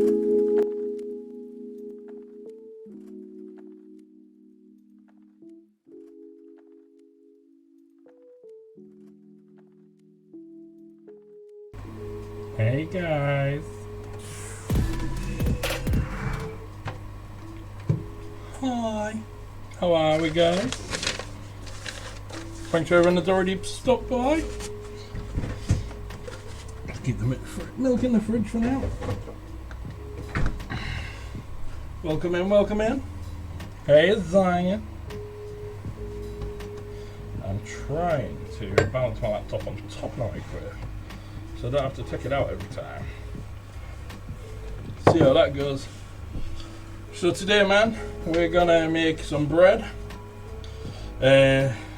Hey guys. Hi. How are we, guys? Thanks for everyone that's already stopped by. Let's keep the milk in the fridge for now. Welcome in, welcome in. Hey, it's Zion. I'm trying to balance my laptop on top of my microwave, so I don't have to take it out every time. See how that goes. So today, man, we're gonna make some bread,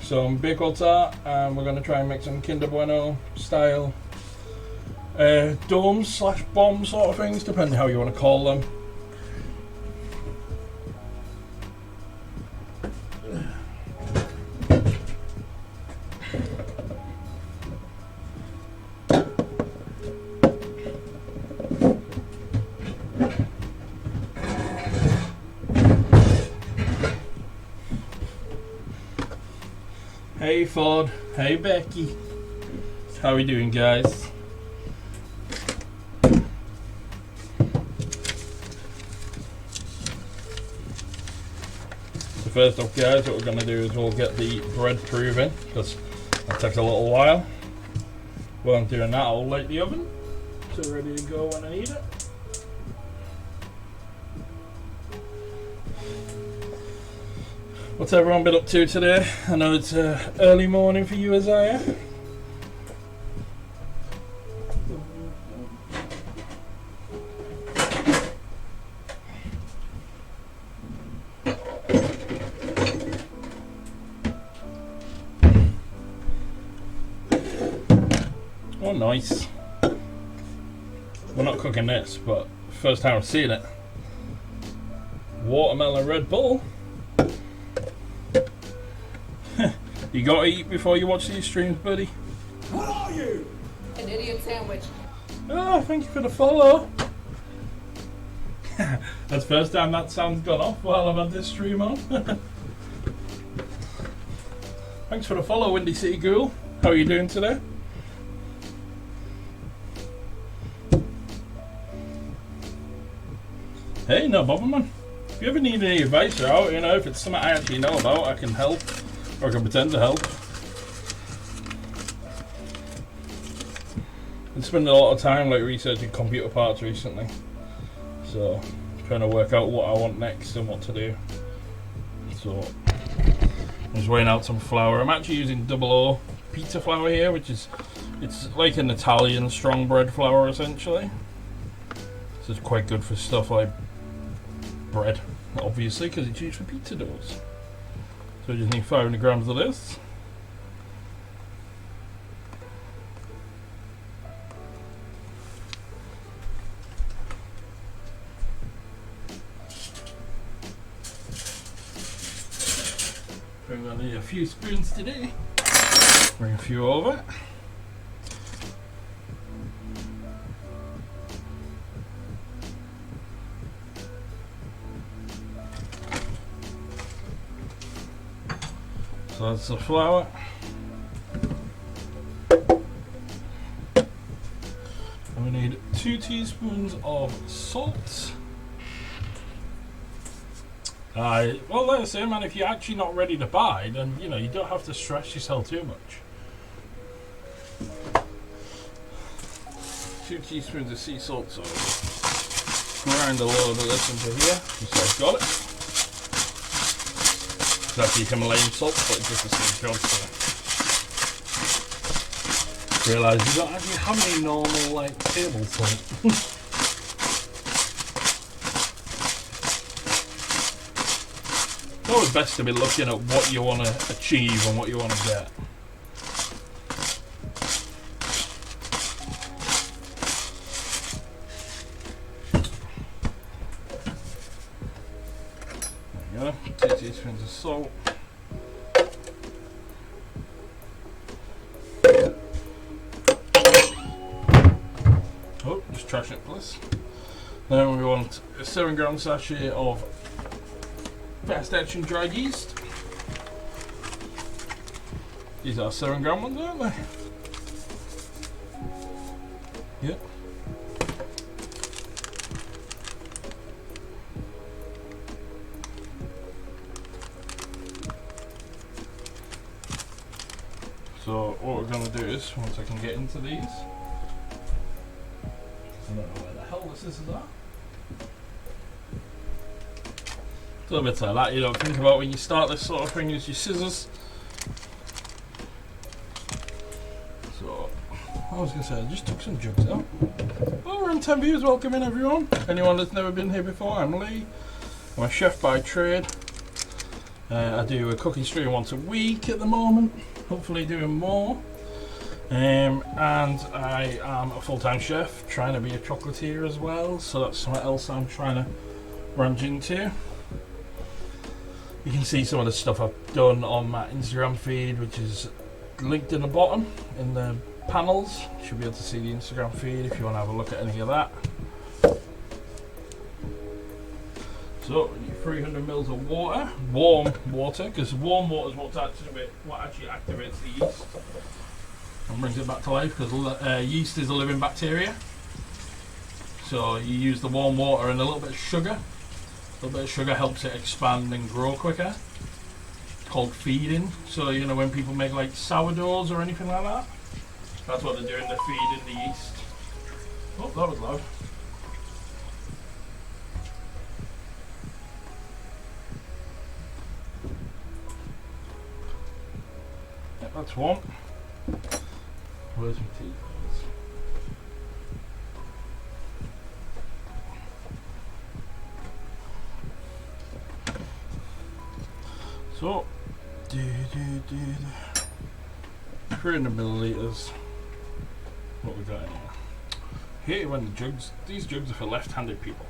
some bacon tart, and we're gonna try and make some Kinder Bueno style domes slash bombs sort of things, depending how you want to call them. Hey Ford, hey Becky, how we doing, guys? So first off, guys, what we're going to do is we'll get the bread proving, because that takes a little while. While I'm doing that, I'll light the oven, so ready to go when I need it. What's everyone been up to today? I know it's early morning for you, Isaiah. Oh, nice. We're not cooking this, but first time I've seen it. Watermelon Red Bull. You gotta eat before you watch these streams, buddy. What are you? An idiot sandwich. Oh, thank you for the follow. That's the first time that sound's gone off while I've had this stream on. Thanks for the follow, Windy City Ghoul. How are you doing today? Hey, no bother, man. If you ever need any advice out, you know, if it's something I actually know about, I can help. Or I can pretend to help. I've been spending a lot of time like researching computer parts recently. So, trying to work out what I want next and what to do. So, I'm just weighing out some flour. I'm actually using 00 pizza flour here, which is, it's like an Italian strong bread flour essentially. So it's quite good for stuff like bread, obviously, because it's used for pizza doughs. So we just need 500 grams of this. We're going to need a few spoons today. Bring a few over. So that's the flour. And we need 2 teaspoons of salt. Well, like I say, man, if you're actually not ready to buy, then you know you don't have to stress yourself too much. 2 teaspoons of sea salt. So grind a load of this into here, just so I've got it. It's actually Himalayan salt, but it's just the same job. So realise you don't actually have any normal like table salt. It's always best to be looking at what you want to achieve and what you want to get. There you go, 2 teaspoons of salt. Oh, just trash it, please. Then we want a 7 gram sachet of fast action dried yeast. These are 7 gram ones, aren't they? Yep. So what we're going to do is, once I can get into these, I don't know where the hell the scissors are. It's a little bit like that, you don't think about when you start this sort of thing, is your scissors. So, I was going to say, I just took some jugs out. Oh, we're on 10 views, welcome in everyone. Anyone that's never been here before, I'm Lee. I'm a chef by trade. I do a cooking stream once a week at the moment, hopefully doing more. And I am a full-time chef, trying to be a chocolatier as well, so that's something else I'm trying to branch into. You can see some of the stuff I've done on my Instagram feed, which is linked in the bottom in the panels. You should be able to see the Instagram feed if you want to have a look at any of that. So we need 300 mils of water, warm water, because warm water is what actually activates the yeast and brings it back to life, because yeast is a living bacteria. So you use the warm water and a little bit of sugar. A little bit of sugar helps it expand and grow quicker. It's called feeding. So you know when people make like sourdoughs or anything like that, that's what they're doing, they're feeding the yeast. Oh, that was loud. Yep, that's one. Where's my tea? So, 300 milliliters. What we got in here? Hate when these jugs are for left-handed people.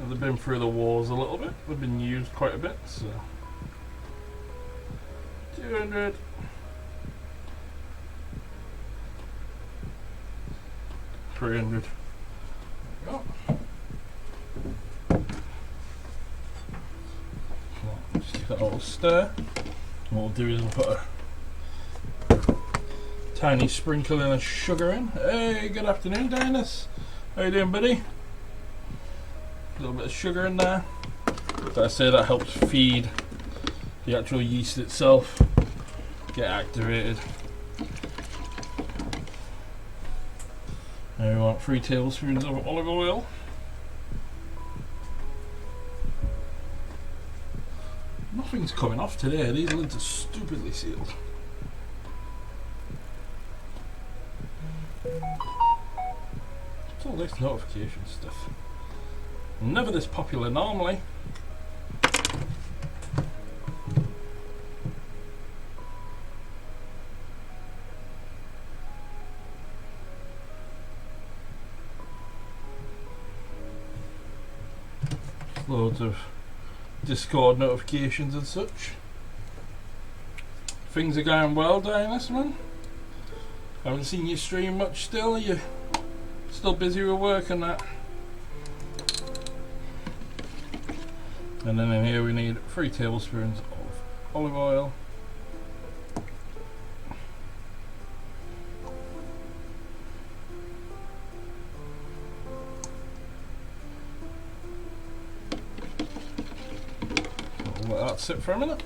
They've been through the wars a little bit. They've been used quite a bit, so 200. 300. There we go. Just give that a little stir. And what we'll do is we'll put a tiny sprinkling of sugar in. Hey, good afternoon, Dennis. How you doing, buddy? A little bit of sugar in there. Like I say, that helps feed the actual yeast itself, get activated. Now we want 3 tablespoons of olive oil. Nothing's coming off today, these lids are stupidly sealed. What's all this notification stuff? Never this popular normally. Loads of Discord notifications and such. Things are going well, Dinas, man. Haven't seen you stream much still. Are you still busy with work and that? And then in here we need 3 tablespoons of olive oil. We'll let that sit for a minute.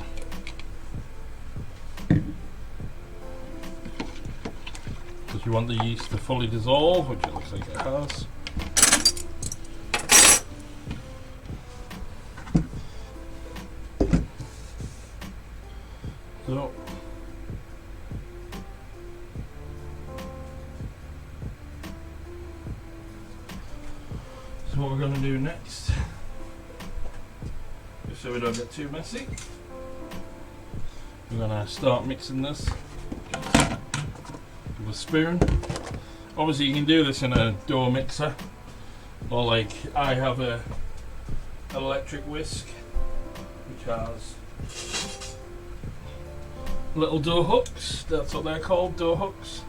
Because you want the yeast to fully dissolve, which it looks like it has. So what we're going to do next, just so we don't get too messy, we're going to start mixing this with a spoon. Obviously you can do this in a dough mixer, or like I have an electric whisk which has little dough hooks. That's what they're called, dough hooks.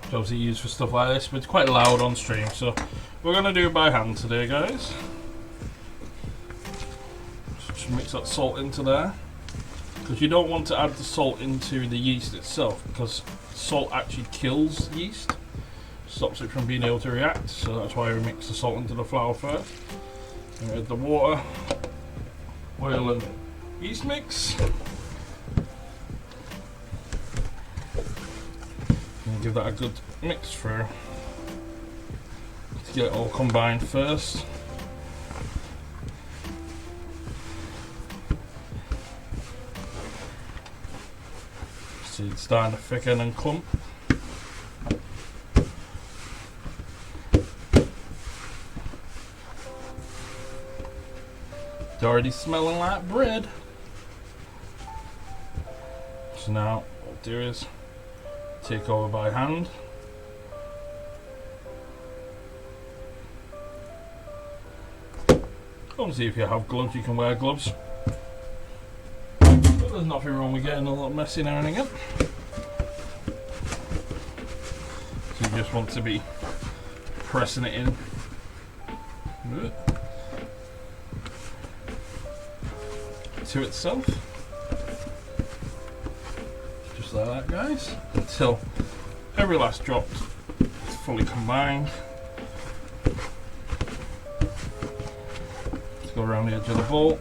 Which obviously used for stuff like this, but it's quite loud on stream, so we're going to do it by hand today, guys. Just mix that salt into there, because you don't want to add the salt into the yeast itself, because salt actually kills yeast, stops it from being able to react, so that's why we mix the salt into the flour first. And add the water, oil and yeast mix. And give that a good mix through to get it all combined first. See, it's starting to thicken and clump. It's already smelling like bread. So now what we'll do is take over by hand. Obviously if you have gloves you can wear gloves. But there's nothing wrong with getting a little messy now and again. So you just want to be pressing it in. To itself. Just like that, guys. Until every last drop is fully combined. Let's go around the edge of the bowl.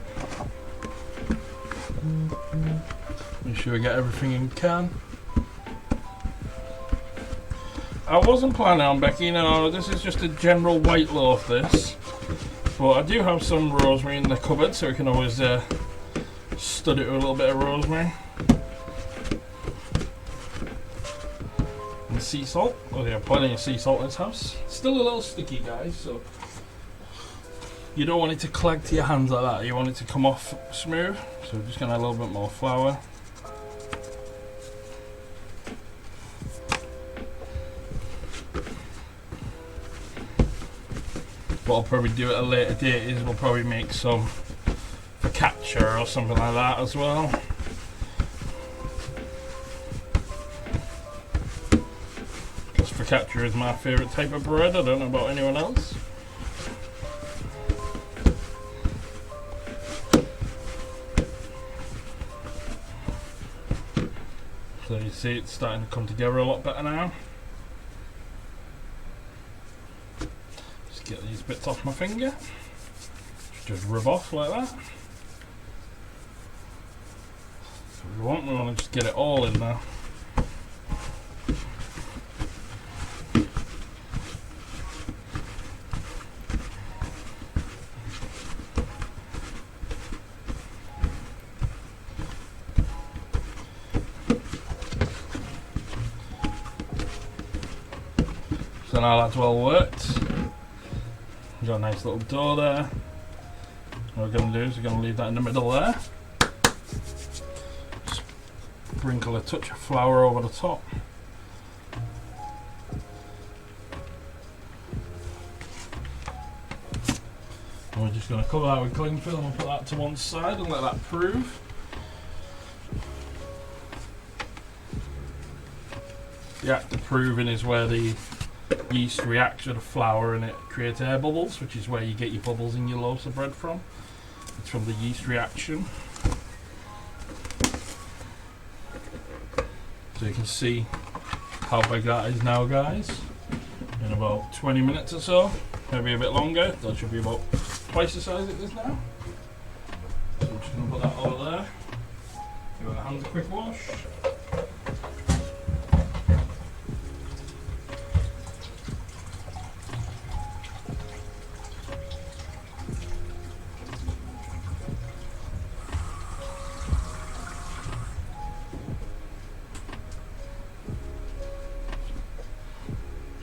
Make sure we get everything in can. I wasn't planning on baking, no, this is just a general white loaf this. But I do have some rosemary in the cupboard, so we can always stud it with a little bit of rosemary. And sea salt. Oh yeah, plenty of sea salt in this house. Still a little sticky, guys, so you don't want it to clag to your hands like that. You want it to come off smooth. So we're just going to add a little bit more flour. What I'll probably do at a later date is we'll probably make some focaccia or something like that as well. Because focaccia is my favourite type of bread. I don't know about anyone else. So you see it's starting to come together a lot better now. Just get these bits off my finger. Just rub off like that. So we want to just get it all in there. So now that's well worked. We've got a nice little dough there. What we're going to do is we're going to leave that in the middle there. Sprinkle a touch of flour over the top. And we're just going to cover that with cling film and put that to one side and let that prove. The act of proving is where the yeast reacts with the flour and it creates air bubbles, which is where you get your bubbles in your loaves of bread from. It's from the yeast reaction. So you can see how big that is now, guys. In about 20 minutes or so, maybe a bit longer. That should be about twice the size it is now. So I'm just going to put that over there. Give our hands a quick wash.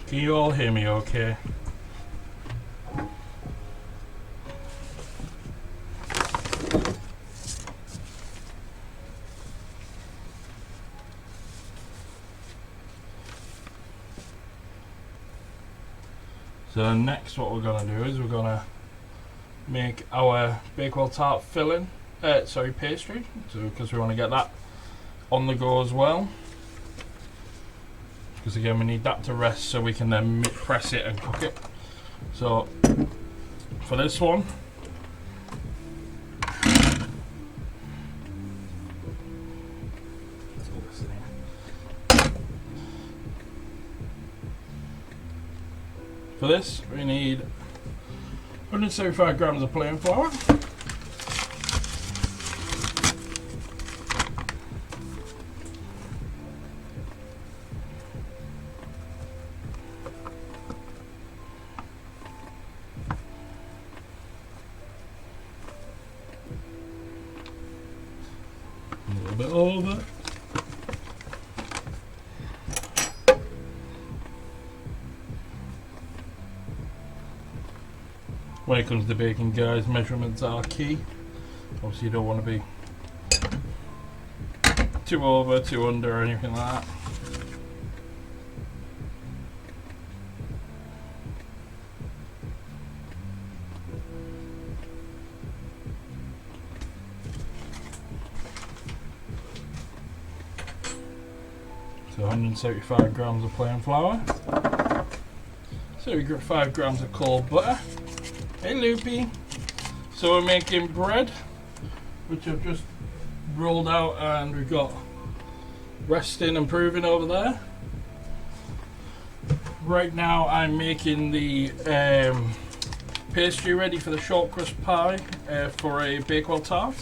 Can you all hear me okay? So next what we're going to do is we're going to make our Bakewell tart filling, pastry, so because we want to get that on the go as well. Because again, we need that to rest so we can then press it and cook it. So for this one, we need 175 grams of plain flour. A little bit over. When it comes to baking, guys, measurements are key. Obviously you don't want to be too over, too under, or anything like that. So 175 grams of plain flour. 75 grams of cold butter. Hey Loopy. So we're making bread, which I've just rolled out, and we've got resting and proving over there. Right now I'm making the pastry ready for the short crust pie for a Bakewell tart.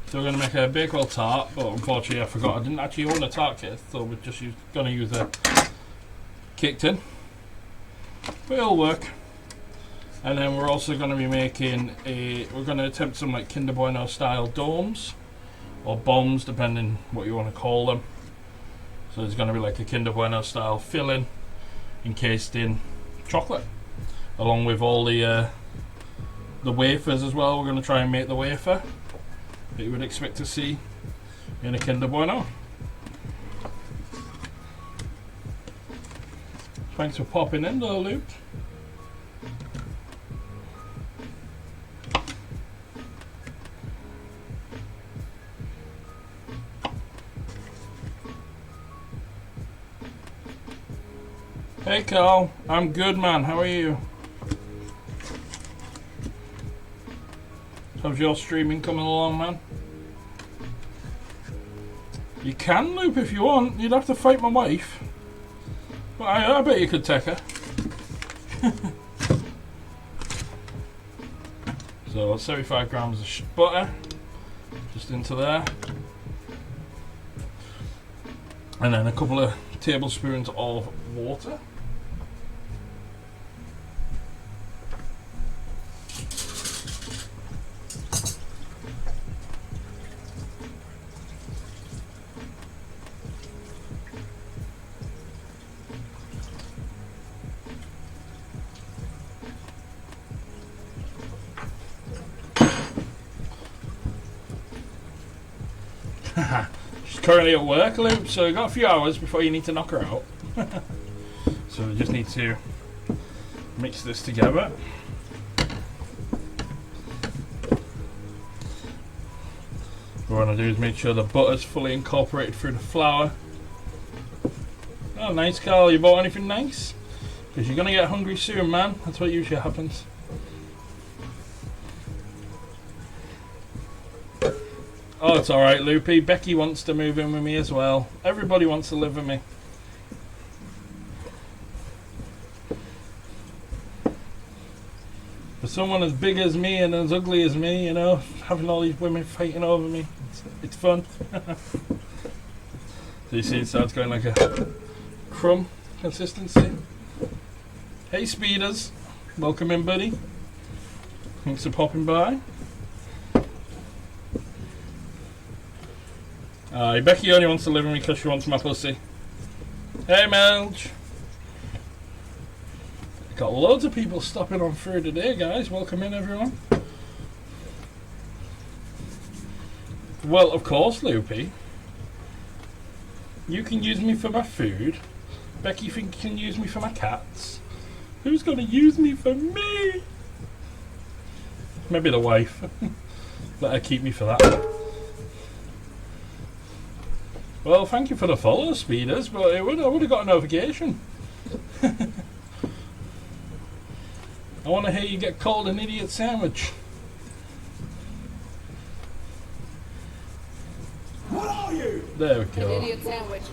So we're going to make a Bakewell tart, but unfortunately I forgot I didn't actually own a tart kit, so we're just going to use a cake tin. But it'll work. And then we're also going to be making we're going to attempt some like Kinder Bueno style domes, or bombs, depending what you want to call them. So there's going to be like a Kinder Bueno style filling encased in chocolate, along with all the wafers as well. We're going to try and make the wafer that you would expect to see in a Kinder Bueno. Thanks for popping in though, Luke. Hey Carl, I'm good man, how are you? How's your streaming coming along, man? You can loop if you want. You'd have to fight my wife. But I bet you could take her. So 75 grams of butter. Just into there. And then a couple of tablespoons of water. She's currently at work, Luke, so you've got a few hours before you need to knock her out. So we just need to mix this together. What we want to do is make sure the butter's fully incorporated through the flour. Oh, nice, Carl. You bought anything nice? Because you're going to get hungry soon, man. That's what usually happens. Oh, it's alright, Loopy. Becky wants to move in with me as well. Everybody wants to live with me. For someone as big as me and as ugly as me, you know, having all these women fighting over me, it's fun. So you see it starts going like a crumb consistency. Hey Speeders, welcome in buddy. Thanks for popping by. Becky only wants to live with me because she wants my pussy. Hey Melge. Got loads of people stopping on through today, guys. Welcome in, everyone. Well, of course, Loopy. You can use me for my food, Becky think you can use me for my cats? Who's going to use me for me? Maybe the wife. Let her keep me for that. Well, thank you for the follow, Speeders, but I would have got a notification. I want to hear you get called an idiot sandwich. What are you? There we go. An idiot sandwich.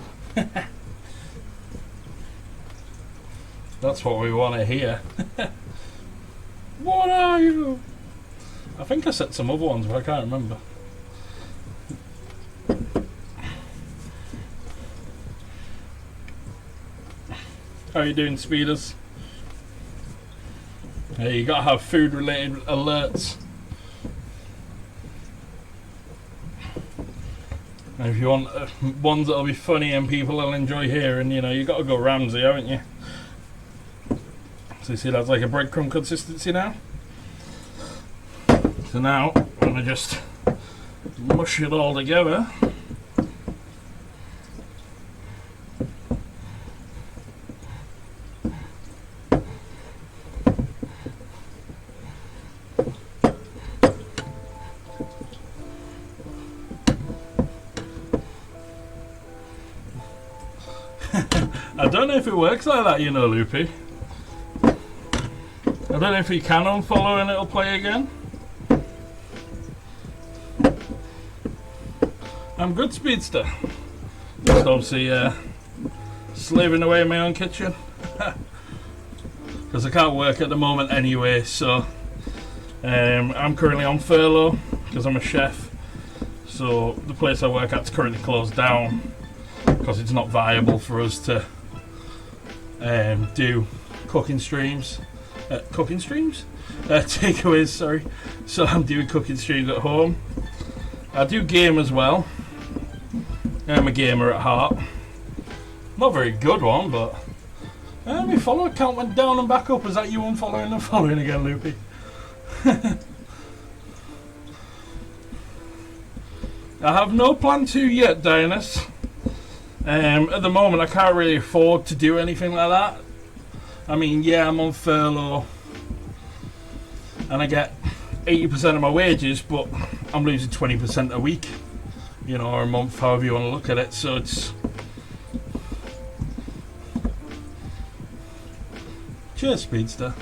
That's what we want to hear. What are you? I think I said some other ones, but I can't remember. How are you doing, Speeders? Hey, you gotta have food-related alerts. And if you want ones that'll be funny and people will enjoy hearing, you know, you gotta go Ramsay, haven't you? So you see that's like a breadcrumb consistency now. So now I'm gonna just mush it all together. I don't know if it works like that, you know, Loopy. I don't know if you can unfollow and it'll play again. I'm good, Speedster. Just obviously slaving away in my own kitchen. Because I can't work at the moment anyway, so I'm currently on furlough because I'm a chef. So the place I work at's currently closed down because it's not viable for us to do cooking streams. Takeaways, sorry. So I'm doing cooking streams at home. I do game as well. I'm a gamer at heart. Not a very good one, but my follower count went down and back up. Is that you unfollowing and following again, Loopy? I have no plan to yet, Dianus. At the moment I can't really afford to do anything like that. I mean, yeah, I'm on furlough and I get 80% of my wages, but I'm losing 20% a week, you know, or a month, however you want to look at it. So it's... Cheers, Speedster.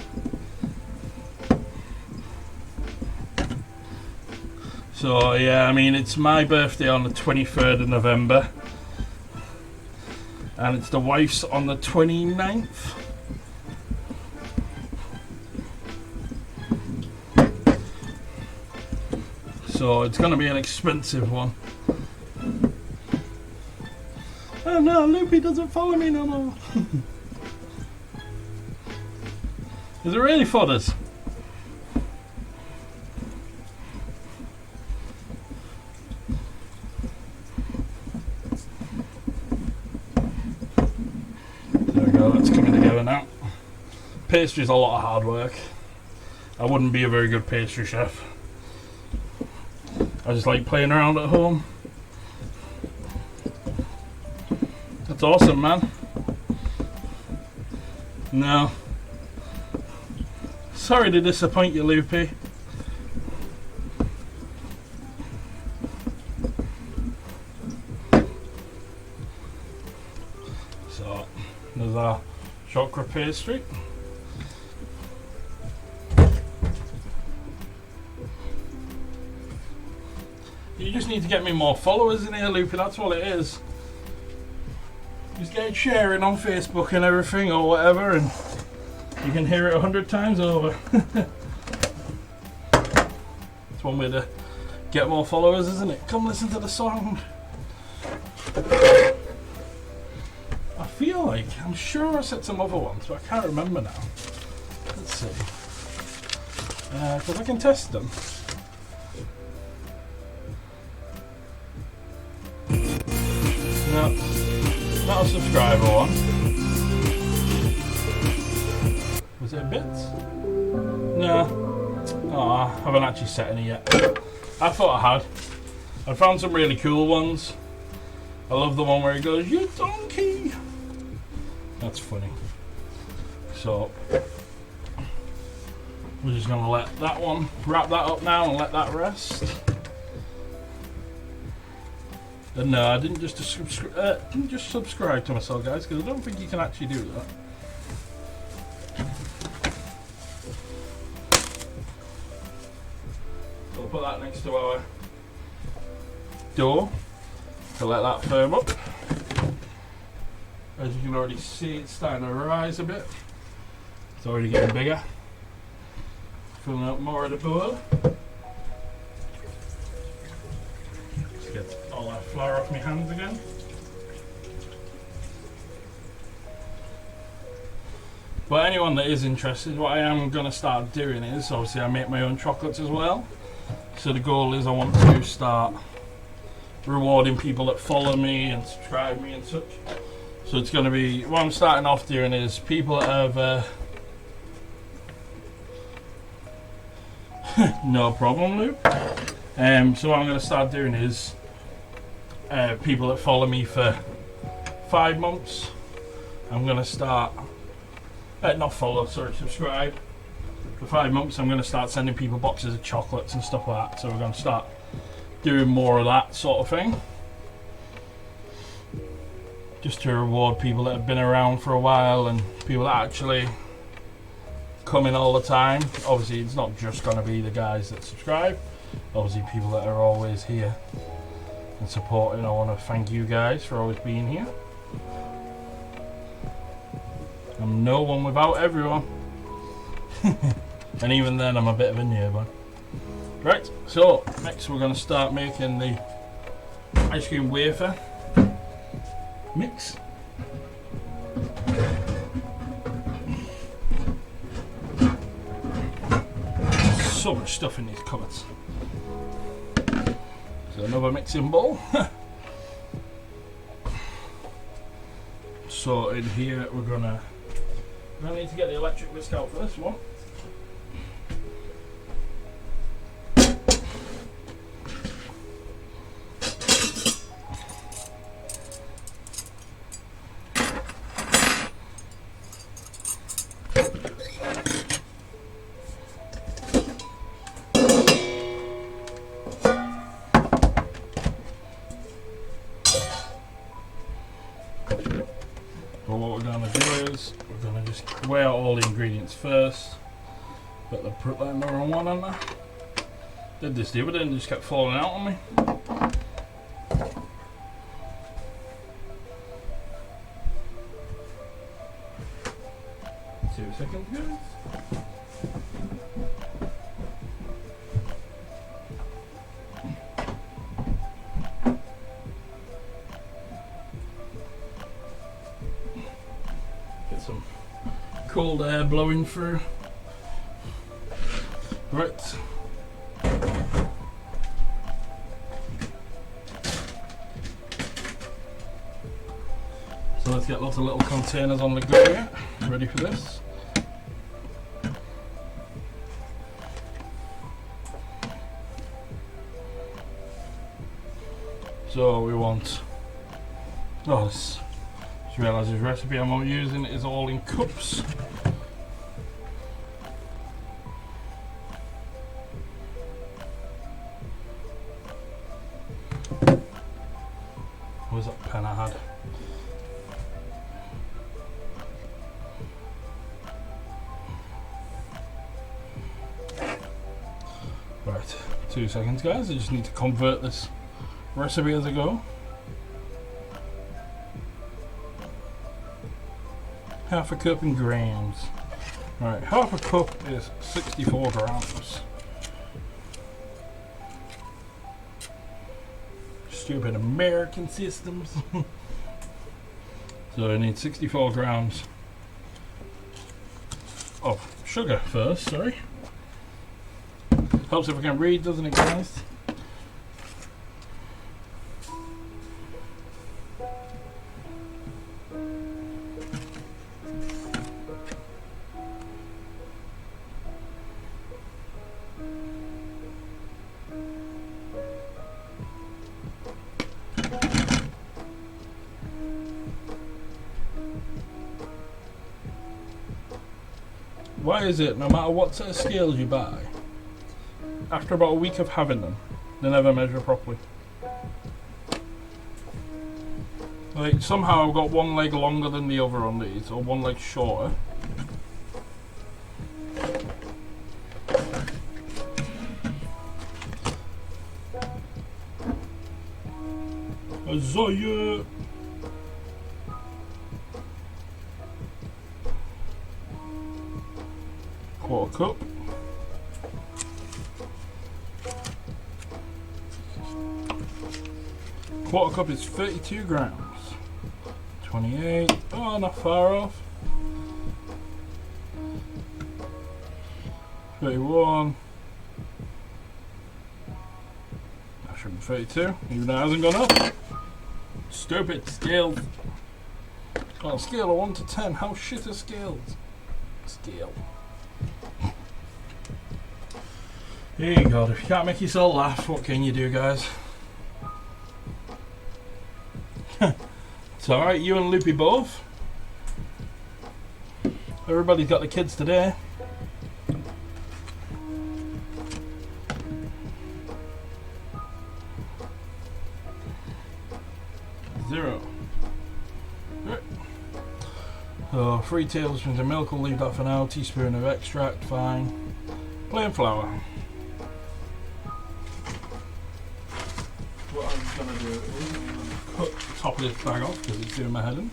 So yeah, I mean, it's my birthday on the 23rd of November and it's the wife's on the 29th. So it's going to be an expensive one. Oh no, Loopy doesn't follow me no more. Is it really fodders? There we go, that's coming together now. Pastry's a lot of hard work. I wouldn't be a very good pastry chef. I just like playing around at home. That's awesome, man. No. Sorry to disappoint you, Loopy. So, there's our chocolate pastry. You just need to get me more followers in here, Loopy, that's all it is. Just get sharing on Facebook and everything or whatever and you can hear it 100 times over. It's one way to get more followers, isn't it? Come listen to the song. I feel like, I'm sure I said some other ones, but I can't remember now. Let's see. Because I can test them. No, not a subscriber one. Was it a bit? No. Oh, I haven't actually set any yet. I thought I had. I found some really cool ones. I love the one where he goes, "You donkey!" That's funny. So we're just gonna let that one, wrap that up now and let that rest. And no, I didn't just subscribe to myself, guys, because I don't think you can actually do that. So we'll put that next to our door to let that firm up. As you can already see, it's starting to rise a bit. It's already getting bigger. Filling up more of the bowl. Let's get all that flour off my hands again. But anyone that is interested, what I am going to start doing is, obviously I make my own chocolates as well. So the goal is I want to start rewarding people that follow me and subscribe me and such. So it's going to be, what I'm starting off doing is people that have no problem, Luke. So what I'm going to start doing is people that follow me for 5 months, I'm going to start, not follow, sorry, subscribe. For 5 months I'm going to start sending people boxes of chocolates and stuff like that. So we're going to start doing more of that sort of thing. Just to reward people that have been around for a while and people that actually come in all the time. Obviously it's not just going to be the guys that subscribe, obviously people that are always here and supporting. I want to thank you guys for always being here. I'm no one without everyone. And even then I'm a bit of a newbie. Right, so next we're going to start making the ice cream wafer mix. So much stuff in these cupboards. So another mixing bowl. So in here we're gonna need to get the electric whisk out for this one. Weigh out all the ingredients first. Put that in the wrong one on there. Did this the other day and just kept falling out on me. 2 seconds, guys. Get some cold air blowing through. Right. So let's get lots of little containers on the go here, ready for this. So we want, just realised this recipe I'm using is all in cups. Where's that pen I had? Right, 2 seconds, guys. I just need to convert this recipe as I go. Half a cup in grams. Right, half a cup is 64 grams. Stupid American systems. So I need 64 grams of sugar first, sorry. Helps if I can read, doesn't it, guys? Why is it no matter what set of scales you buy, after about a week of having them, they never measure properly? Like, somehow I've got one leg longer than the other on these, or one leg shorter. Isaiah! Quarter cup. Quarter cup is 32 grams. 28. Oh, not far off. 31. That should be 32, even though it hasn't gone up. Stupid scales. On a scale of 1 to 10, how shit are scales? Scale. Hey God, if you can't make yourself laugh, what can you do, guys? It's alright, you and Loopy both. Everybody's got the kids today. Zero. Right. So 3 tablespoons of milk, we'll leave that for now. Teaspoon of extract, fine. Plain flour. What I'm going to do is cut the top of this bag off because it's doing my head in.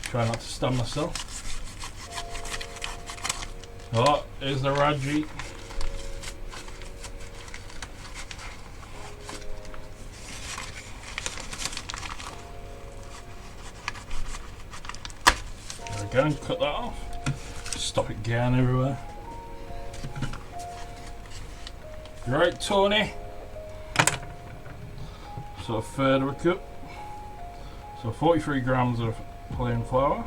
Try not to stab myself. Oh, here's the Raji. There we go, and cut that off. Stop it getting everywhere. Right, Tony. So a third of a cup. So 43 grams of plain flour.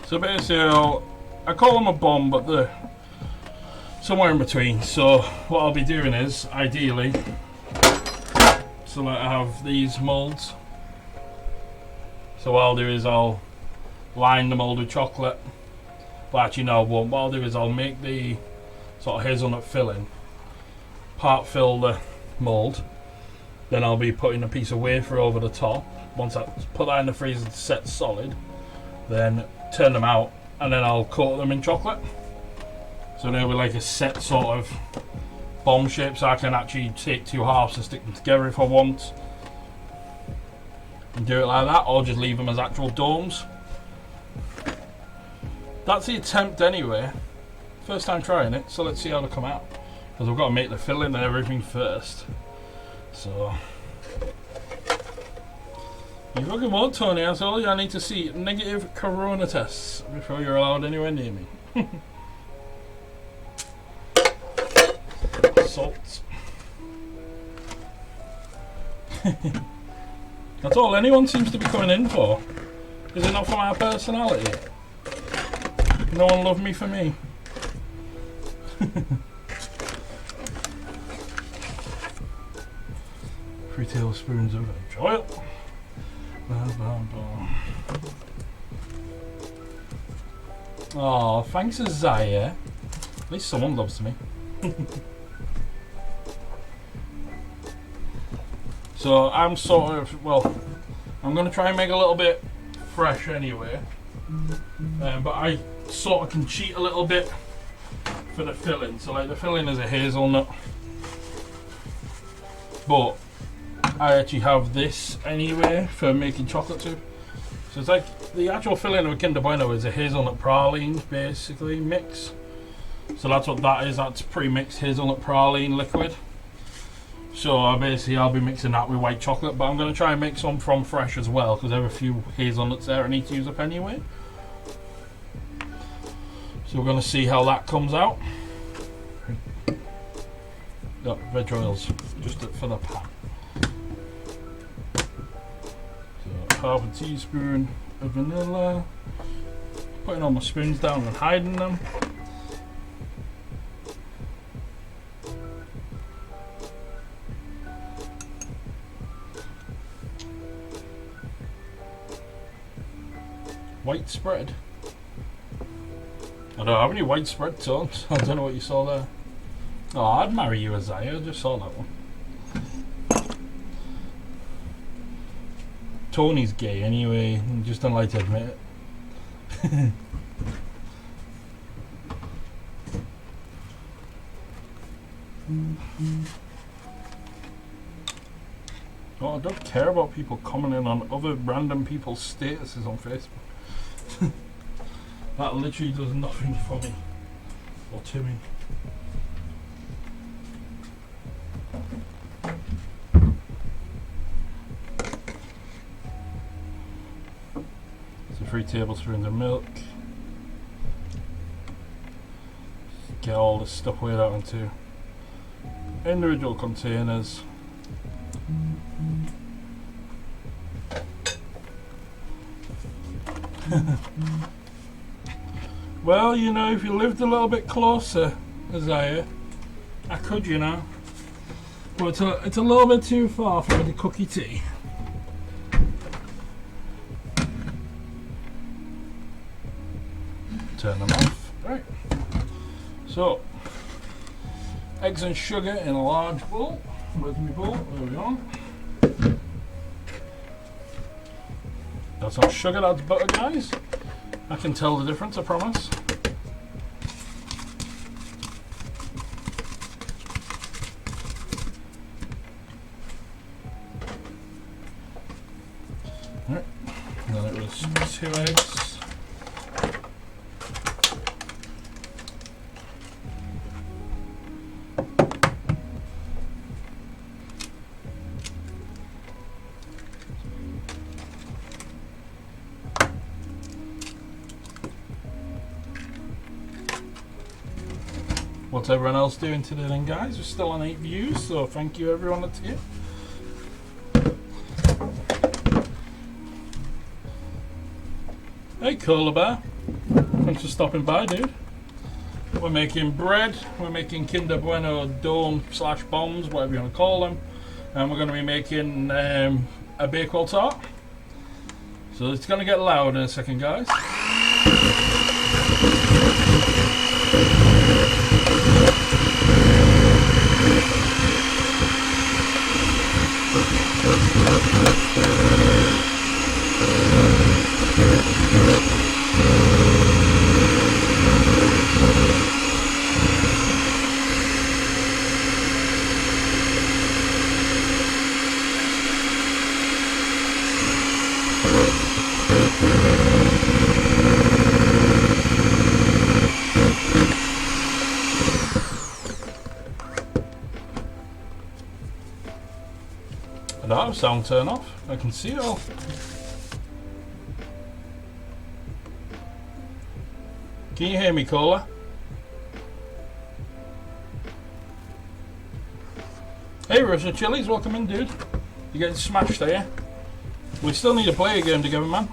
So basically, I call them a bomb, but they're somewhere in between. So what I'll be doing is, ideally, so I have these molds. So what I'll do is I'll line the mold with chocolate. Well, actually no, I won't. What I'll do is I'll make the sort of hazelnut filling, part fill the mold, then I'll be putting a piece of wafer over the top. Once I put that in the freezer to set solid, then turn them out, and then I'll coat them in chocolate. So they'll be like a set sort of bomb shape, so I can actually take 2 halves and stick them together if I want. And do it like that, or just leave them as actual domes. That's the attempt anyway. First time trying it, so let's see how they come out. Because I've got to make the filling and everything first. So you fucking won't, Tony. That's all I need to see. Negative corona tests before you're allowed anywhere near me. Salt. That's all anyone seems to be coming in for. Is it not for my personality? No one loved me for me. 3 tablespoons of oil. Oh, thanks, Isaiah. At least someone loves me. So I'm sort of, well, I'm going to try and make a little bit fresh anyway. But I sort of can cheat a little bit for the filling. So like the filling is a hazelnut. But I actually have this anyway for making chocolate too. So it's like the actual filling of a Kinder Bueno is a hazelnut praline basically mix. So that's what that is. That's pre-mixed hazelnut praline liquid. So I'll be mixing that with white chocolate, but I'm going to try and make some from fresh as well because there are a few hazelnuts there I need to use up anyway. So we're going to see how that comes out. Got veg oils just for the pan. So half a teaspoon of vanilla. Putting all my spoons down and hiding them. White spread. I don't have any white spread tones. I don't know what you saw there. Oh, I'd marry you, Isaiah. I just saw that one. Tony's gay anyway. I just don't like to admit it. Oh, I don't care about people commenting on other random people's statuses on Facebook. That literally does nothing for me or to me. So 3 tablespoons of milk. Get all this stuff weighed out into individual containers. Well, you know, if you lived a little bit closer, Isaiah, I could, you know. But it's a little bit too far for me to cook your tea. Turn them off. Right. So, eggs and sugar in a large bowl. Where's my bowl? There we are. That's not sugar, that's butter, guys. I can tell the difference, I promise. Alright, and then it was 2 eggs. What's everyone else doing today then, guys? We're still on 8 views, so thank you everyone that's here. Hey Cola Bear, thanks for stopping by, dude. We're making bread, we're making Kinder Bueno Dome / bombs, whatever you want to call them, and we're going to be making a Bakewell tart. So it's going to get loud in a second, guys. That sound turn off. I can see it all. Can you hear me, Cola? Hey, Russia Chilies, welcome in, dude. You getting smashed there? We still need to play a game together, man.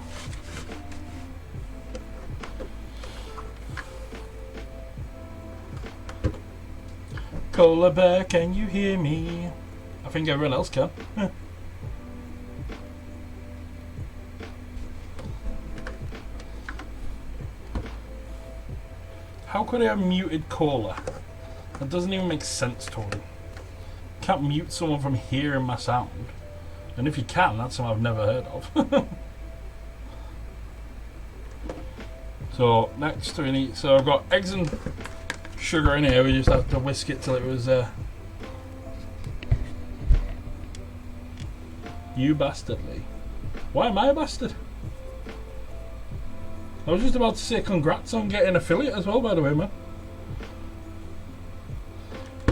Cola Bear, can you hear me? I think everyone else can. How could I have muted Cola? That doesn't even make sense, Tony. Can't mute someone from hearing my sound. And if you can, that's something I've never heard of. So next we need, so I've got eggs and sugar in here. We just have to whisk it till it was you bastard, Lee. Why am I a bastard? I was just about to say congrats on getting affiliate as well, by the way, man.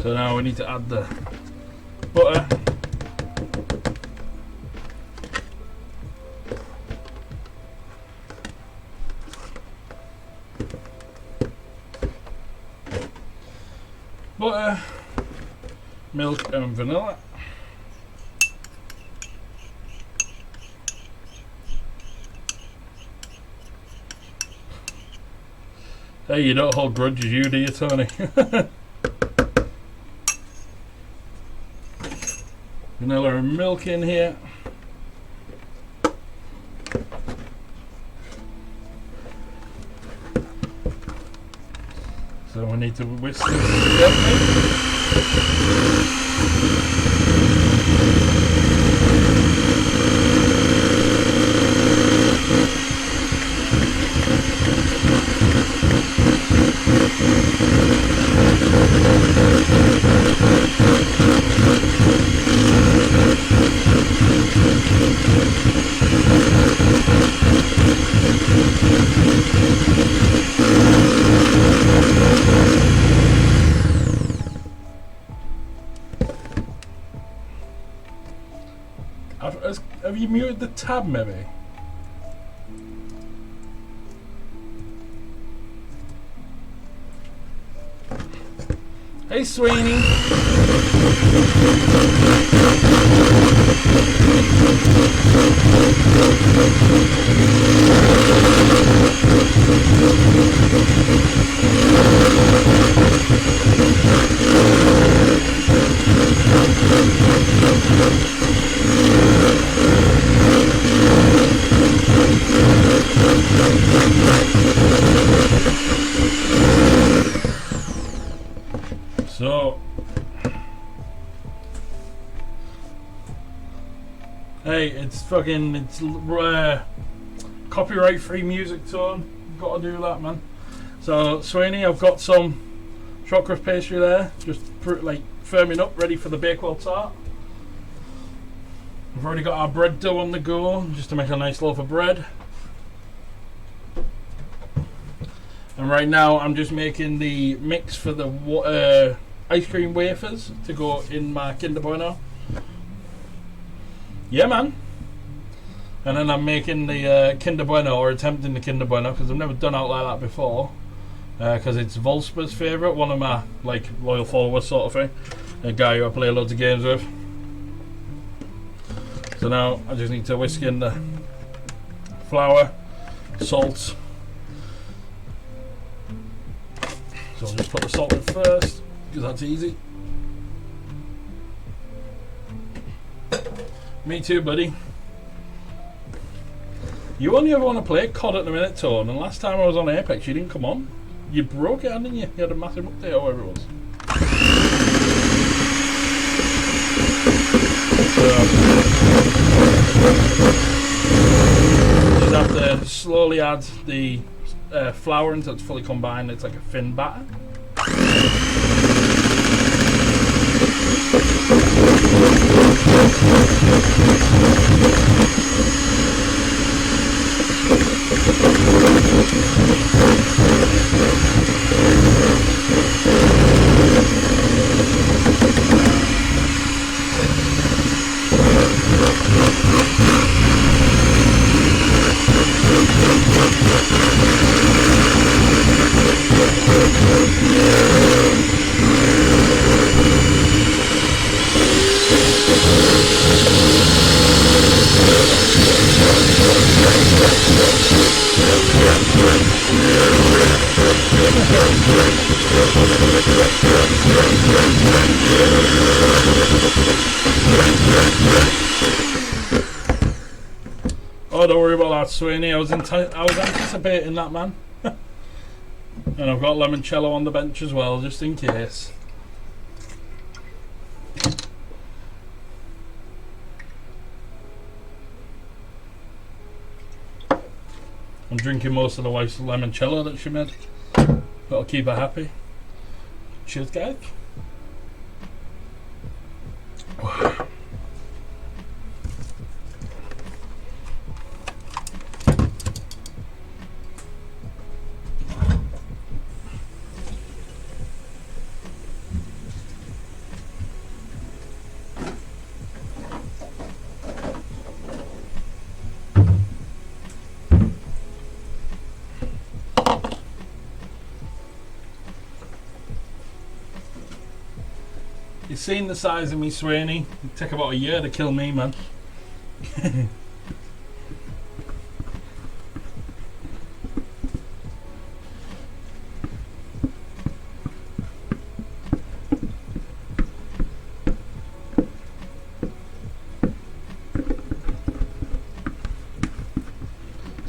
So now we need to add the butter. Butter, milk and vanilla. Hey, you don't hold grudges, you do you, Tony? Vanilla and milk in here. So we need to whisk this gently. Have you muted the tab, maybe? Hey, Sweeney. So, hey, it's copyright free music, Tone. Gotta do that, man. So, Sweeney, I've got some chocolate pastry there, just like firming up, ready for the Bakewell tart. We've already got our bread dough on the go, just to make a nice loaf of bread. And right now, I'm just making the mix for the ice cream wafers to go in my Kinder Bueno. Yeah, man. And then I'm making the Kinder Bueno, or attempting the Kinder Bueno, because I've never done out like that before. Because it's Volspa's favourite, one of my loyal followers sort of thing. A guy who I play loads of games with. So now I just need to whisk in the flour, salt. So I'll just put the salt in first, because that's easy. Me too, buddy. You only ever want to play COD at the minute, Tone, and last time I was on Apex you didn't come on. You broke it, didn't you? You had a massive update or whatever it was. So, just have to slowly add the flour until it's fully combined. It's like a thin batter. Oh, don't worry about that, Sweeney. I was anticipating that, man. And I've got limoncello on the bench as well, just in case. I'm drinking most of the wife's limoncello that she made. Gotta keep her happy. Cheers, guys. You've seen the size of me, Sweeney. It'd take about a year to kill me, man.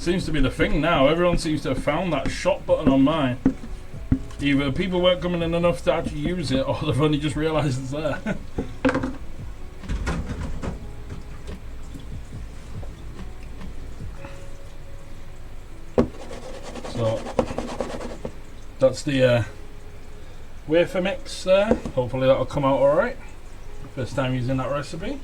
Seems to be the thing now. Everyone seems to have found that shot button on mine. Either people weren't coming in enough to actually use it, or they've only just realised it's there. So that's the wafer mix there. Hopefully that'll come out alright. First time using that recipe.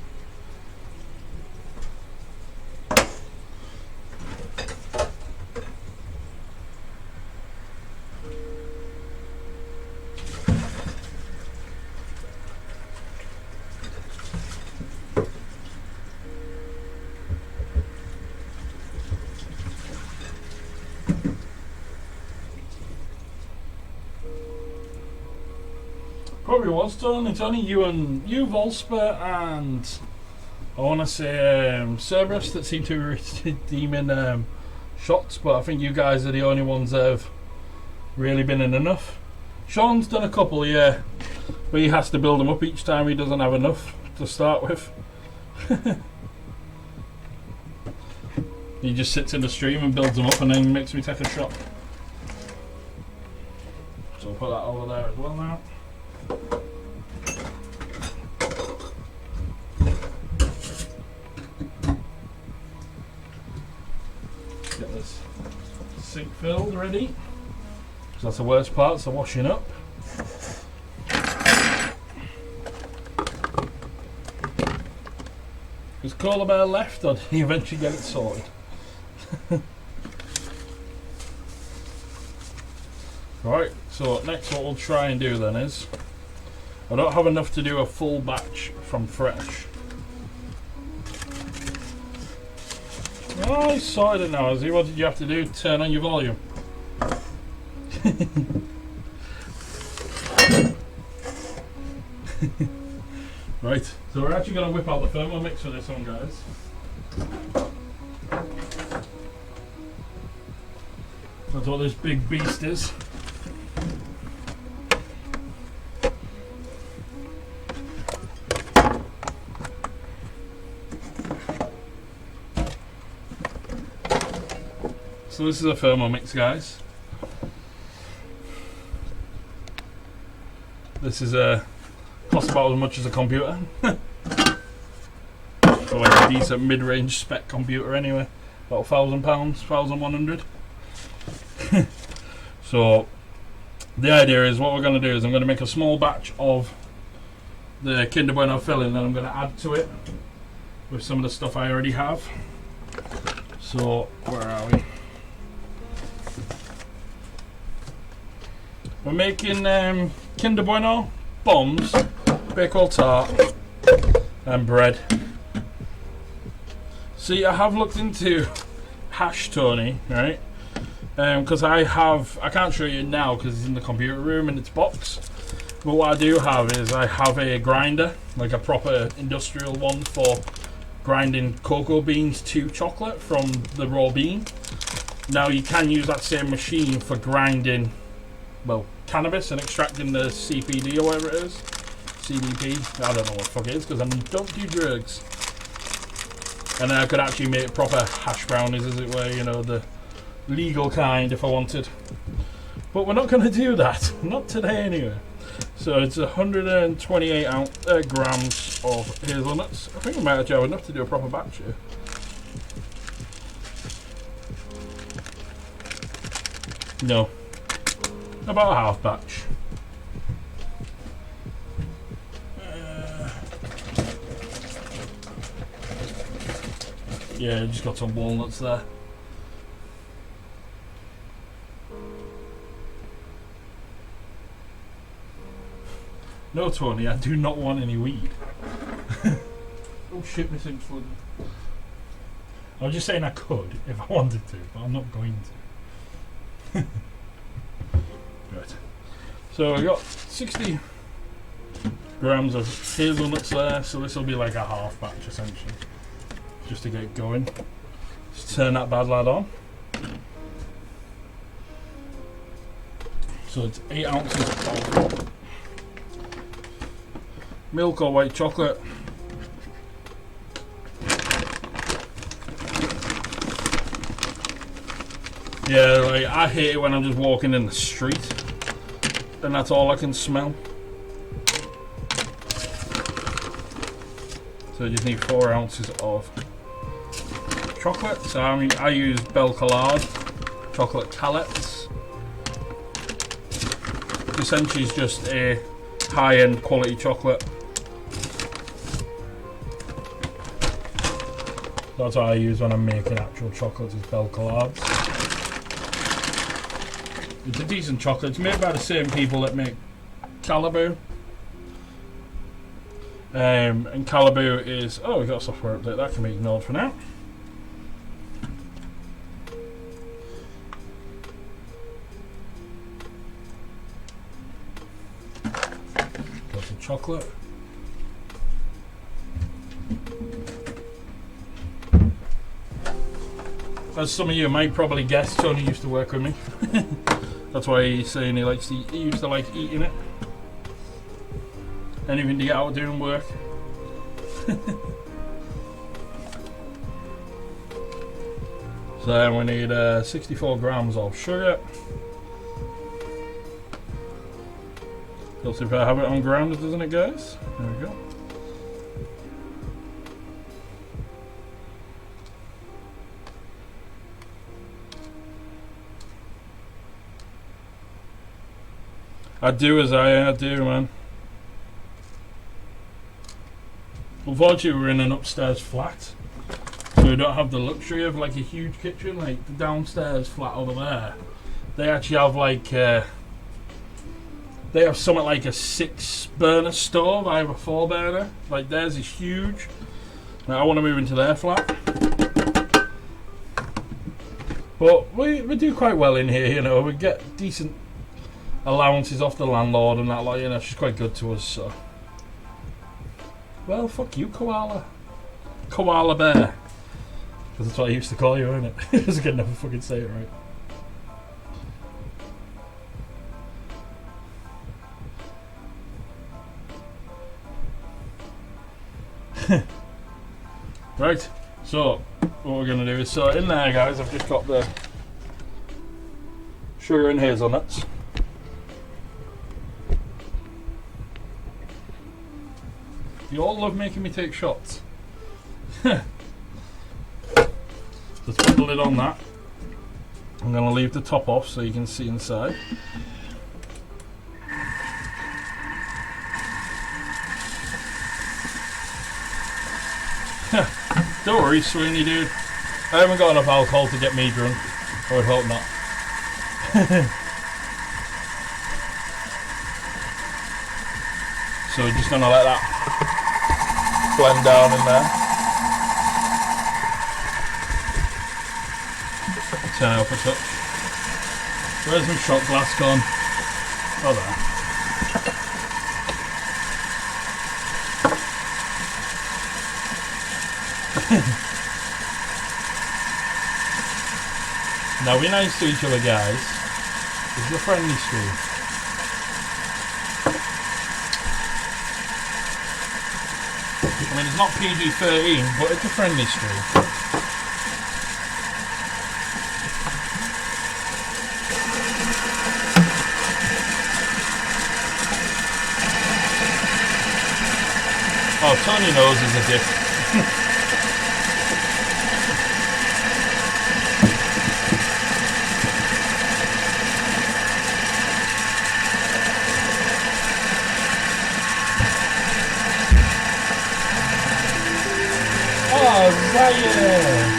Probably was done. It's only you, Volsper, and I want to say Cerberus that seem to be redeeming shots, but I think you guys are the only ones that have really been in enough. Sean's done a couple, yeah, but he has to build them up each time. He doesn't have enough to start with. He just sits in the stream and builds them up and then makes me take a shot. So I'll put that over there as well now. Get this sink filled ready, because that's the worst part, so washing up. Is Koala Bear left, or did he eventually get it sorted? Right, so next what we'll try and do then is, I don't have enough to do a full batch from fresh. Oh, he's sorted it now, is he? What did you have to do? Turn on your volume. Right, so we're actually going to whip out the Thermomix for this one, guys. That's what this big beast is. So this is a Thermomix, guys. This is costs about as much as a computer. So like a decent mid-range spec computer anyway. About £1,000, 1,100. So the idea is what we're going to do is I'm going to make a small batch of the Kinder Bueno filling, and I'm going to add to it with some of the stuff I already have. So where are we? We're making Kinder Bueno, bombs, Bakewell tart, and bread. See, I have looked into hash, Tony, right? Because I can't show you now because it's in the computer room in its box. But what I do have is I have a grinder, like a proper industrial one for grinding cocoa beans to chocolate from the raw bean. Now you can use that same machine for grinding, well, cannabis and extracting the CPD or whatever it is. CDP, I don't know what the fuck it is because I don't do drugs. And then I could actually make proper hash brownies, as it were, you know, the legal kind if I wanted. But we're not going to do that, not today anyway. So it's 128 grams of hazelnuts. I think we might actually have enough to do a proper batch here. No. About a half batch. Yeah, just got some walnuts there. No, Tony, I do not want any weed. Oh shit, my sink's flooded. I was just saying I could if I wanted to, but I'm not going to. Right. So I got 60 grams of hazelnuts there, so this will be like a half batch essentially. Just to get it going. Just turn that bad lad on. So it's 8 ounces of milk or white chocolate. Yeah, like I hate it when I'm just walking in the street and that's all I can smell. So I just need 4 ounces of chocolate. So I use Belle Collard chocolate callets. Essentially, it's just a high-end quality chocolate. That's what I use when I'm making actual chocolates. Is Belle Collards. It's a decent chocolate. It's made by the same people that make Caliboo. And Caliboo is... Oh, we got a software update. That can be ignored for now. Got some chocolate. As some of you might probably guess, Tony used to work with me. That's why he's saying he likes to. He used to like eating it. Anything to get out doing work. So then we need 64 grams of sugar. You'll see if I have it on ground, doesn't it, guys? There we go. I do as I do, man. Unfortunately, we're in an upstairs flat, so we don't have the luxury of like a huge kitchen. Like the downstairs flat over there, they actually have like they have something like a 6-burner stove. I have a 4-burner. Like theirs is huge. Now, I want to move into their flat, but we do quite well in here. You know, we get decent allowances off the landlord and that, like, you know, she's quite good to us, so. Well, fuck you, koala. Koala bear. Because that's what I used to call you, isn't it? I was gonna never fucking say it right. Right, so what we're gonna do is, so in there, guys, I've just got the sugar and hazelnuts. You all love making me take shots. Just put the lid on that. I'm going to leave the top off so you can see inside. Don't worry, Sweeney dude. I haven't got enough alcohol to get me drunk. I would hope not. So we're just going to let that blend down in there. Turn it up a touch. Where's my shot glass gone? Oh, there. Now, be nice to each other, guys. It's a friendly stream. I mean, it's not PG-13, but it's a friendly stream. Oh, Tony knows he's a dick. Oh, Zaya!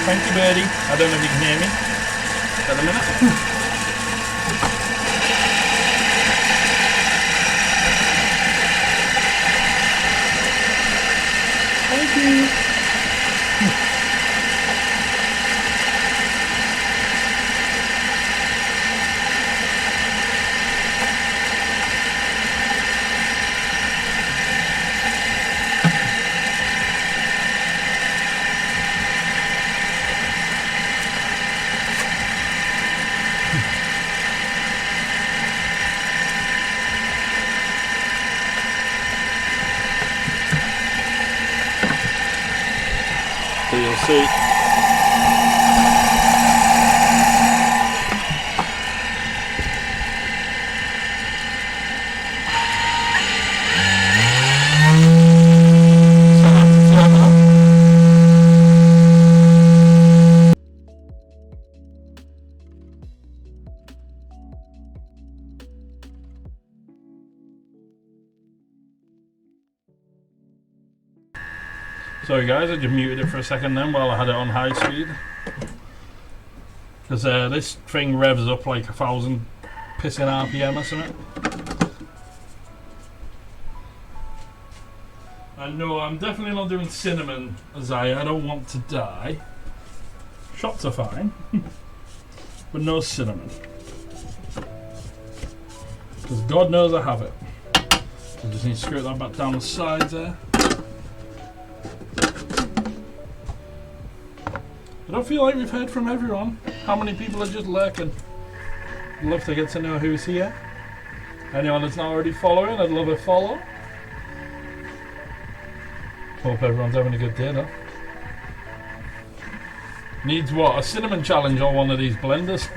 Thank you, birdie. I don't know if you can hear me. At the minute. Thank you. So you'll see. Sorry guys, I just muted it for a second then while I had it on high speed. Because this thing revs up like 1,000 pissing RPM or something. And no, I'm definitely not doing cinnamon, Isaiah. I don't want to die. Shots are fine. But no cinnamon. Because God knows I have it. I just need to screw that back down the sides there. I don't feel like we've heard from everyone. How many people are just lurking? I'd love to get to know who's here. Anyone that's not already following, I'd love a follow. Hope everyone's having a good day though. Needs what? A cinnamon challenge on one of these blenders?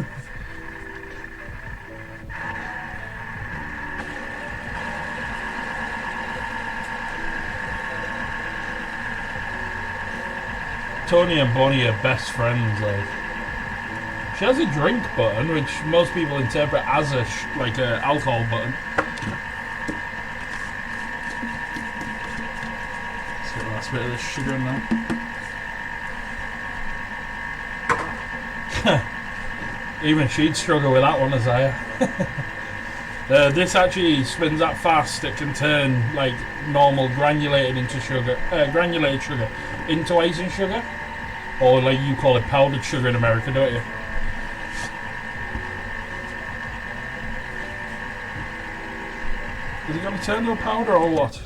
Tony and Bonnie are best friends, like. She has a drink button, which most people interpret as a alcohol button. Let's get the last bit of this sugar in there. Even she'd struggle with that one, Isaiah. This actually spins that fast; it can turn like normal granulated sugar into icing sugar. Or like you call it powdered sugar in America, don't you? Is it going to turn to a powder or what?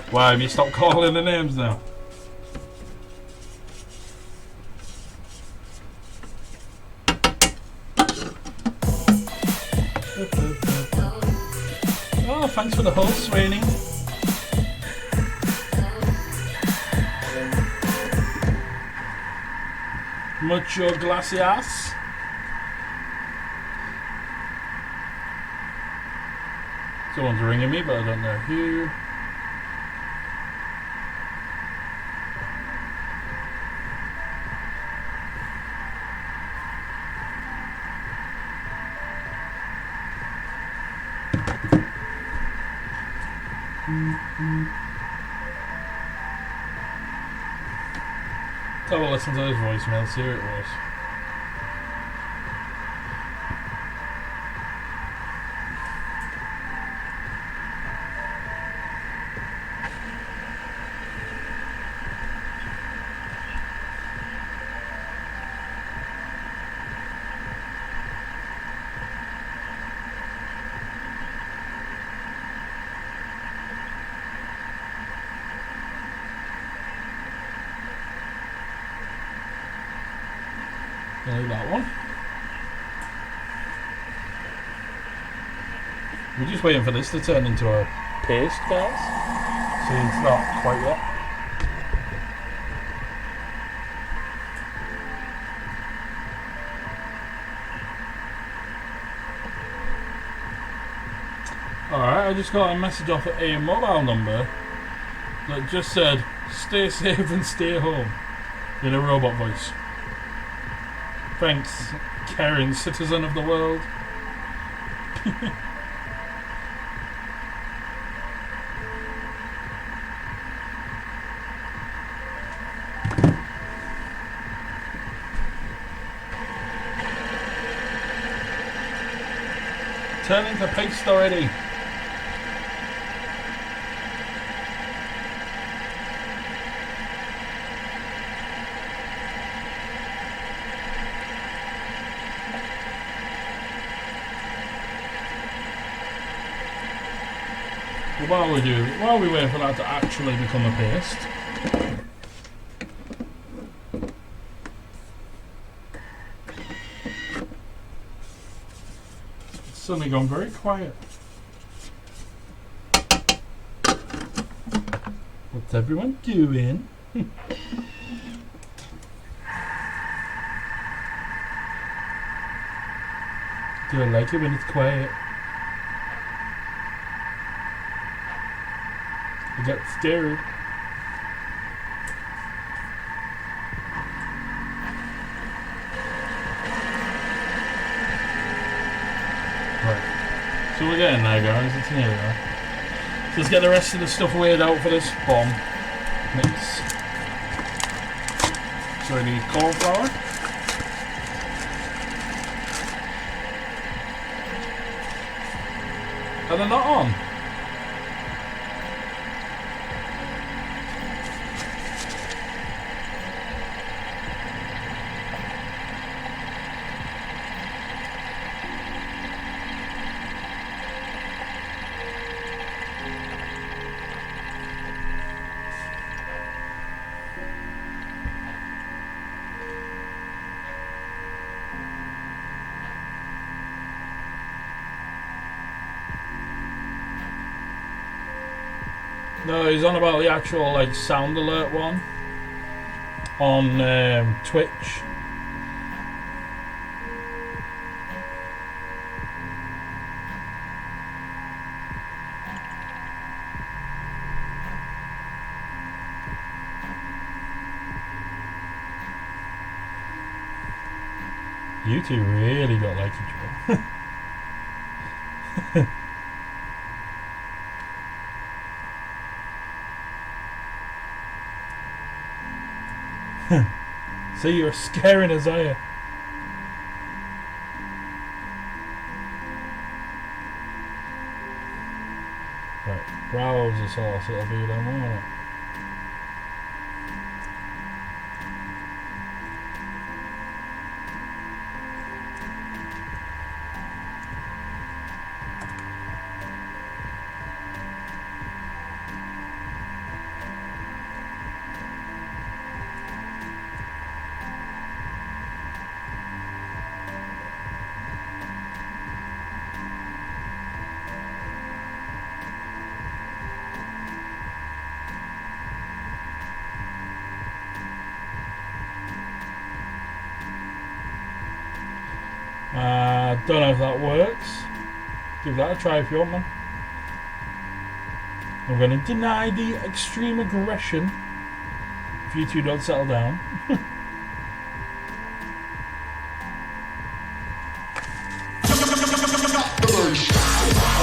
Why have you stopped calling the names now? Oh, thanks for the host, Sweeney. Mucho gracias. Someone's ringing me, but I don't know who. Let's have a listen to those voicemails, see who it was. Nearly that one. We're just waiting for this to turn into a paste, guys. See, it's not quite yet. Alright, I just got a message off a mobile number that just said, "Stay safe and stay home," in a robot voice. Thanks, caring citizen of the world. Turn into paste already. While we wait for that to actually become a paste, it's suddenly gone very quiet. What's everyone doing? Do I like it when it's quiet? I got scared. Right. So we're getting there, guys. It's nearly there. Let's get the rest of the stuff weighed out for this bomb mix. So we need cauliflower. Are they not on? No, he's on about the actual like sound alert one on Twitch. You two really got like each other. See, you're scaring Isaiah. Right, browse the source, it'll be them, won't it? Don't know if that works. Give that a try if you want, man. I'm going to deny the extreme aggression if you two don't settle down.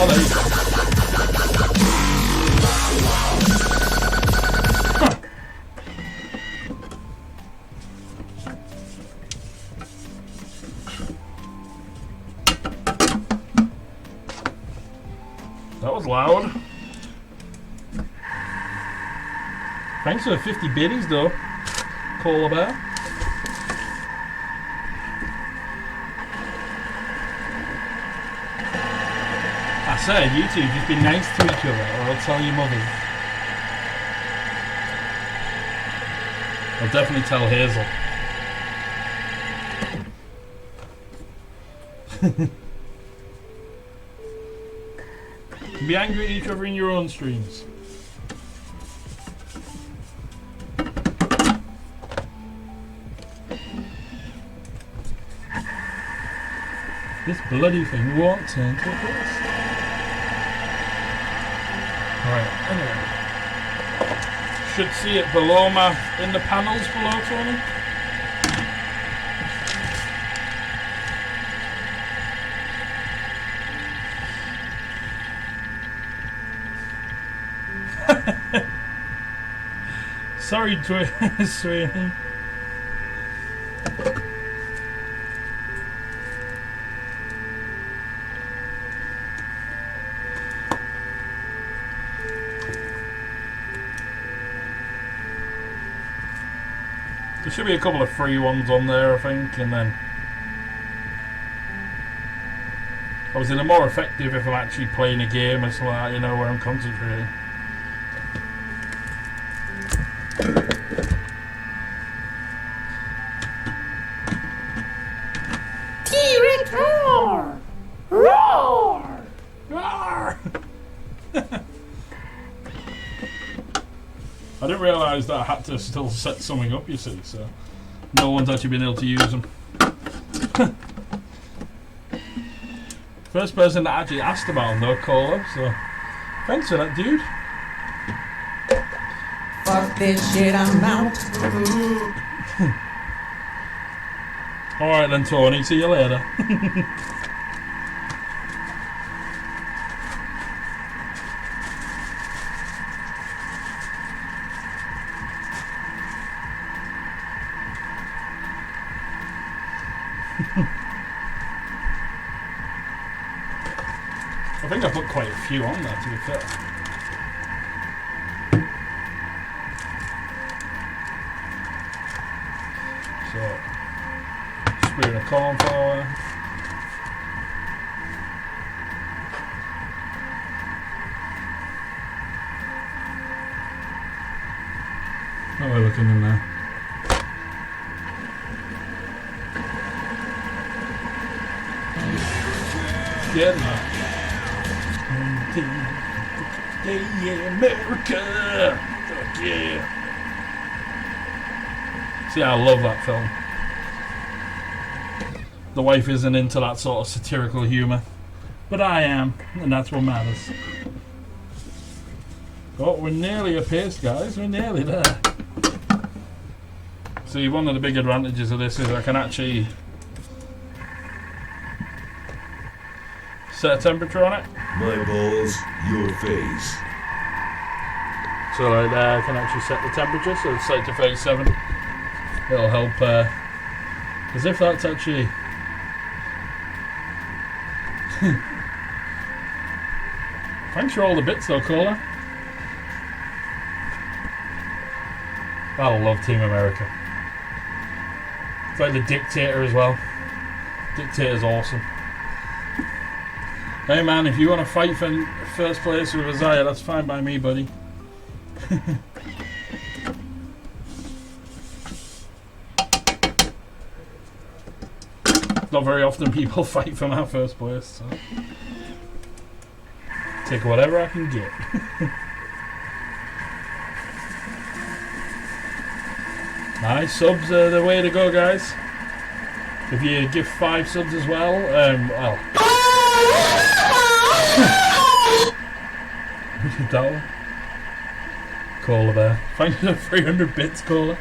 Oh, there you go. That was loud. Thanks for the 50 biddies though, Koala Bear. I said, you two just be nice to each other or I'll tell your mothers. I'll definitely tell Hazel. Be angry at each other in your own streams. This bloody thing won't turn to a horse. Alright, anyway. Should see it below in the panels below, Tony. Sorry, Sweeney. There should be a couple of free ones on there, I think, and then obviously they're more effective if I'm actually playing a game or something like that, you know, where I'm concentrating. T-Rex roar! Roar! Roar! I didn't realise that I had to still set something up, you see, so no one's actually been able to use them. First person that actually asked about them though, Cola, so thanks for that, dude. Fuck this shit, I'm out. Alright then, Tony, see you later. I think I put quite a few on there, to be fair. So, spoon of corn flour. How are we looking in there? Getting there. Yeah, America! Fuck yeah! See, I love that film. The wife isn't into that sort of satirical humour, but I am, and that's what matters. Oh, we're nearly a pace, guys. We're nearly there. See, one of the big advantages of this is I can actually set a temperature on it. My balls, your face. So right there, I can actually set the temperature, so it's set to 37. It'll help, as if that's actually... Thanks for all the bits though, Cola. I love Team America. It's like the Dictator as well. Dictator's awesome. Hey man, if you want to fight for first place with Isaiah, that's fine by me, buddy. Not very often people fight for my first place, so take whatever I can get. Nice, subs are the way to go, guys. If you give 5 subs as well, well. That one. Cola there. Thanks for 300 bits, Cola.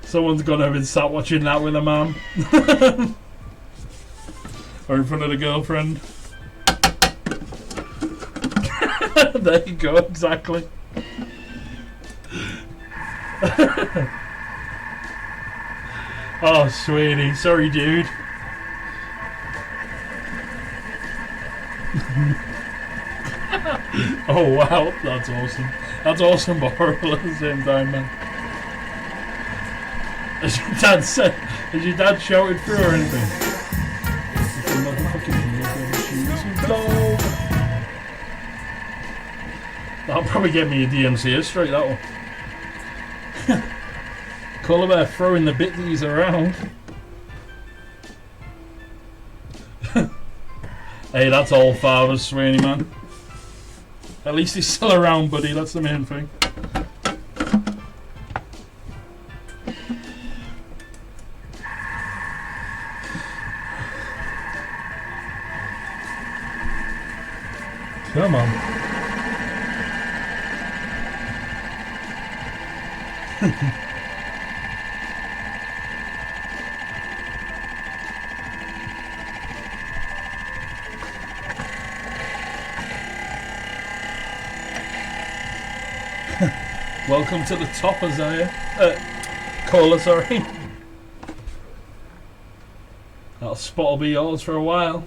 Someone's gonna have been sat watching that with a mum. Or in front of the girlfriend. There you go, exactly. Oh, sweetie. Sorry, dude. Oh, wow. That's awesome. That's awesome, but horrible at the same time, man. As your dad said, has your dad shouted through or anything? That'll probably get me a DMCA straight, that one. Colour Bear throwing the bitties around. Hey, that's all father's Sweeney, man. At least he's still around, buddy. That's the main thing. Come on. Welcome to the top, Isaiah. Cola, sorry. That spot will be yours for a while.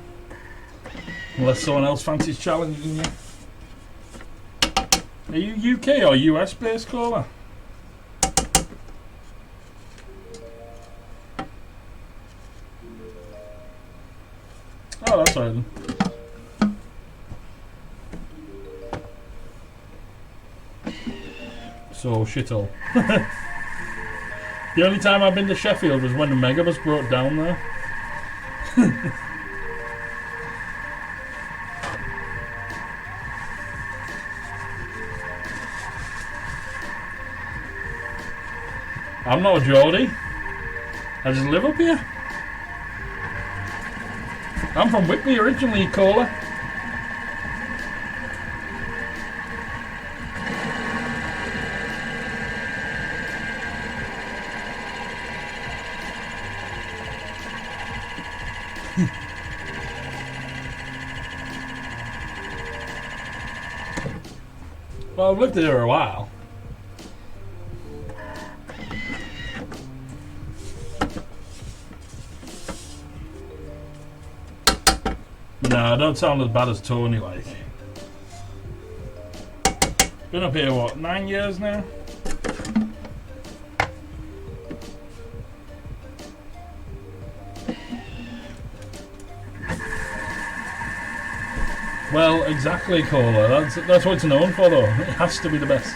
Unless someone else fancies challenging you. Are you UK or US based, Cola? Oh, that's right then. So, shithole. The only time I've been to Sheffield was when the Megabus broke down there. I'm not a Geordie. I just live up here. I'm from Whitby originally, Cola. Well, I've lived here a while. No, I don't sound as bad as Tony, like. Been up here, what, 9 years now? Well, exactly, Cola. That's what it's known for, though. It has to be the best.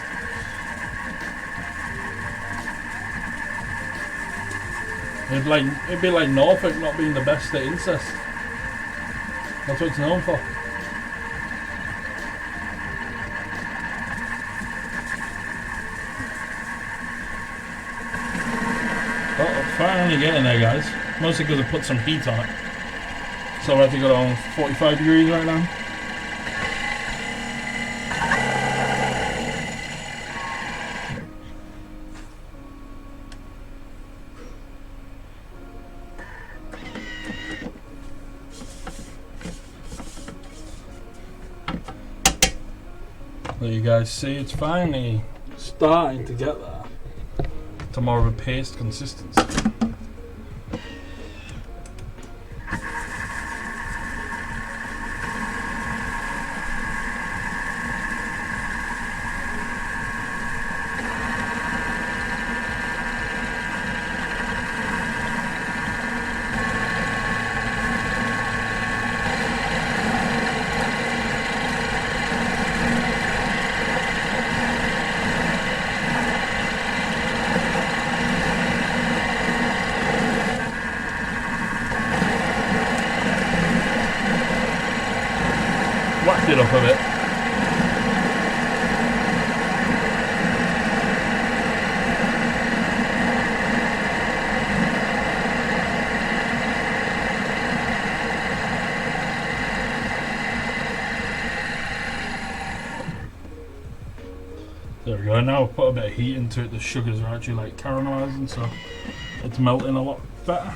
It'd be like Norfolk not being the best at incest. That's what it's known for. Oh, finally getting there, guys. Mostly because I put some heat on it. So I have to go on 45 degrees right now. There you guys see, it's finally starting to get there to more of a paste consistency. Whacked it up a bit. There we go. Now I've put a bit of heat into it. The sugars are actually like caramelizing, so it's melting a lot better.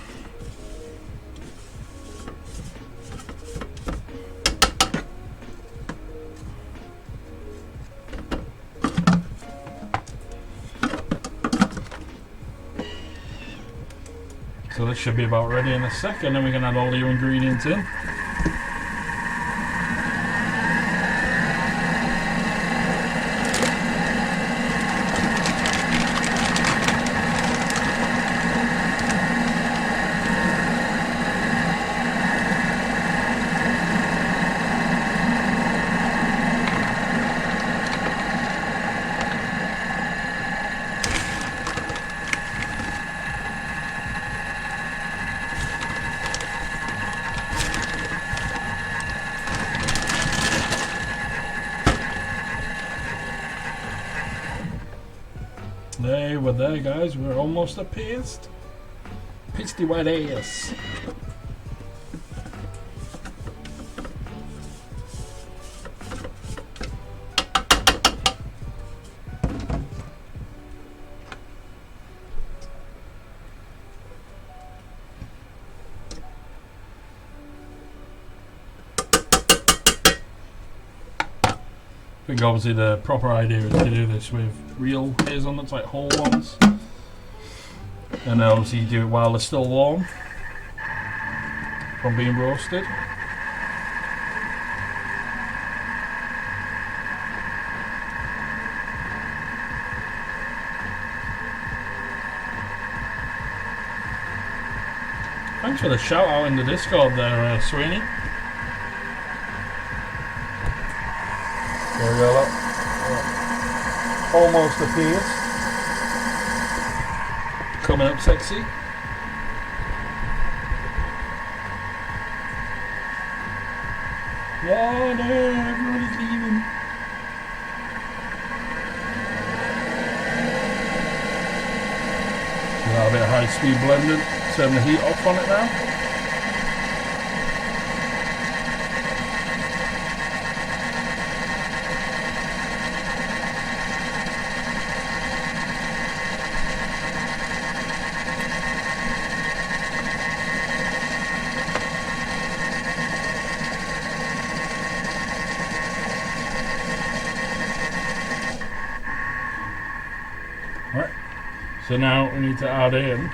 So this should be about ready in a second, then we can add all your ingredients in. There, we're there, guys. We're almost at paste. Pasty white ass. I think obviously the proper idea is to do this with real hazelnuts, like whole ones, and obviously you do it while they're still warm from being roasted. Thanks for the shout out in the Discord there, Sweeney. There we go, look. Almost a paste. Coming up sexy. Yeah, no, everybody's leaving. A bit of high speed blending. Turn the heat off on it now. So now we need to add in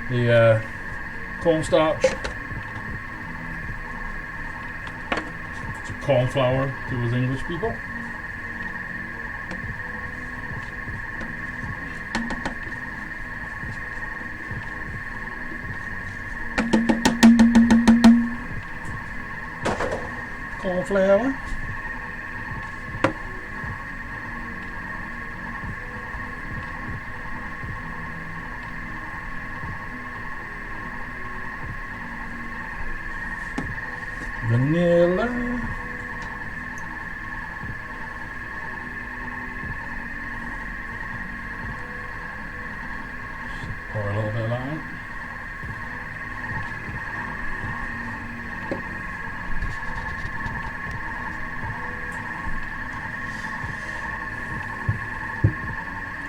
the cornstarch. It's corn flour to us English people. Corn flour. Vanilla. Pour a little bit of that in.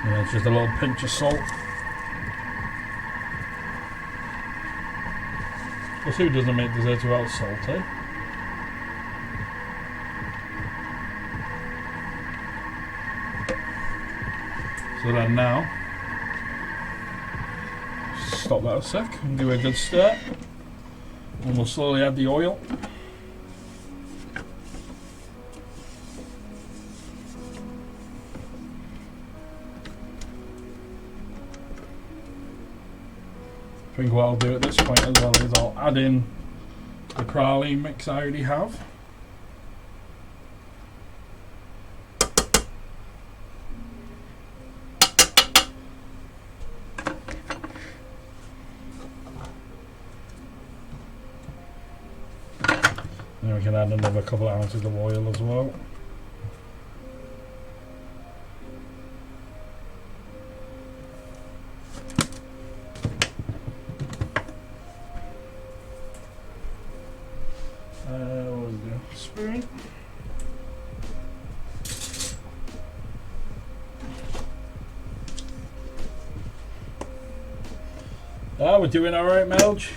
And it's just a little pinch of salt. Because who doesn't make desserts without salt, eh? So then now, stop that a sec and give it a good stir. And we'll slowly add the oil. I think what I'll do at this point as well is I'll add in the praline mix I already have. Then we can add another couple of ounces of oil as well. We'll do a spoon. We're doing alright, Melge.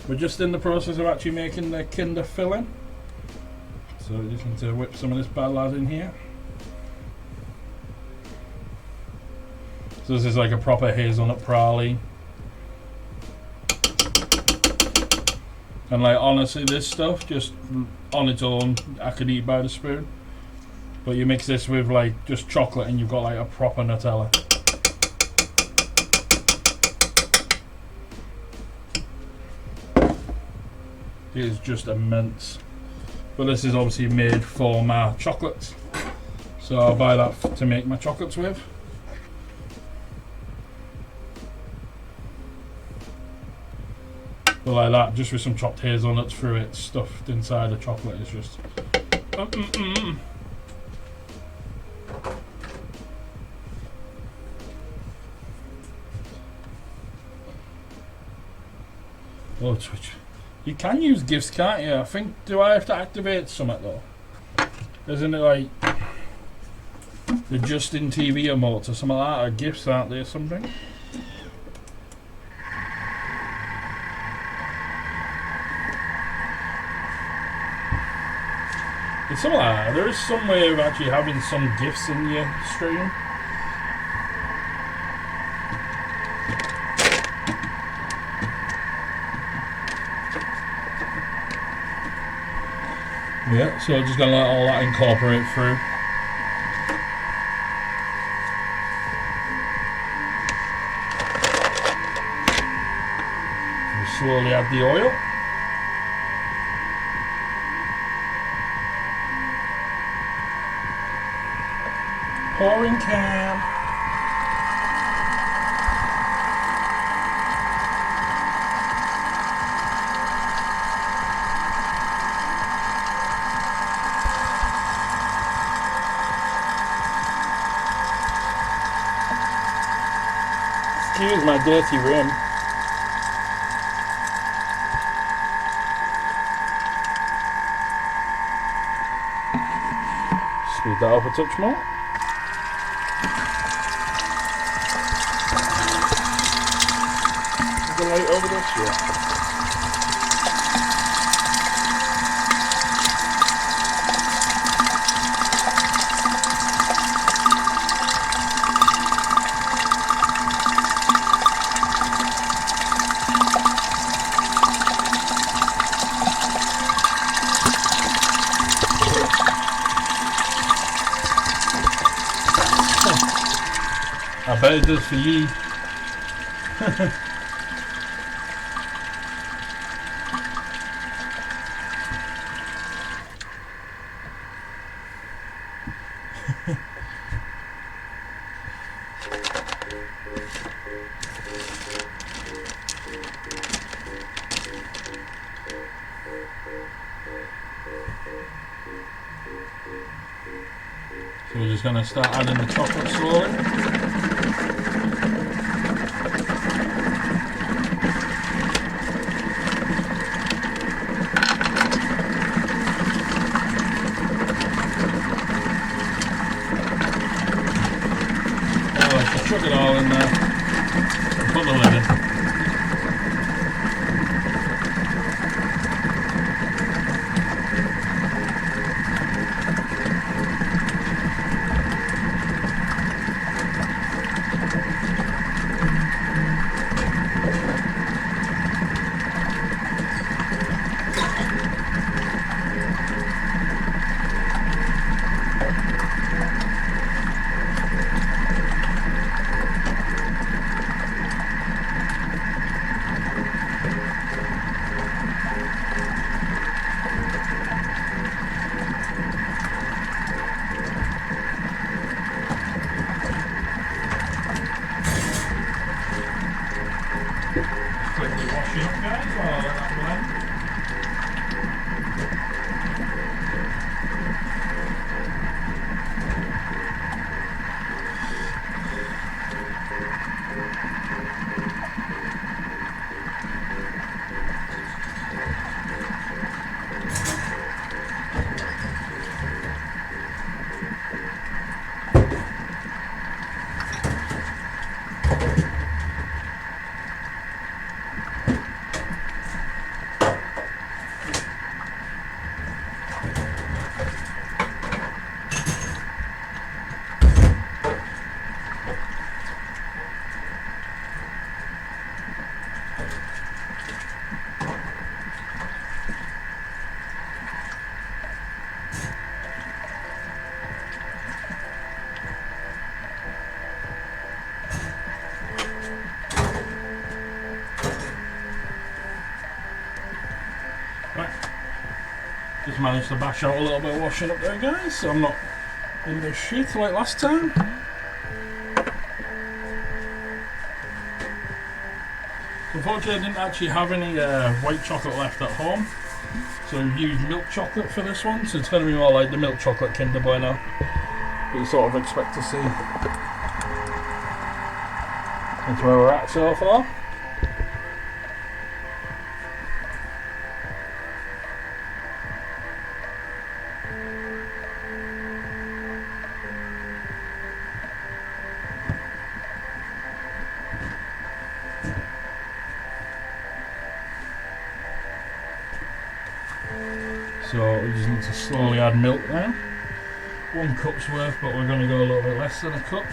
We're just in the process of actually making the Kinder filling. So we just need to whip some of this bad lad in here. So this is like a proper hazelnut praline. And like honestly, this stuff just on its own I could eat by the spoon. But you mix this with like just chocolate and you've got like a proper Nutella. It is just immense. But this is obviously made for my chocolates. So I'll buy that to make my chocolates with. But like that, just with some chopped hazelnuts through it, stuffed inside the chocolate, is just Oh, Twitch. You can use gifts, can't you? I think, do I have to activate something though? Isn't it like the Justin TV emotes or something like that, or gifts, aren't they, or something? It's something like that. There is some way of actually having some gifts in your stream. Yeah, so I'm just gonna let all that incorporate through. We'll slowly add the oil. Pouring can. Excuse my dirty rim. Speed that up a touch more. Is the light over this? Yeah. bet it does for ye. So we're just going to start adding the chocolate slowly. Chuck it all in there and put the lid in. Quickly wash it up, guys, while I let that blend. Right, just managed to bash out a little bit of washing up there, guys, so I'm not in the shit like last time. Unfortunately, I didn't actually have any white chocolate left at home, so I've used milk chocolate for this one, so it's going to be more like the milk chocolate Kinder Bueno that you sort of expect to see. That's where we're at so far. So we just need to slowly add milk now. 1 cup's worth, but we're going to go a little bit less than a cup.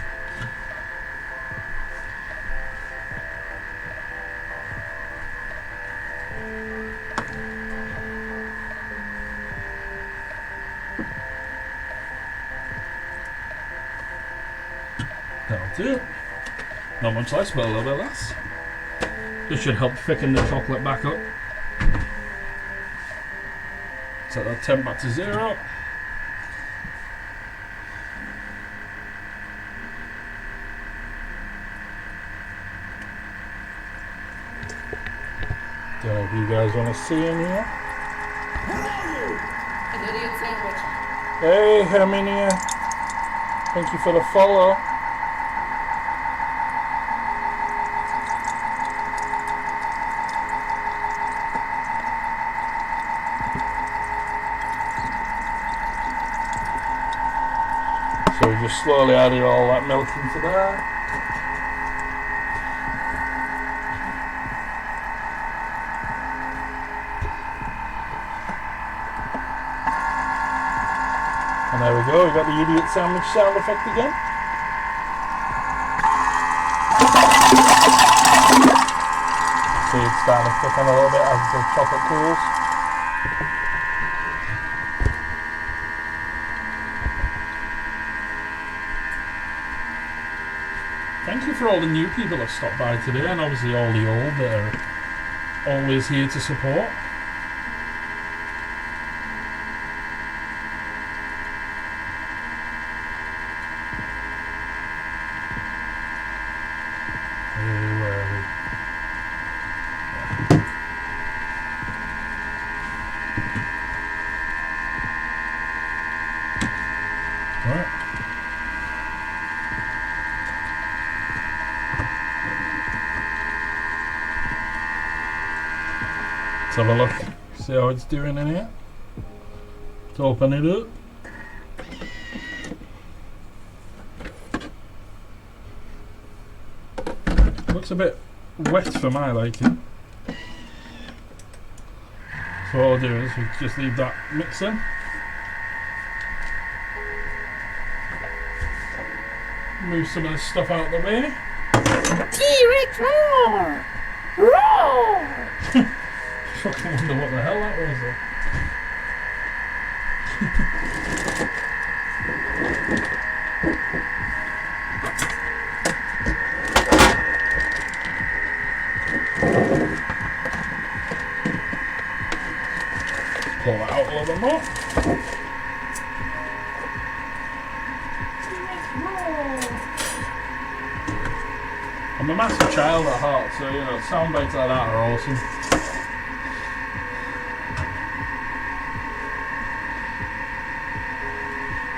That'll do. Not much less, but a little bit less. This should help thicken the chocolate back up. Set that temp back to 0. Don't know if you guys want to see in here. An idiot sandwich. Hey, Herminia. Thank you for the follow. So we just slowly added all that milk into there. And there we go, we got the idiot sandwich sound effect again. See, it's starting to thicken a little bit as the chocolate cools. Thank for all the new people that stopped by today, and obviously all the old that are always here to support. Where are we? Right. Let's have a look. See how it's doing in here. Let's open it up. Looks a bit wet for my liking. So what I'll do is we just leave that mixing. Move some of this stuff out of the way. T-Rex roar! Roar! Fucking wonder what the hell that was though. Pull that out a little bit more. I'm a massive child at heart, so you know, sound bites like that are awesome.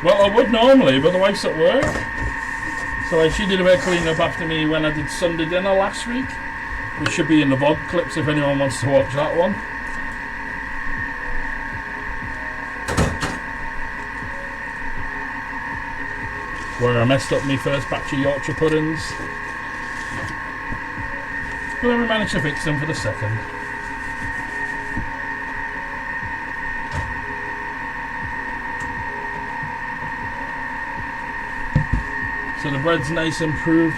Well, I would normally, but the wife's at work. So like, she did a bit of cleaning up after me when I did Sunday dinner last week, which should be in the VOD clips if anyone wants to watch that one. Where I messed up my first batch of Yorkshire puddings. But then we managed to fix them for the second. So the bread's nice and improved.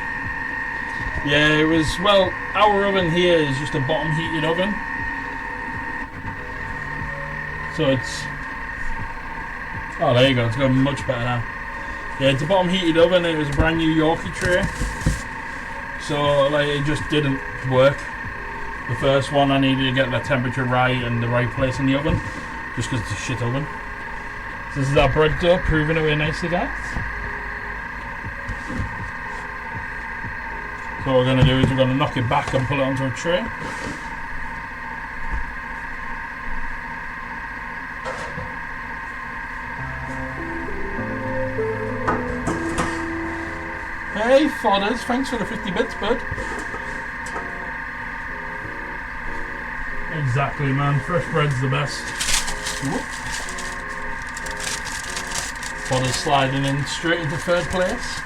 Yeah, it was, well, our oven here is just a bottom heated oven. So it's, oh there you go, it's going much better now. Yeah, it's a bottom heated oven. It was a brand new Yorkie tray. So like it just didn't work. The first one I needed to get the temperature right and the right place in the oven, just because it's a shit oven. So this is our bread dough, proving away nicely, guys. So what we're going to do is we're going to knock it back and pull it onto a tray. Hey Fodders, thanks for the 50 bits, bud. Exactly, man. Fresh bread's the best. Whoop. Fodders sliding in straight into third place.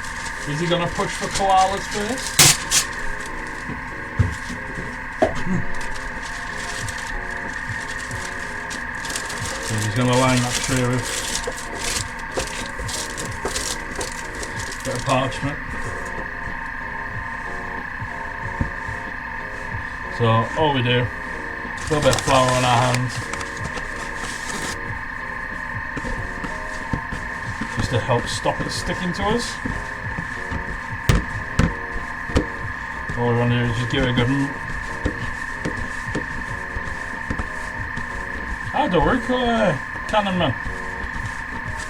Is he going to push for koalas first? So he's going to line that tray with a bit of parchment. So all we do, a little bit of flour on our hands, just to help stop it sticking to us. All we want to do is just give it a good. Don't worry, Cannon man.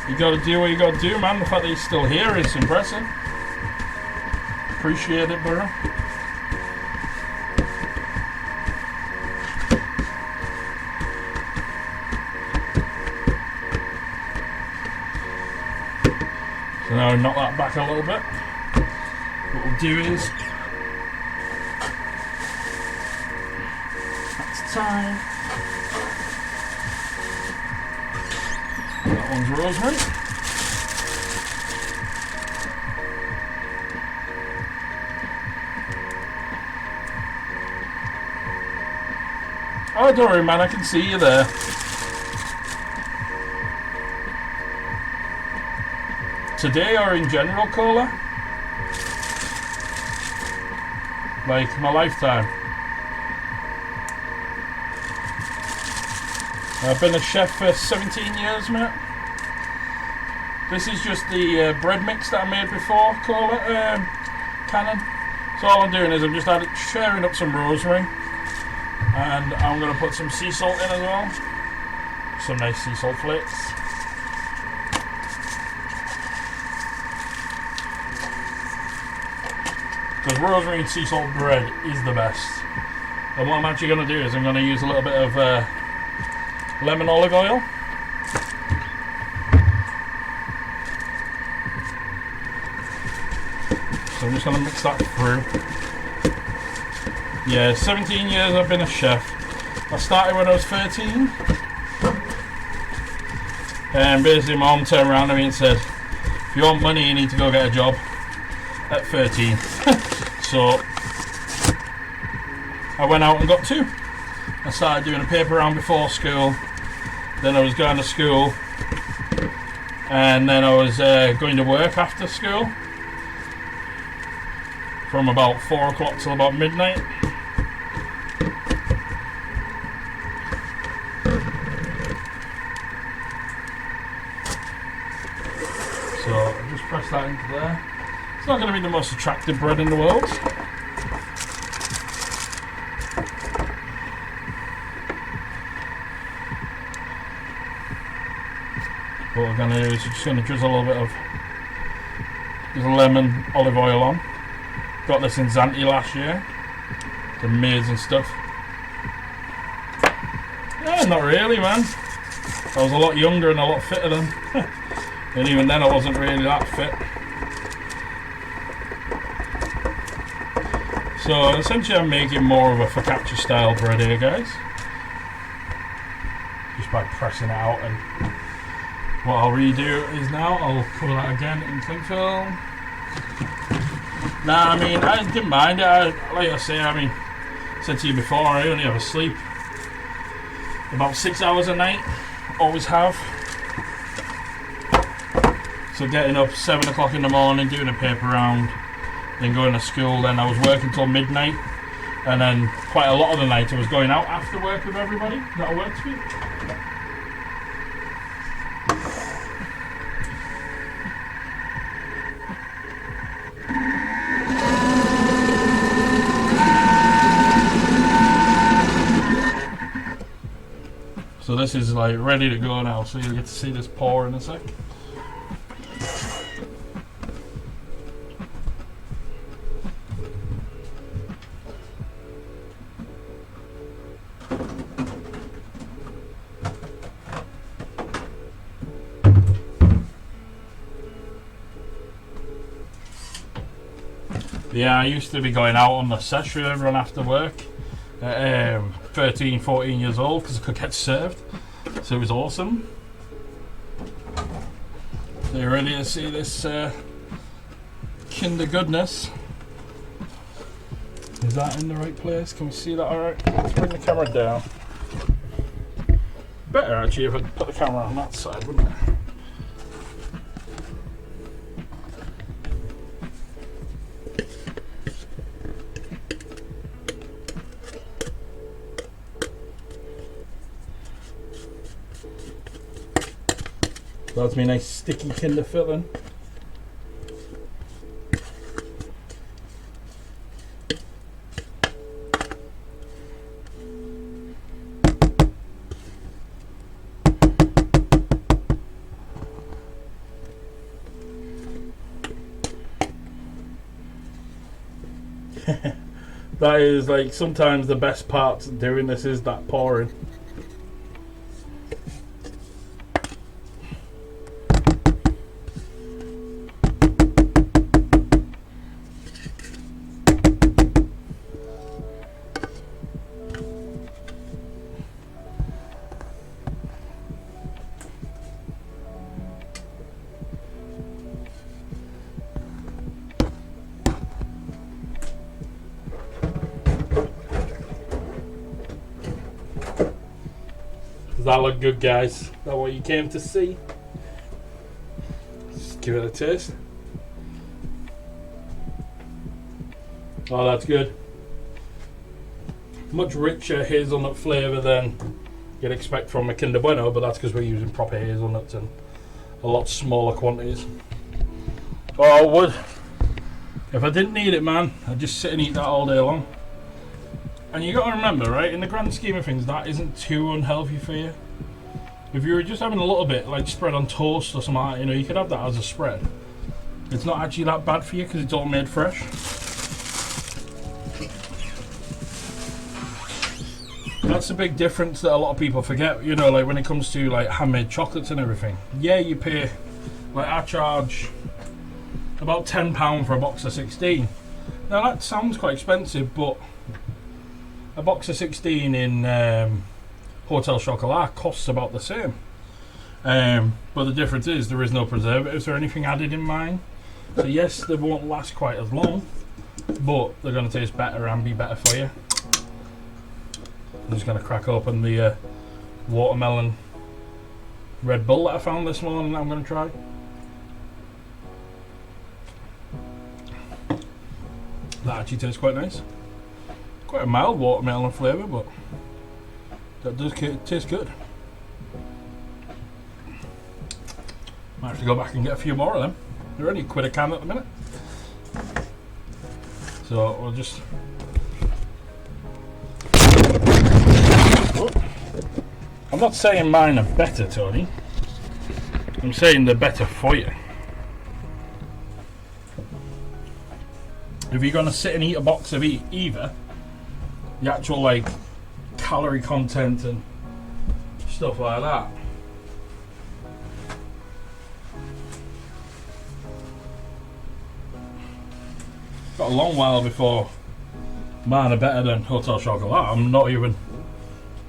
You got to do what you got to do, man. The fact that he's still here is impressive. Appreciate it, bro. So now we knock that back a little bit. What we'll do is, that's time. That one's rosemary. Oh, don't worry, man. I can see you there. Today or in general, Cola? Like my lifetime. I've been a chef for 17 years, mate. This is just the bread mix that I made before, Cola, Cannon. So all I'm doing is I'm just sharing up some rosemary, and I'm going to put some sea salt in as well. Some nice sea salt flakes. Because rosemary and sea salt bread is the best. And what I'm actually going to do is I'm going to use a little bit of lemon olive oil. So I'm just going to mix that through. Yeah, 17 years I've been a chef. I started when I was 13. And basically my mum turned around to me and said, if you want money you need to go get a job at 13. So I went out and got 2. I started doing a paper round before school. Then I was going to school. And then I was going to work after school. From about 4 o'clock till about midnight. So I'll just press that into there. It's not going to be the most attractive bread in the world. What we're going to do is we're just going to drizzle a little bit of lemon olive oil on. Got this in Zante last year. It's amazing stuff. Yeah, not really, man. I was a lot younger and a lot fitter then. And even then I wasn't really that fit. So essentially I'm making more of a focaccia style bread here, guys. Just by pressing it out. And what I'll redo is now I'll cover that again in cling film. Nah, I mean, I didn't mind it. Like I say, I mean, I said to you before, I only ever sleep about 6 hours a night. Always have. So getting up 7 o'clock in the morning, doing a paper round, then going to school, then I was working till midnight. And then quite a lot of the night I was going out after work with everybody that I worked with. So this is like ready to go now, so you'll get to see this pour in a sec. Yeah, I used to be going out on the sesh with everyone after work. 13, 14 years old because I could get served, so it was awesome. So you ready to see this Kinder goodness? Is that in the right place? Can we see that alright? Let's bring the camera down. Better actually if I put the camera on that side, wouldn't it? That's me nice sticky Kinder filling. That is like sometimes the best part of doing this is that pouring. Does that look good, guys? Is that what you came to see? Just give it a taste. Oh, that's good. Much richer hazelnut flavour than you'd expect from a Kinder Bueno, but that's because we're using proper hazelnuts in a lot smaller quantities. Oh, If I didn't need it, man, I'd just sit and eat that all day long. And you got to remember, right, in the grand scheme of things, that isn't too unhealthy for you. If you were just having a little bit, like spread on toast or something like that, you know, you could have that as a spread. It's not actually that bad for you because it's all made fresh. That's the big difference that a lot of people forget, you know, like when it comes to like handmade chocolates and everything. Yeah, you pay, like I charge about £10 for a box of 16. Now that sounds quite expensive, but a box of 16 in Hotel Chocolat costs about the same. But the difference is there is no preservatives or anything added in mine. So yes, they won't last quite as long, but they're going to taste better and be better for you. I'm just going to crack open the watermelon Red Bull that I found this morning that I'm going to try. That actually tastes quite nice. Quite a mild watermelon flavour, but that does taste good. Might have to go back and get a few more of them. They're only £1 a can at the minute. So we'll just... I'm not saying mine are better, Tony. I'm saying they're better for you. If you're going to sit and eat a box of either, the actual like calorie content and stuff like that, got a long while before mine are better than Hotel Chocolat. I'm not even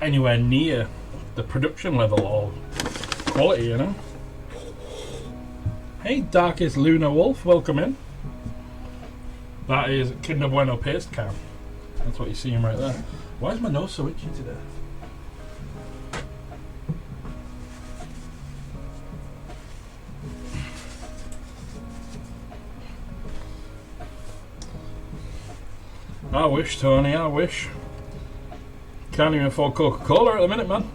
anywhere near the production level or quality, you know. Hey, Darkest Lunar Wolf, welcome in. That is Kinder Bueno paste can. That's what you're seeing right there. Why is my nose so itchy today? I wish, Tony, I wish. Can't even afford Coca-Cola at the minute, man.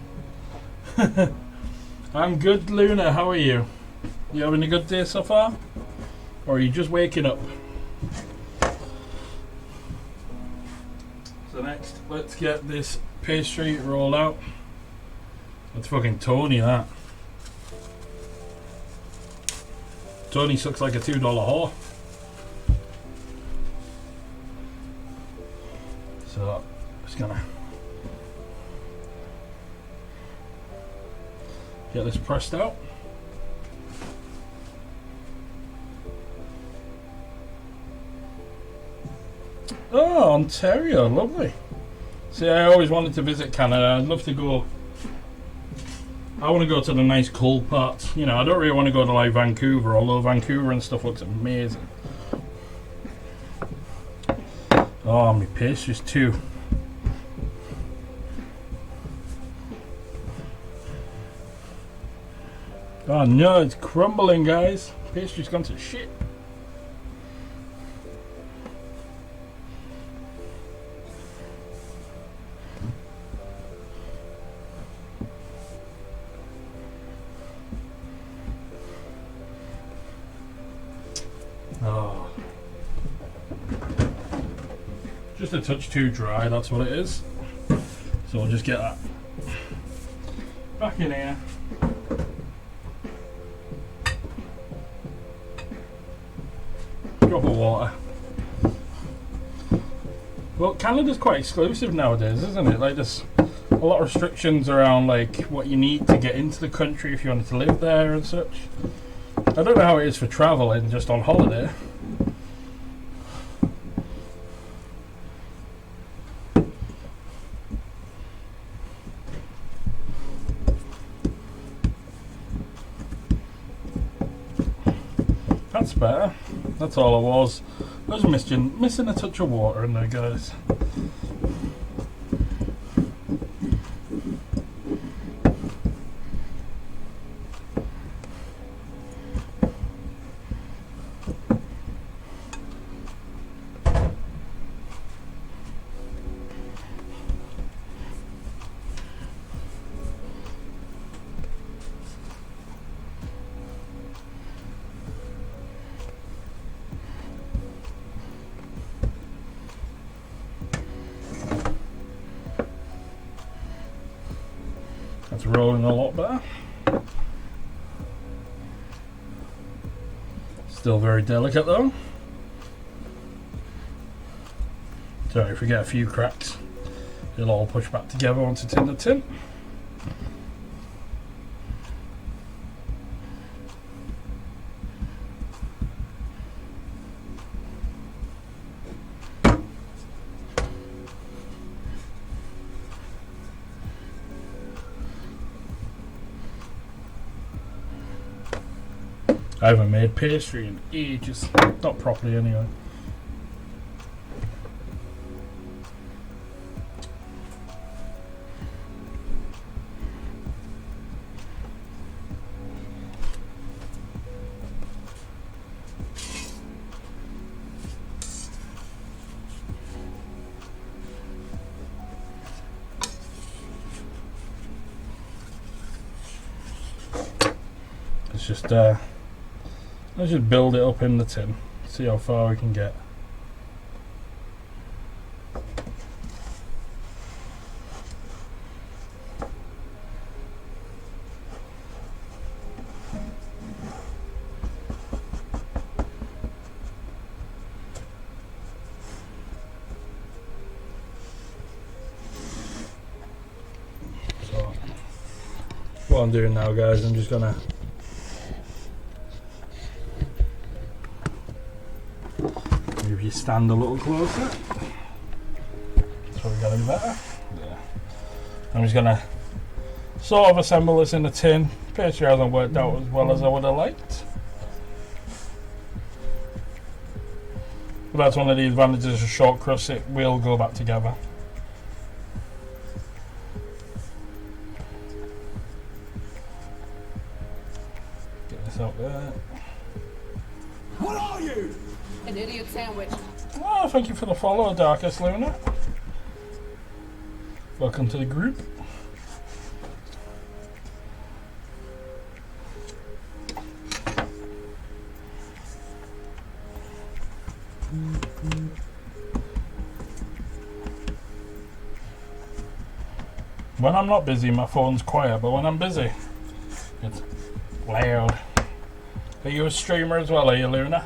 I'm good, Luna. How are you? You having a good day so far? Or are you just waking up? So next, let's get this pastry rolled out. That's fucking Tony, that. Tony sucks like a $2 whore. So, just gonna get this pressed out. Oh, Ontario, lovely. See, I always wanted to visit Canada. I'd love to go. I want to go to the nice cold parts. You know, I don't really want to go to like Vancouver, although Vancouver and stuff looks amazing. Oh, my pastries too. Oh no, it's crumbling, guys. Pastry's gone to shit. Oh. Just a touch too dry, that's what it is. So we'll just get that back in here. Drop of water. Well, Canada's quite exclusive nowadays, isn't it? Like there's a lot of restrictions around like what you need to get into the country if you wanted to live there and such. I don't know how it is for travelling just on holiday. That's better. That's all it was. I was missing a touch of water in there, guys. That's rolling a lot better. Still very delicate though. So if we get a few cracks, it'll all push back together once it's in the tin. I haven't made pastry in ages, not properly anyway. It's just let's just build it up in the tin, see how far we can get. So, what I'm doing now, guys, I'm just gonna move your stand a little closer. That's probably gonna be better. Yeah. I'm just gonna sort of assemble this in the tin. Pastry hasn't worked out as well as I would have liked. But that's one of the advantages of short crust, it will go back together. Get this out there. What are you? An idiot sandwich. Oh, thank you for the follow, Darkest Luna. Welcome to the group. When I'm not busy, my phone's quiet, but when I'm busy, it's loud. Are you a streamer as well, are you, Luna?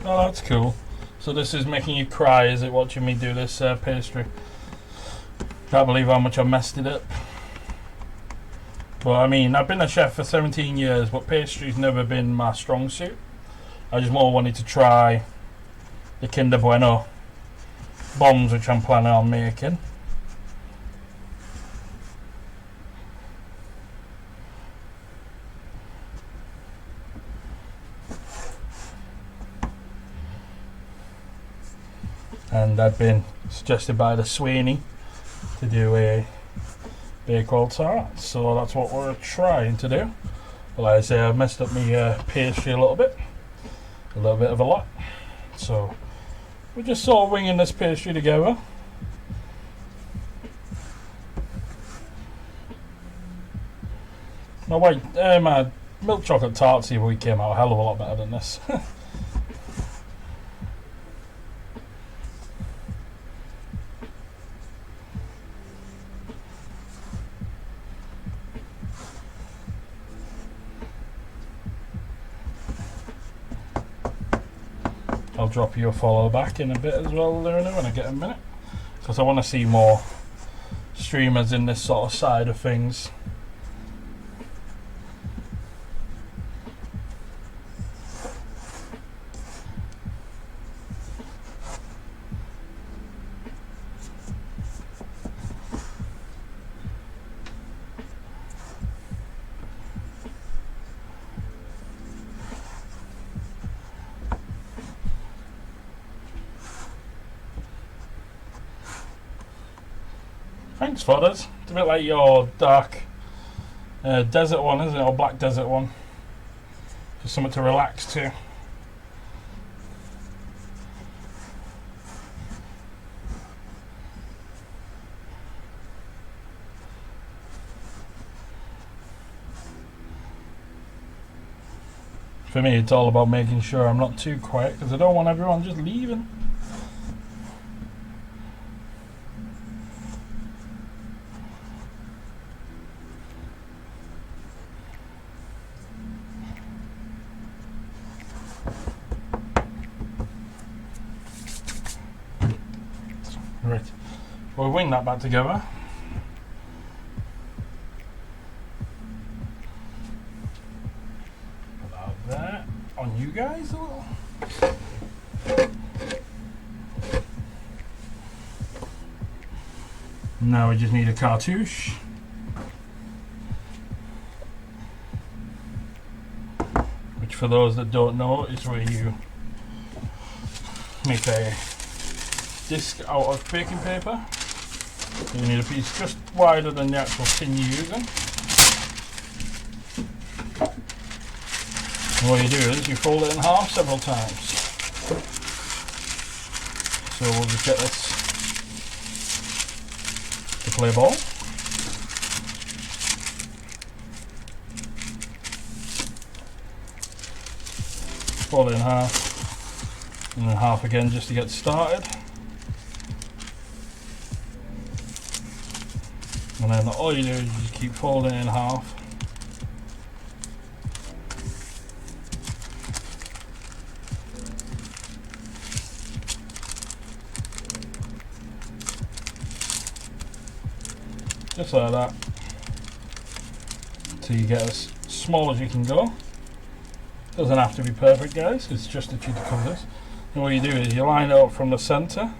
Oh, that's cool. So this is making you cry, is it, watching me do this pastry? Can't believe how much I messed it up. But I mean, I've been a chef for 17 years, but pastry's never been my strong suit. I just more wanted to try the Kinder Bueno bombs, which I'm planning on making. And I've been suggested by the Sweeney to do a Bakewell tart, so that's what we're trying to do. Well, like I say, I've messed up my pastry a little bit of a lot. So we're just sort of winging this pastry together. My milk chocolate tart the other week came out a hell of a lot better than this. I'll drop you a follow back in a bit as well, Luna, when I get a minute, because I want to see more streamers in this sort of side of things. Thanks, Fodders. It's a bit like your dark desert one, isn't it? Or black desert one. Just something to relax to. For me, it's all about making sure I'm not too quiet because I don't want everyone just leaving. Right, we'll wing that back together. Put that there on you guys a little. Now we just need a cartouche. Which, for those that don't know, is where you make a disc out of baking paper. You need a piece just wider than the actual tin you're using. And what you do is you fold it in half several times. So we'll just get this to play ball. Fold it in half, and then half again just to get started. And then all you do is you just keep folding it in half. Just like that. Till you get as small as you can go. Doesn't have to be perfect, guys, it's just that you cover this. And what you do is you line it up from the center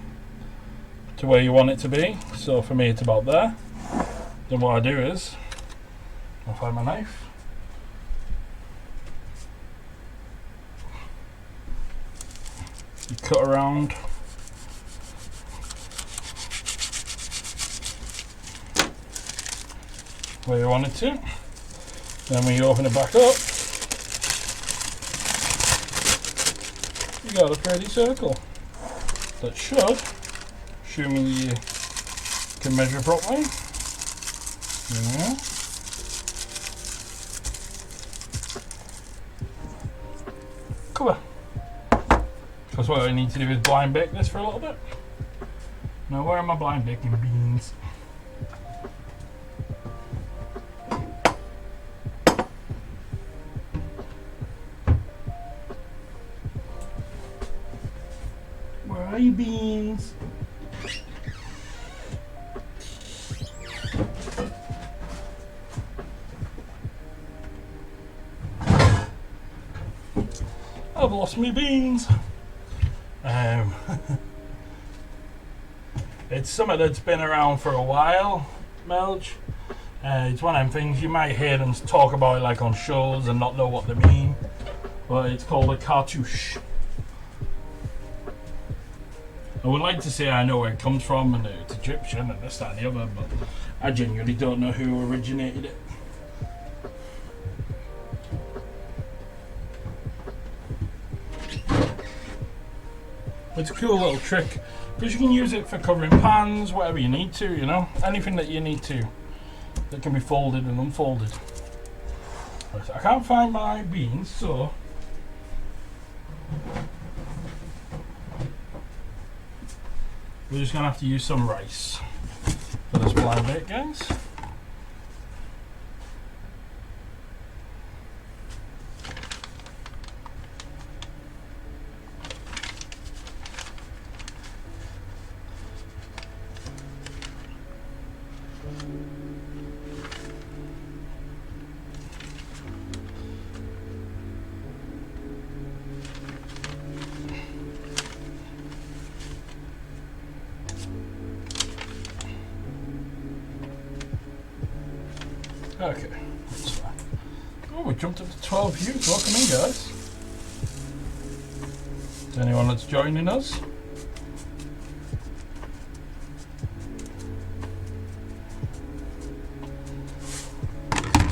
to where you want it to be. So for me it's about there. Then what I do is, I'll find my knife. You cut around. Where you want it to. Then when you open it back up, you got a pretty circle. That should, assuming you can measure properly. Yeah. Cover. Because what I need to do is blind bake this for a little bit. Now where are my blind baking beans? Where are you, beans? I've lost my beans. It's something that's been around for a while, Melch. It's one of them things you might hear them talk about it like on shows and not know what they mean. But it's called a cartouche. I would like to say I know where it comes from and it's Egyptian and this, that and the other, but I genuinely don't know who originated it. It's a cool little trick because you can use it for covering pans, whatever you need to, you know, anything that you need to that can be folded and unfolded. Right, I can't find my beans, so we're just gonna have to use some rice for this blind bake, guys. Okay, that's fine. Oh, we jumped up to 12 views. Welcome in, guys. Is anyone that's joining us?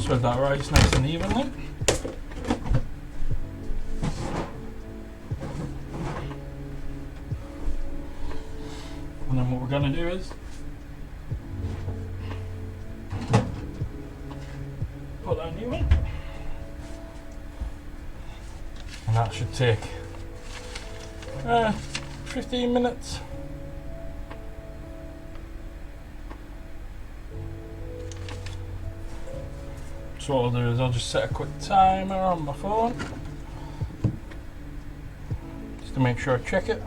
Spread that rice nice and evenly. And then what we're going to do is put that new in. take 15 minutes. So what I'll do is I'll just set a quick timer on my phone just to make sure I check it.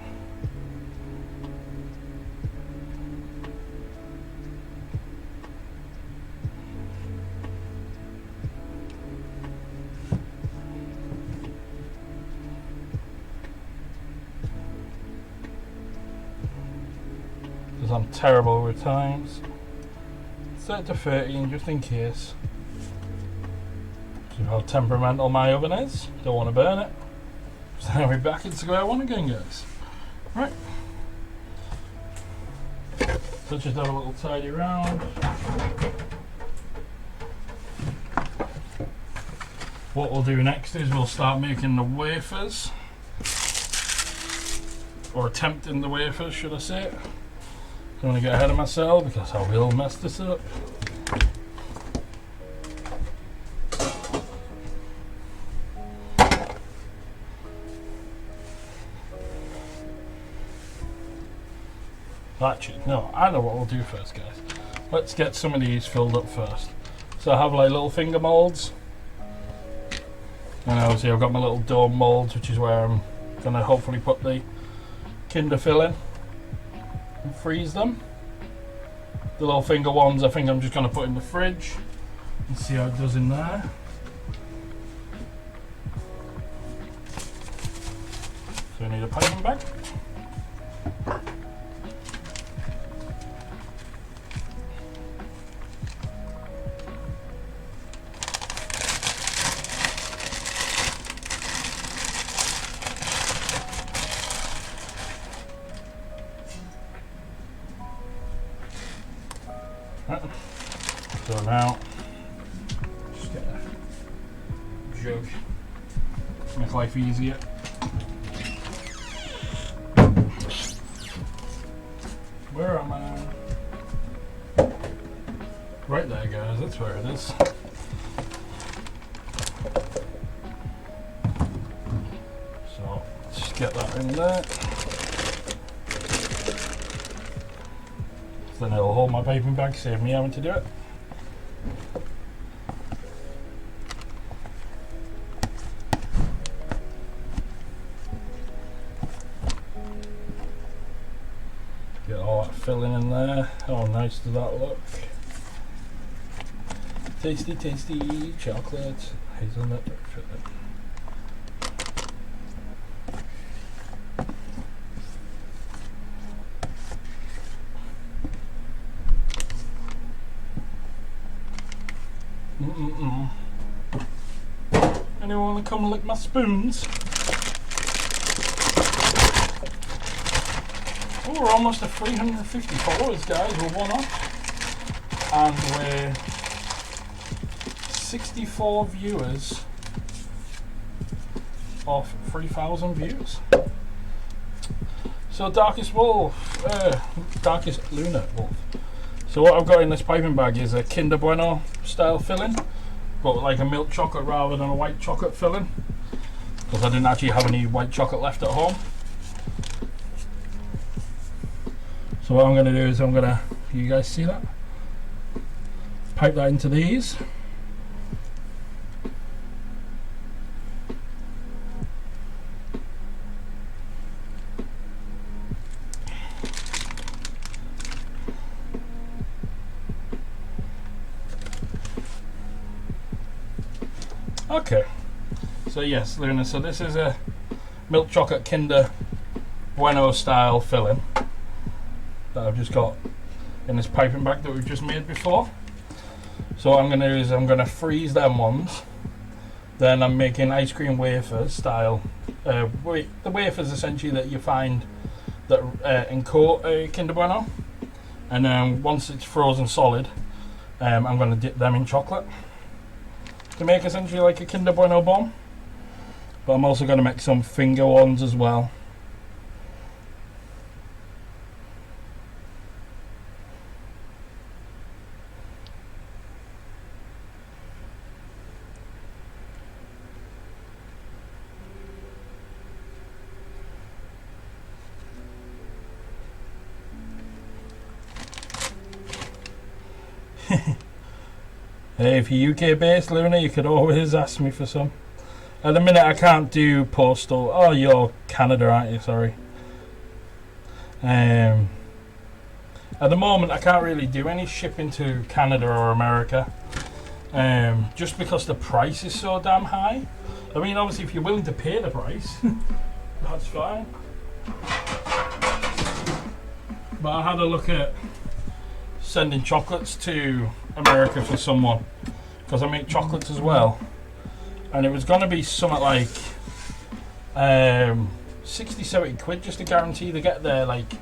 Because I'm terrible with times. Set it to 13 just in case. See how temperamental my oven is. Don't want to burn it. So now we're back into square one again, guys. Right. So just have a little tidy round. What we'll do next is we'll start making the wafers. Or attempting the wafers, should I say. Don't want to get ahead of myself because I will mess this up. Actually, no, I know what we'll do first, guys. Let's get some of these filled up first. So I have like little finger molds. And obviously I've got my little dome molds, which is where I'm going to hopefully put the Kinder fill in and freeze them. The little finger ones I think I'm just going to put in the fridge and see how it does in there. So we need a piping bag. So now, just get a jug, make life easier. Where am I? Right there, guys, that's where it is. So, just get that in there. Then it'll hold my piping bag, save me having to do it. Get all that filling in there. How nice does that look? Tasty, tasty chocolate, hazelnut chocolate. Anyone want to come and lick my spoons? Oh, we're almost at 350 followers, guys. We're one off. And we're 64 viewers off 3,000 views. So Darkest Lunar Wolf. So what I've got in this piping bag is a Kinder Bueno style filling. But like a milk chocolate rather than a white chocolate filling, because I didn't actually have any white chocolate left at home. So what I'm going to do is you guys see that? Pipe that into these. Okay, so yes, Luna, so this is a milk chocolate Kinder Bueno style filling that I've just got in this piping bag that we've just made before. So what I'm going to do is I'm going to freeze them ones. Then I'm making ice cream wafers style. The wafers essentially that you find that encode a Kinder Bueno. And then once it's frozen solid, I'm going to dip them in chocolate to make essentially like a Kinder Bueno bomb. But I'm also going to make some finger ones as well. Hey, if you're UK based, Luna, you could always ask me for some. At the minute, I can't do postal. Oh, you're Canada, aren't you? Sorry. At the moment, I can't really do any shipping to Canada or America. Just because the price is so damn high. I mean, obviously, if you're willing to pay the price, that's fine. But I had a look at sending chocolates to America for someone, because I make chocolates as well, and it was going to be something like 60-70 quid just to guarantee they get there. Like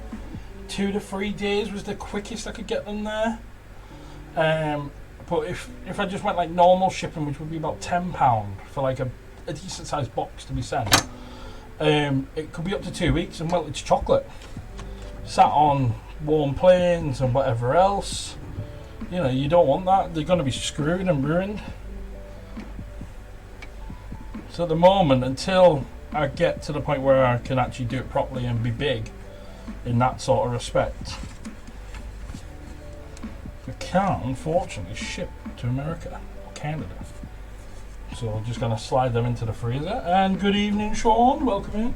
2 to 3 days was the quickest I could get them there. But if I just went like normal shipping, which would be about £10 for like a decent sized box to be sent, it could be up to 2 weeks. And well, it's chocolate sat on warm planes and whatever else. You know, you don't want that. They're going to be screwed and ruined. So at the moment, until I get to the point where I can actually do it properly and be big in that sort of respect, I can't, unfortunately, ship to America or Canada. So I'm just going to slide them into the freezer. And good evening, Sean. Welcome in.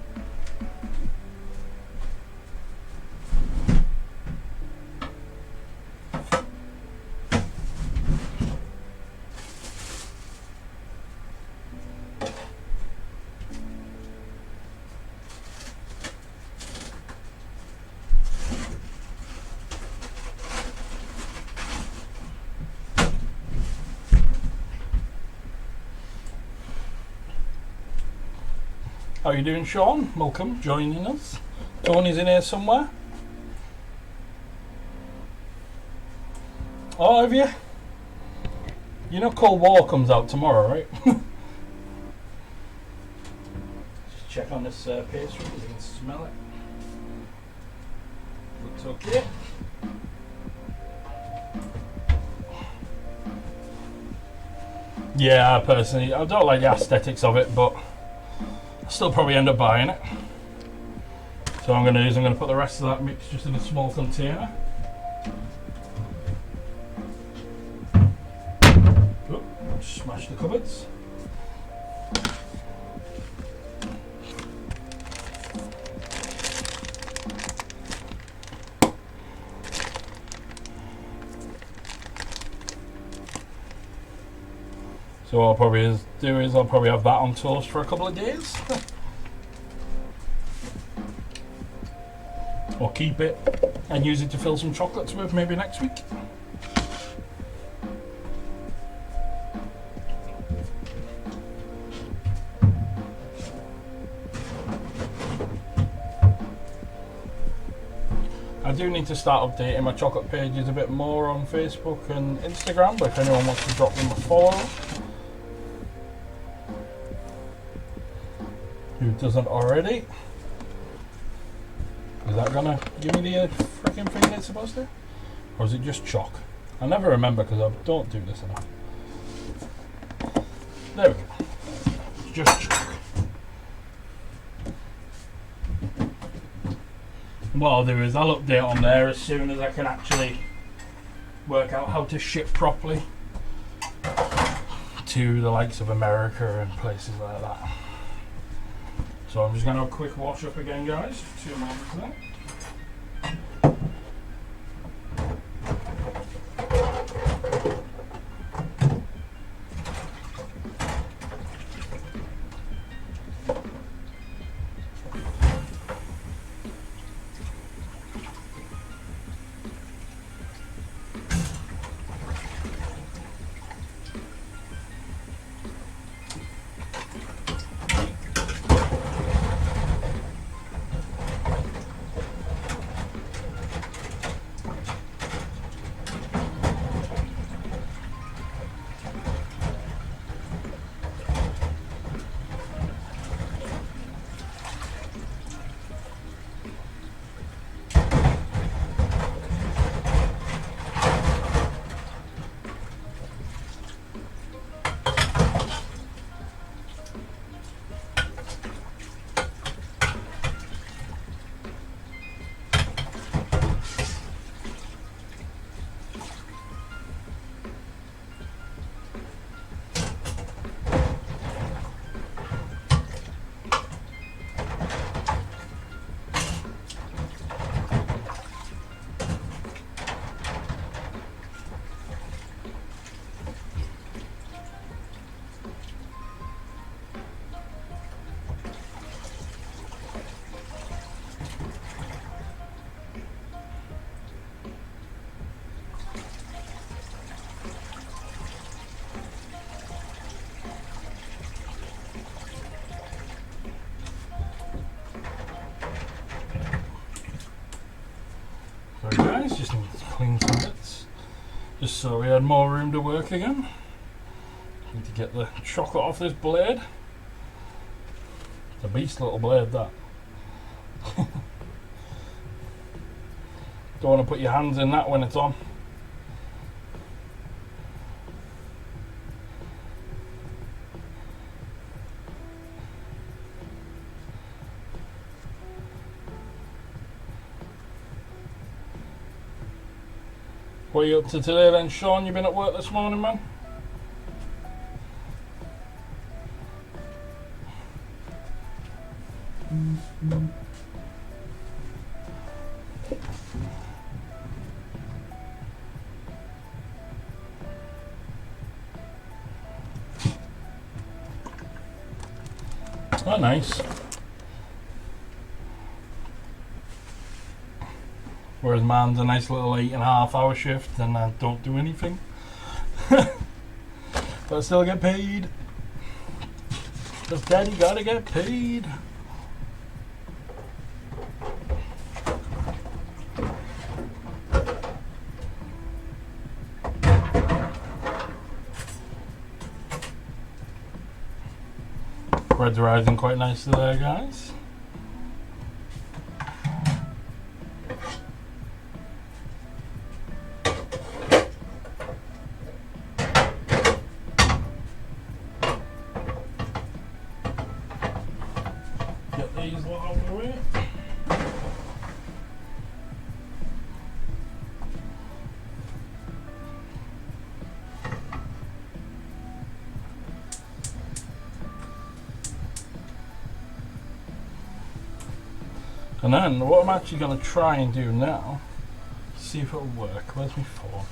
How are you doing, Sean? Welcome, joining us. Tony's in here somewhere. Oh, have you? You know Cold War comes out tomorrow, right? Just check on this pastry because you can smell it. Looks okay. Yeah, I don't like the aesthetics of it, but I'll still probably end up buying it. So what I'm going to do is I'm going to put the rest of that mix just in a small container. Oh, smash the cupboards. So what I'll probably do is I'll probably have that on toast for a couple of days. Or keep it and use it to fill some chocolates with maybe next week. I do need to start updating my chocolate pages a bit more on Facebook and Instagram, but if anyone wants to drop them a follow, who doesn't already. Is that gonna give me the freaking thing it's supposed to? Or is it just chalk? I never remember because I don't do this enough. There we go. It's just chalk. And what I'll do is I'll update on there as soon as I can actually work out how to ship properly to the likes of America and places like that. So I'm just going to have a quick wash up again, guys. 2 moments there. Sorry guys, just need to clean some bits. Just so we had more room to work again. Need to get the chocolate off this blade. It's a beast little blade that. Don't want to put your hands in that when it's on. What are you up to today then, Sean? You been at work this morning, man? Oh, nice. Whereas mine's a nice little 8.5 hour shift and I don't do anything. But I still get paid. Because daddy gotta get paid. Bread's rising quite nicely there, guys. Get these lot out of the way. And then what I'm actually going to try and do now, see if it'll work. Where's my phone?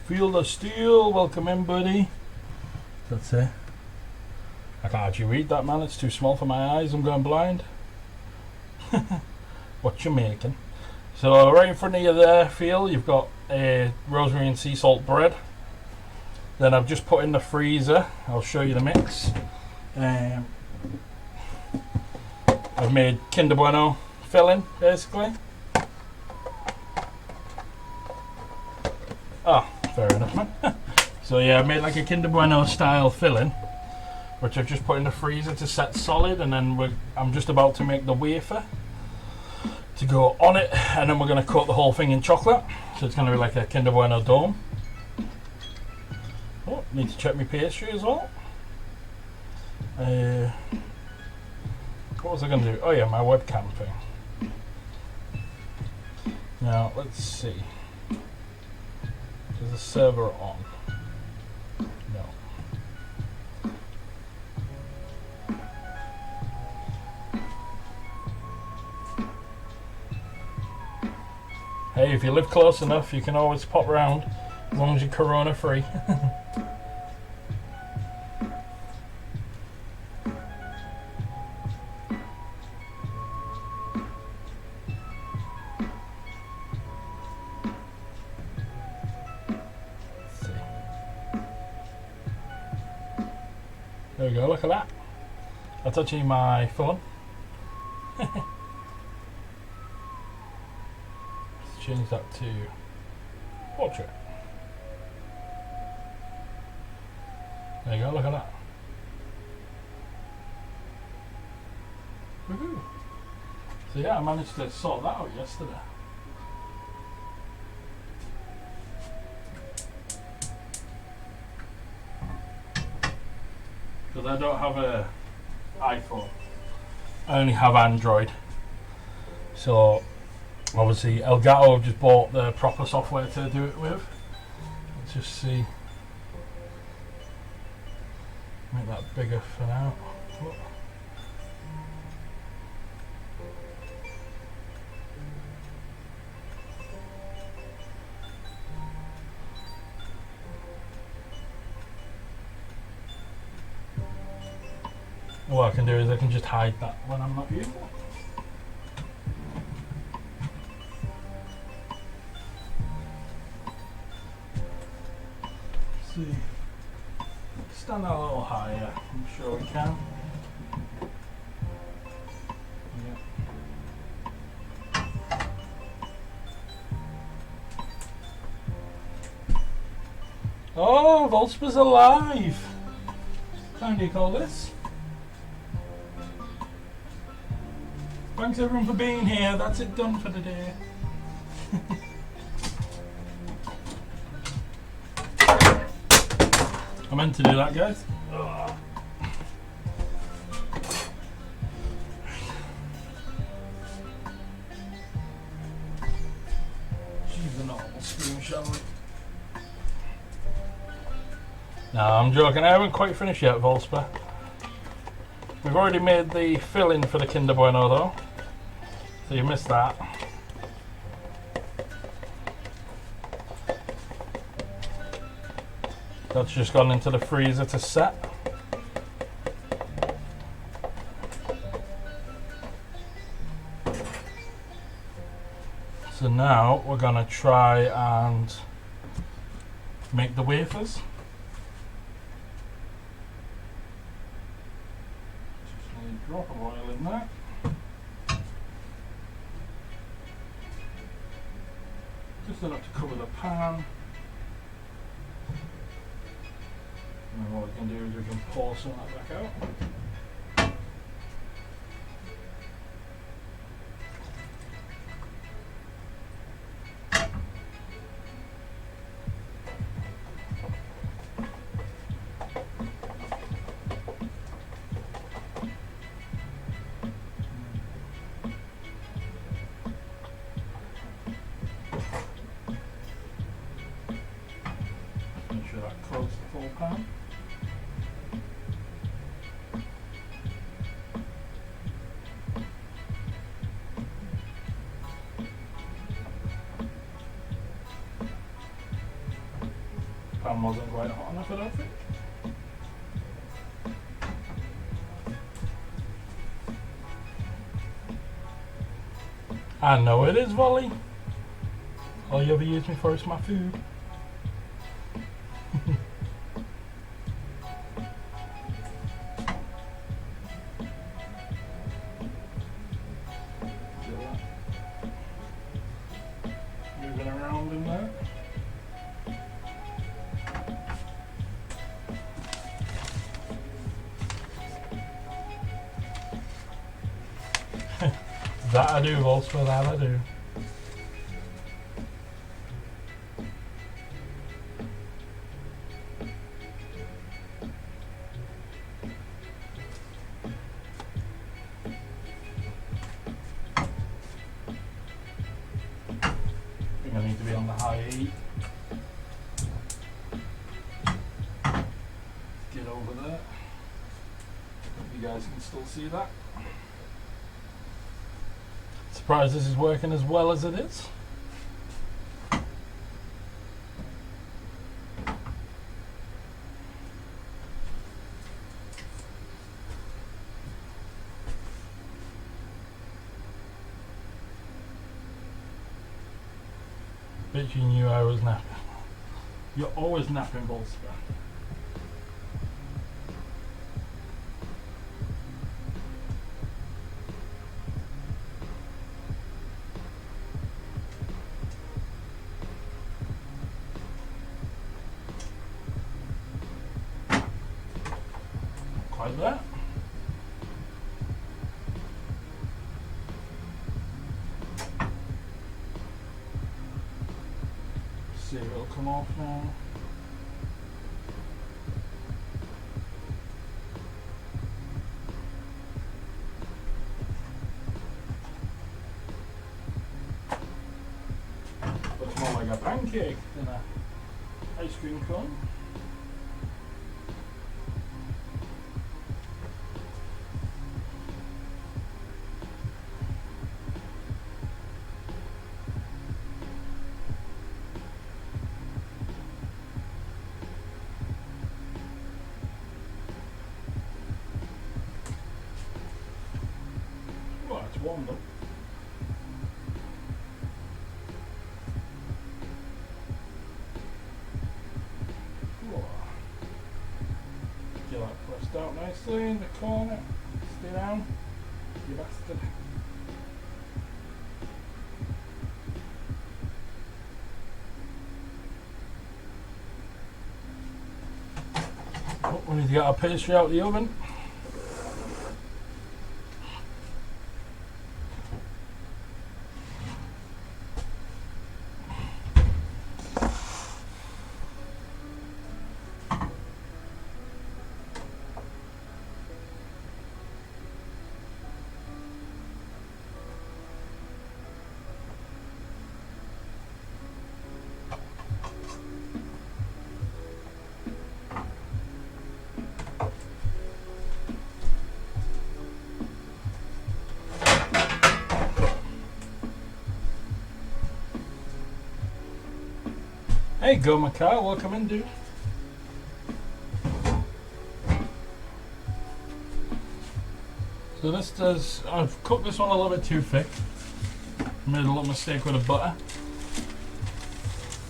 Field of Steel, welcome in, buddy. That's it. I can't actually read that, man. It's too small for my eyes. I'm going blind. What you making? So right in front of you there, Phil, you've got a rosemary and sea salt bread. Then I've just put in the freezer. I'll show you the mix. I've made Kinder Bueno filling, basically. Oh, fair enough, man. So yeah, I've made like a Kinder Bueno style filling, which I've just put in the freezer to set solid, and then I'm just about to make the wafer to go on it, and then we're going to coat the whole thing in chocolate. So it's going to be like a Kinder Bueno dome. Oh, need to check my pastry as well. What was I going to do? Oh yeah, my webcam thing. Now, let's see. Is the server on? No. Hey, if you live close enough, you can always pop round, as long as you're corona free. There we go, look at that. That's actually my phone. Let's change that to portrait. There you go, look at that. Woohoo! So yeah, I managed to sort that out yesterday. Because I don't have a iPhone, I only have Android. So obviously Elgato have just bought the proper software to do it with. Let's just see. Make that bigger for now. Oh. What I can do is I can just hide that when I'm not using it. See, stand a little higher. I'm sure we can. Yeah. Oh, Volsper's alive! What time do you call this? Thanks everyone for being here. That's it done for the day. I meant to do that, guys. Ugh. She's the normal scream, shall we? No, I'm joking. I haven't quite finished yet, Volsper. We've already made the filling for the Kinder Bueno, though. So you missed that. That's just gone into the freezer to set. So now we're gonna try and make the wafers. Just need a drop of oil in there. Just enough to cover the pan. And what we can do is we can pour some of that back out. Make sure that coats the full pan. Pan wasn't quite hot enough, I don't think. I know it is, Volley. All you ever use me for is my food. Moving around in there. That I do, Volsper, that I do. I think I need to be on the high heat. Get over there. You guys can still see that. Surprised this is working as well as it is. Bet you knew I was napping. You're always napping, Volsper. Quite that. See if it'll come off now. Looks more like a pancake than a ice cream cone. Well, it's warmed up. Whoa. Get that pressed out nicely in the corner. Stay down, you bastard. We need to get our pastry out of the oven. Hey, go Macau, welcome in, dude. So this does, I've cooked this one a little bit too thick. Made a little mistake with the butter.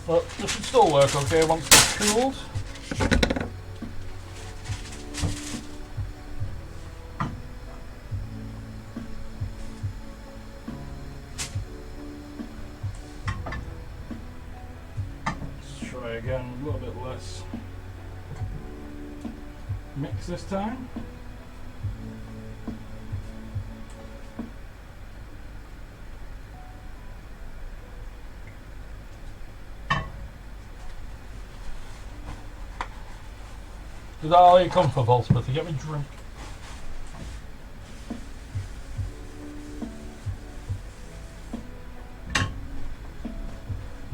But this should still work okay once it's cooled. Again, a little bit less mix this time. Is that all you come for, Volsper, to get me drunk?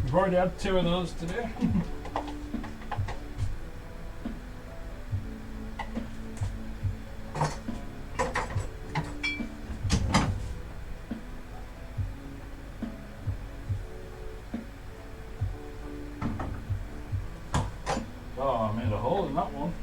We've already had 2 of those today. Oh, I made a hole in that one.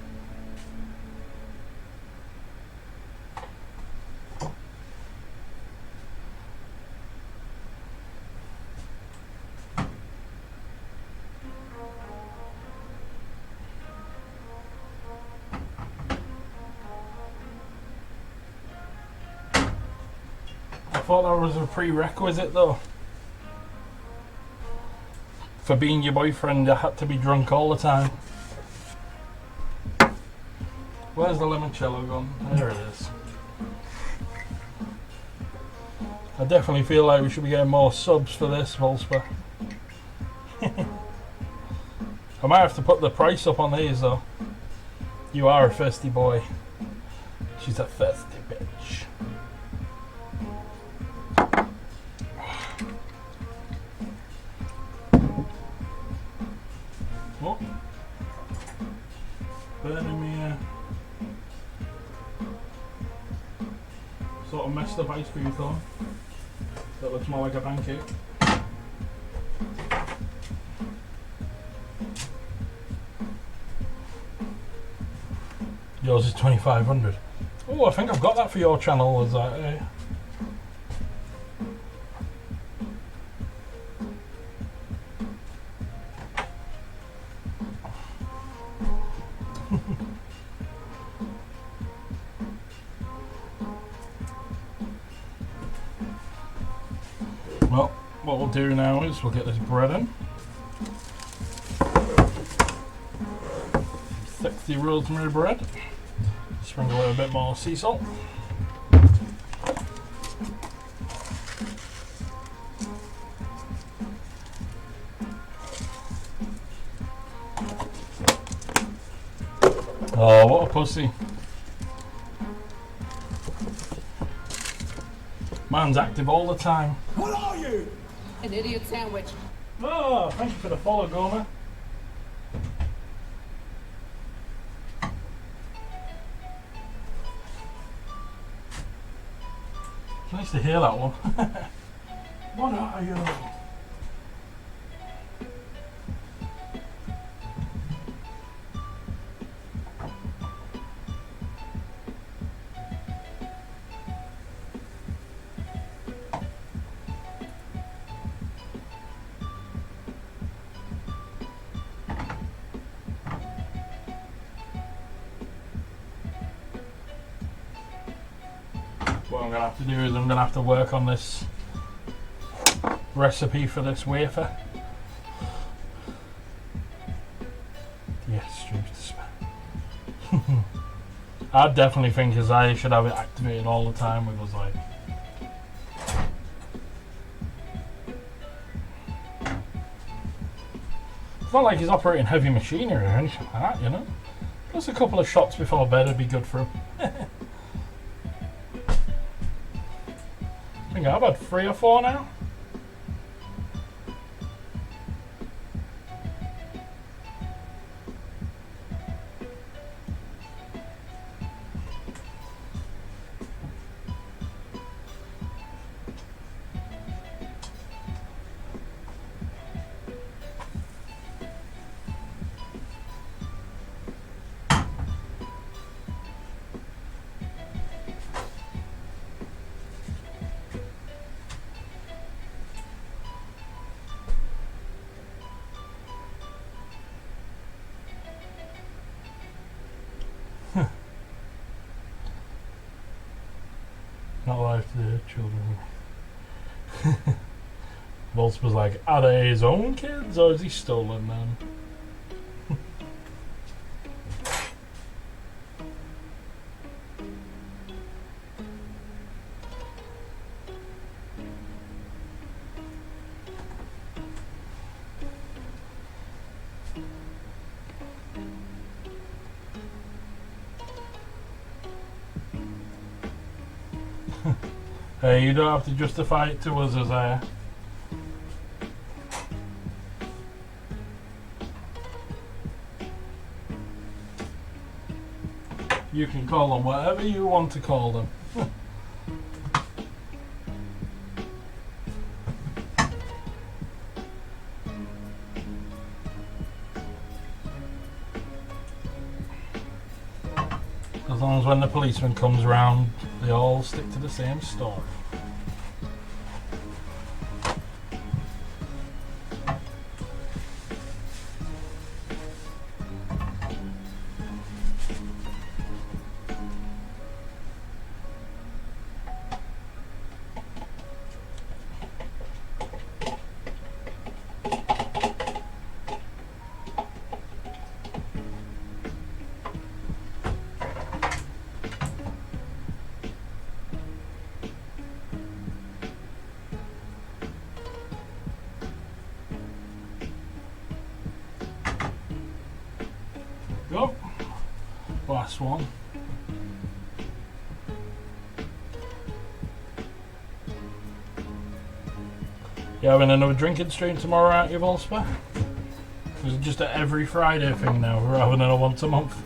I thought that was a prerequisite though. For being your boyfriend, you had to be drunk all the time. Where's the limoncello gone? There it is. I definitely feel like we should be getting more subs for this, Volsper. I might have to put the price up on these though. You are a thirsty boy. She's a thirsty bitch. Oh. Burning me sort of messed up ice cream cone. That looks more like a pancake. Yours is 2,500. Oh, I think I've got that for your channel. Is that? Well, what we'll do now is we'll get this bread in. 60 rosemary bread. Sprinkle a little bit more sea salt. Oh, what a pussy. Man's active all the time. What are you? An idiot sandwich. Oh, thank you for the follow, Goma. Nice to hear that one. What are you? What I'm going to have to do is I'm going to have to work on this recipe for this wafer. Yes, streams to spam. I definitely think Isaiah should have it activated all the time with us, like. It's not like he's operating heavy machinery or anything like that, you know? Just a couple of shots before bed would be good for him. I think I've had 3 or 4 now. Not life to the children. Volts was like, are they his own kids or has he stolen them? Hey, you don't have to justify it to us, Isaiah. You can call them whatever you want to call them. As long as when the policeman comes round, they all stick to the same story. Go. Last one. You having another drinking stream tomorrow, aren't you, Volspa? Is it just an every Friday thing now, rather than a once a month?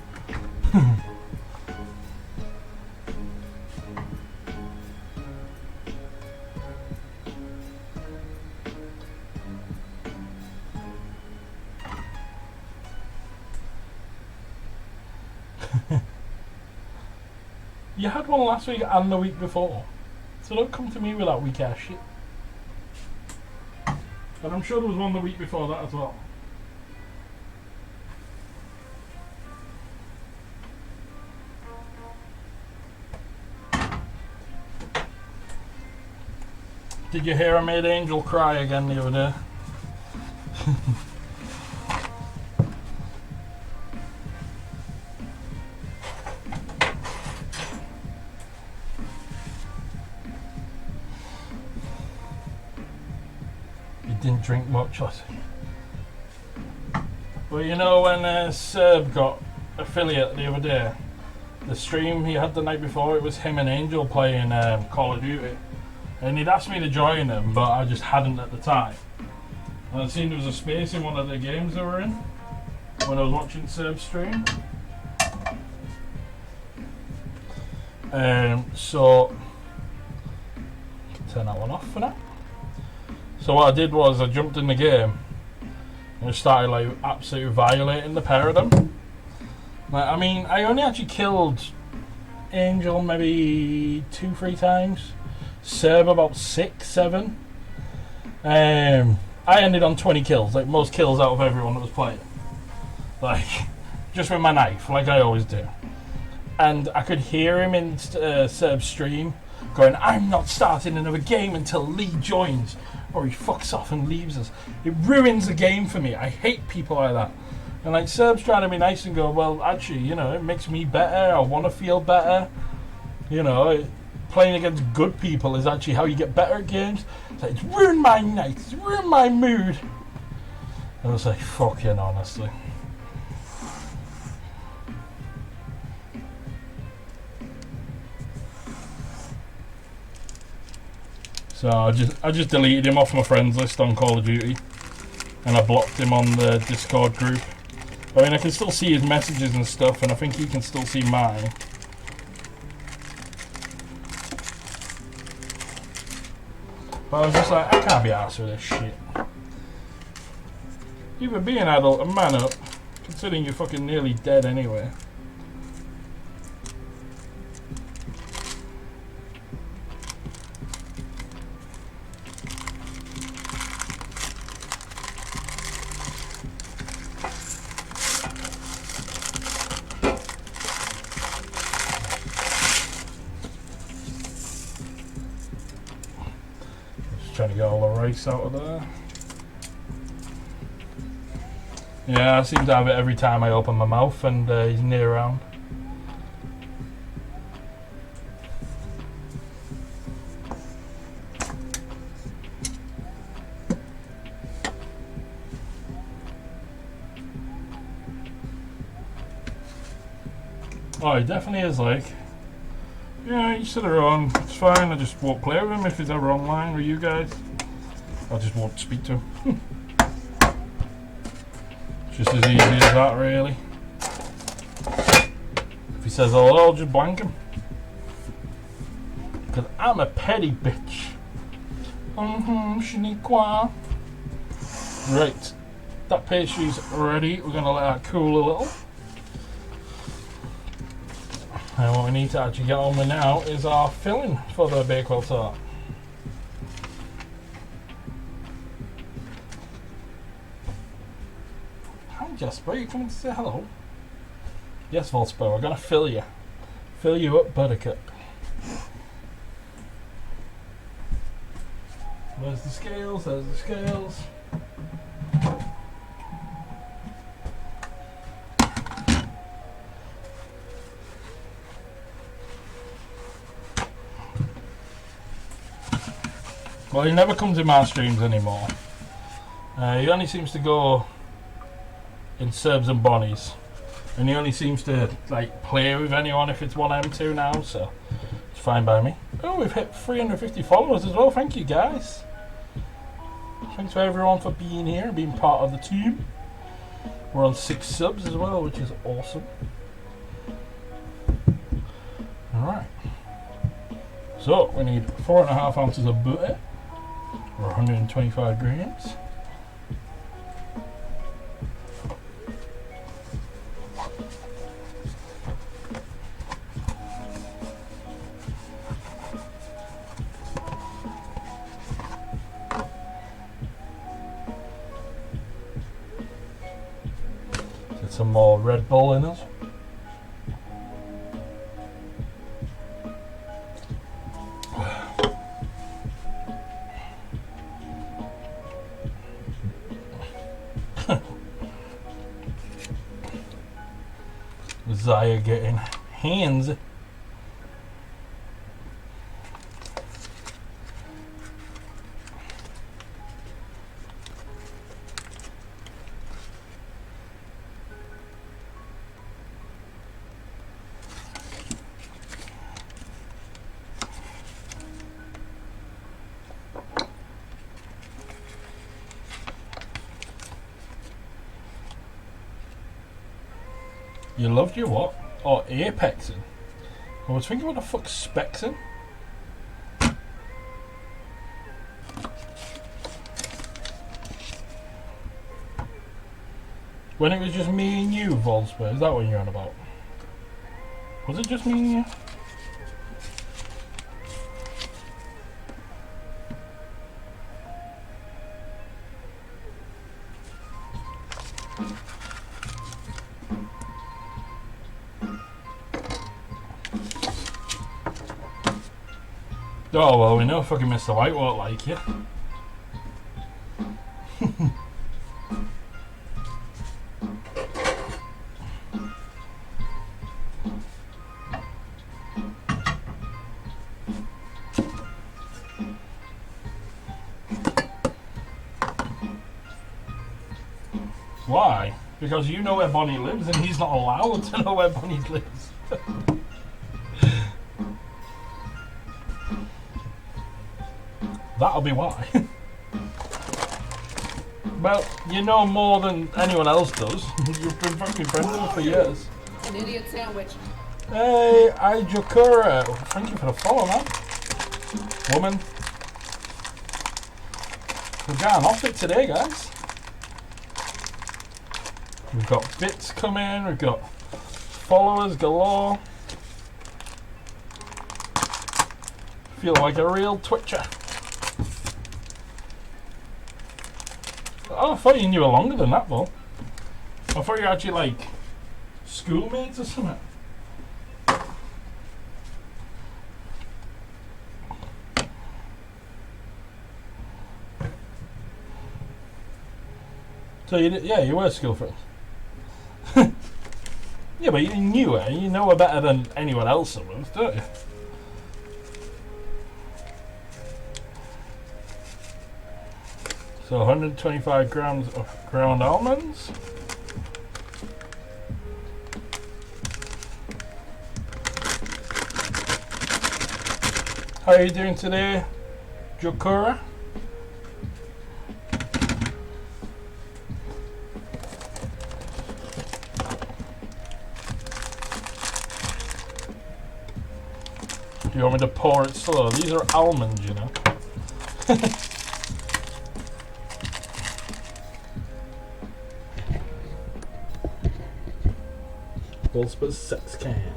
You had one last week and the week before, so don't come to me with that weak ass shit. And I'm sure there was one the week before that as well. Did you hear I made Angel cry again the other day? Didn't drink much, I think. Well, you know when Serb got affiliate the other day, the stream he had the night before, it was him and Angel playing Call of Duty, and he'd asked me to join him, but I just hadn't at the time. And I'd seen there was a space in one of the games they were in when I was watching Serb's stream. So turn that one off for now. So what I did was I jumped in the game and started like absolutely violating the pair of them. Like, I mean, I only actually killed Angel maybe 2-3 times, Serb about 6-7. I ended on 20 kills, like most kills out of everyone that was playing. Like, just with my knife, like I always do. And I could hear him in Serb's stream going, "I'm not starting another game until Lee joins, or he fucks off and leaves us." It ruins the game for me. I hate people like that. And like Serb's trying to be nice and go, well, actually, you know, it makes me better. I want to feel better. You know, playing against good people is actually how you get better at games. It's like, it's ruined my night. It's ruined my mood. And I was like, fucking honestly. So I just deleted him off my friends list on Call of Duty, and I blocked him on the Discord group. I mean, I can still see his messages and stuff, and I think he can still see mine. But I was just like, I can't be arsed with this shit. Either be an adult and man up, considering you're fucking nearly dead anyway. Trying to get all the rice out of there. Yeah, I seem to have it every time I open my mouth and he's near around. Oh, he definitely is like, yeah, each to their own. It's fine. I just won't play with him if he's ever online with you guys. I just won't speak to him. Just as easy as that, really. If he says hello, I'll just blank him. Because I'm a petty bitch. Shaniqua. Right. That pastry's ready. We're going to let that cool a little. And what we need to actually get on with now is our filling for the Bakewell tart. Hi Jasper, you coming to say hello? Yes, Volspo, we're gonna fill you. Fill you up, Buttercup. There's the scales, there's the scales. Well, he never comes in my streams anymore. He only seems to go in Serbs and Bonnies. And he only seems to like play with anyone if it's 1M2 now, so it's fine by me. Oh, we've hit 350 followers as well. Thank you guys. Thanks for everyone for being here and being part of the team. We're on 6 subs as well, which is awesome. Alright. So we need 4.5 ounces of butter. Or 125 grams. Get some more Red Bull in us. Zaya getting hands. You loved your what? Oh, apexing. I was thinking, what the fuck's spexing? When it was just me and you, Volsper, is that what you're on about? Was it just me and you? Oh well, we know fucking Mr. White won't like you. Why? Because you know where Bonnie lives and he's not allowed to know where Bonnie lives. That'll be why. Well, you know more than anyone else does. You've been fucking friends with her for years. An idiot sandwich. Hey, Ijakura. Thank you for the follow, man. Woman. We're going off it today, guys. We've got bits coming, we've got followers galore. Feel like a real Twitcher. Oh, I thought you knew her longer than that, though. I thought you were actually like schoolmates or something. So you were school friends. Yeah, but you knew her. You know her better than anyone else would, don't you? So 125 grams of ground almonds. How are you doing today, Jokura? Do you want me to pour it slow? These are almonds, you know. Wolfsburg sex can.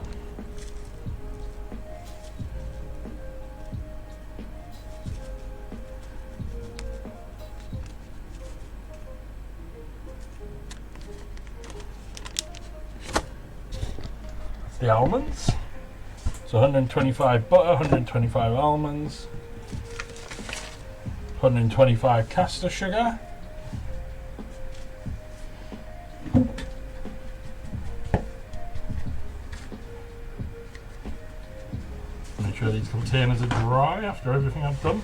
The almonds. So 125 butter, 125 almonds, 125 caster sugar. Make sure these containers are dry after everything I've done.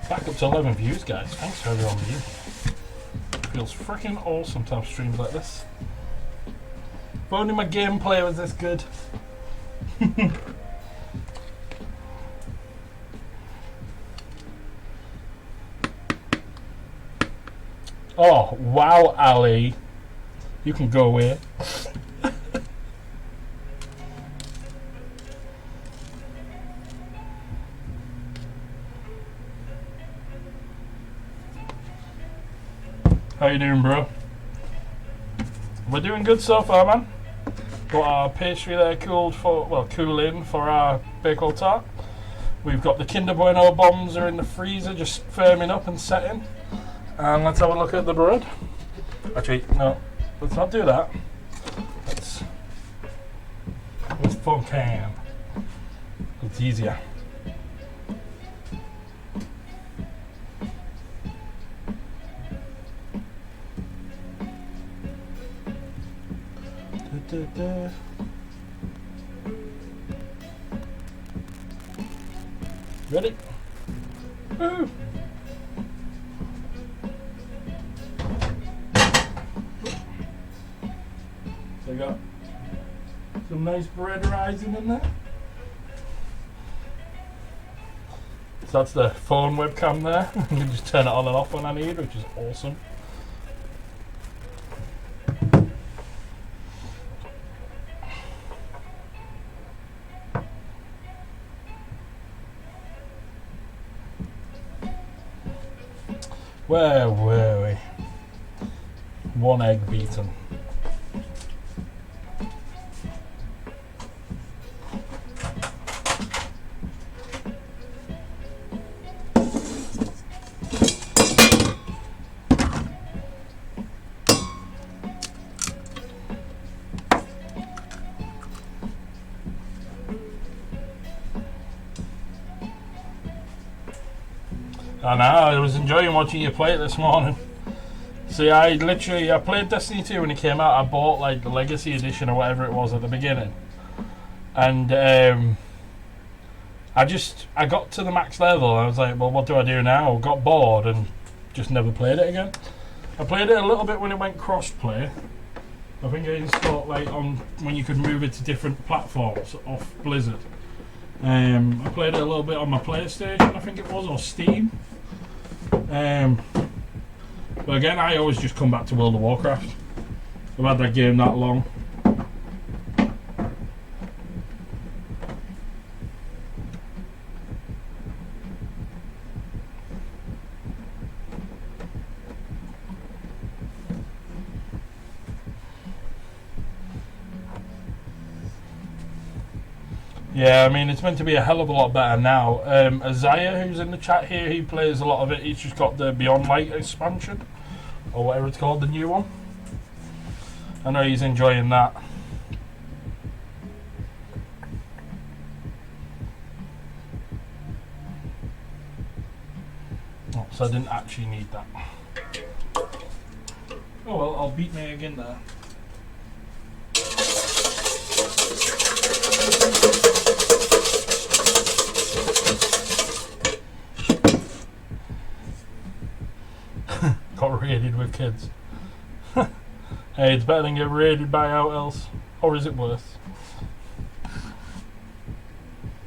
Back up to 11 views, guys. Thanks for everyone being here. Feels freaking awesome to have streams like this. If only my gameplay was this good. Oh, wow, Ali. You can go away. How you doing, bro? We're doing good so far, man. Got our pastry there cooling for our bagel tart. We've got the Kinder Bueno bombs are in the freezer, just firming up and setting. And let's have a look at the bread. Actually, no, let's not do that. Let's funk ham. It's easier. Ready? Woo! So you got some nice bread rising in there. So that's the phone webcam there. You can just turn it on and off when I need, which is awesome. Where were we? One egg beaten. I know, I was enjoying watching you play it this morning. See, I played Destiny 2 when it came out. I bought like the Legacy Edition or whatever it was at the beginning. And I got to the max level and I was like, well, what do I do now? Got bored and just never played it again. I played it a little bit when it went cross-play. I think I installed like on when you could move it to different platforms off Blizzard. I played it a little bit on my PlayStation, I think it was, or Steam. But again, I always just come back to World of Warcraft. I've had that game that long. Yeah, I mean, it's meant to be a hell of a lot better now. Isaiah, who's in the chat here, he plays a lot of it. He's just got the Beyond Light expansion, or whatever it's called, the new one. I know he's enjoying that. Oh, so I didn't actually need that. Oh well, I'll beat me again there. Got raided with kids. Hey, it's better than get raided by out else. Or is it worse?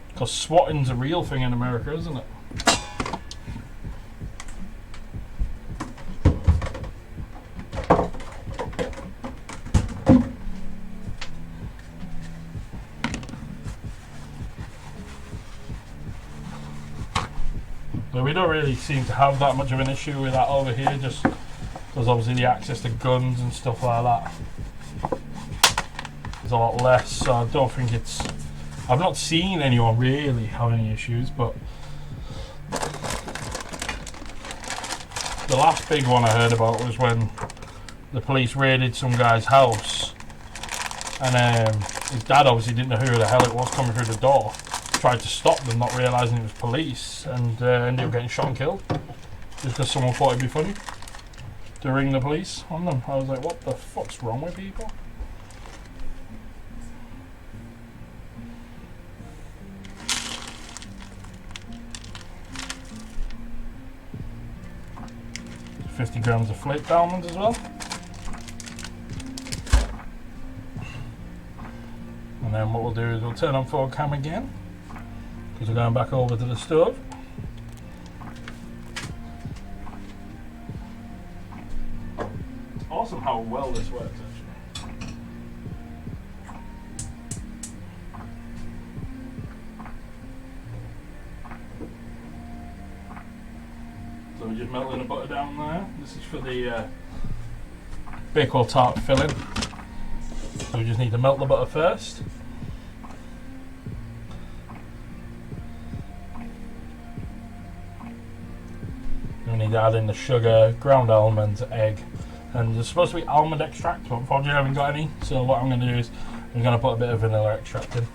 Because swatting's a real thing in America, isn't it? But we don't really seem to have that much of an issue with that over here, just because obviously the access to guns and stuff like that is a lot less, so I don't think it's... I've not seen anyone really have any issues, but the last big one I heard about was when the police raided some guy's house, and his dad obviously didn't know who the hell it was coming through the door. Tried to stop them, not realising it was police, and ended up getting shot and killed just because someone thought it'd be funny to ring the police on them. I was like, what the fuck's wrong with people? $50 grams of flake almonds as well. And then what we'll do is we'll turn on forward cam again, because we're going back over to the stove. It's awesome how well this works actually. So we're just melting the butter down there. This is for the Bakewell tart filling. So we just need to melt the butter first. We need to add in the sugar, ground almonds, egg, and there's supposed to be almond extract, but unfortunately I haven't got any. So what I'm going to do is I'm going to put a bit of vanilla extract in,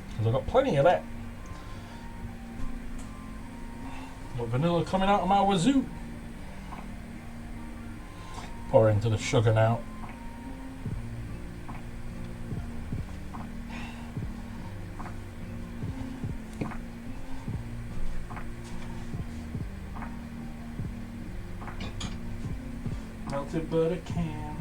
because I've got plenty of that. Got vanilla coming out of my wazoo. Pour into the sugar now. Melted butter can.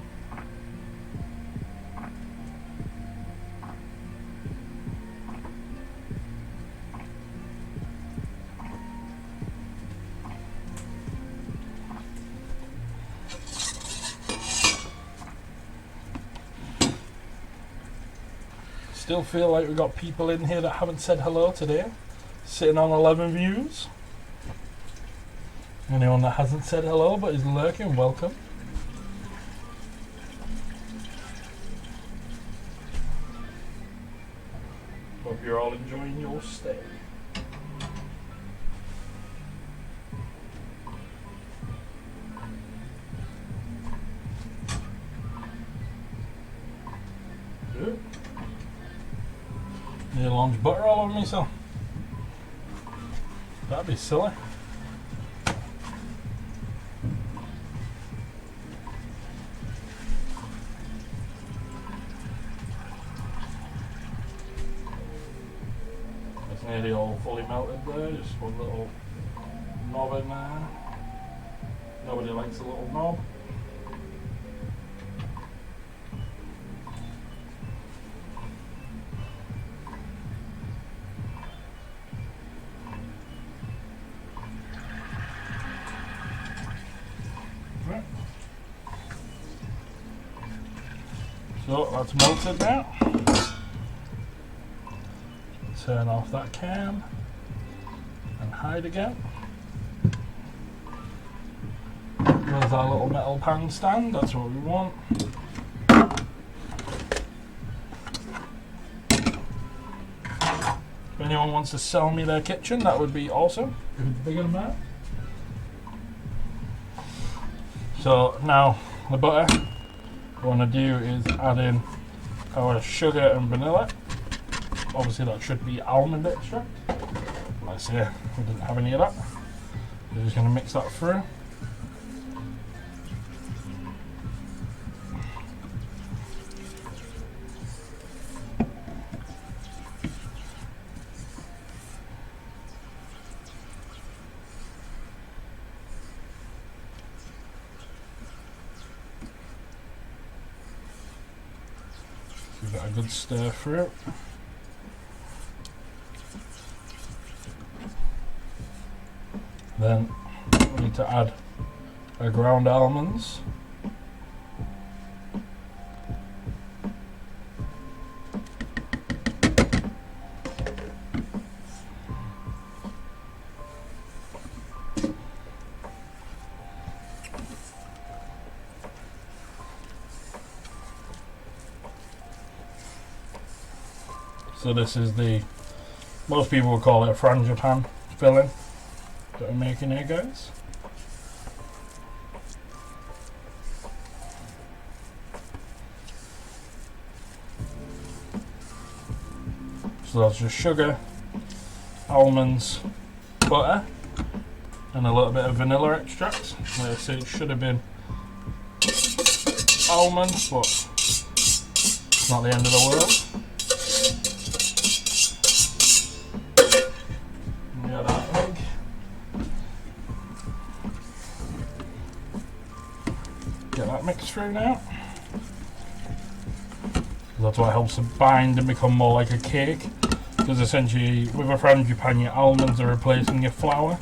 Still feel like we've got people in here that haven't said hello today. Sitting on 11 views. Anyone that hasn't said hello but is lurking, welcome. Hope you're all enjoying your stay. Good. Need to launch butter all over myself. That'd be silly. It's nearly all fully melted there, just one little knob in there. Nobody likes a little knob. Right. So that's melted now. Turn off that cam and hide again. There's our little metal pan stand, that's what we want. If anyone wants to sell me their kitchen, that would be awesome. If it's bigger than that. So now the butter, what I want to do is add in our sugar and vanilla. Obviously that should be almond extract. Let's see, we didn't have any of that. We're just going to mix that through. Give it a good stir through. Then we need to add our ground almonds. So this is the, most people would call it a frangipan filling that we're making here, guys. So that's just sugar, almonds, butter, and a little bit of vanilla extract. Like I said, it should have been almonds, but it's not the end of the world. Yeah, that egg. Get that mixed through now. That's what helps it bind and become more like a cake. Because essentially, with a frangipan, your almonds are replacing your flour.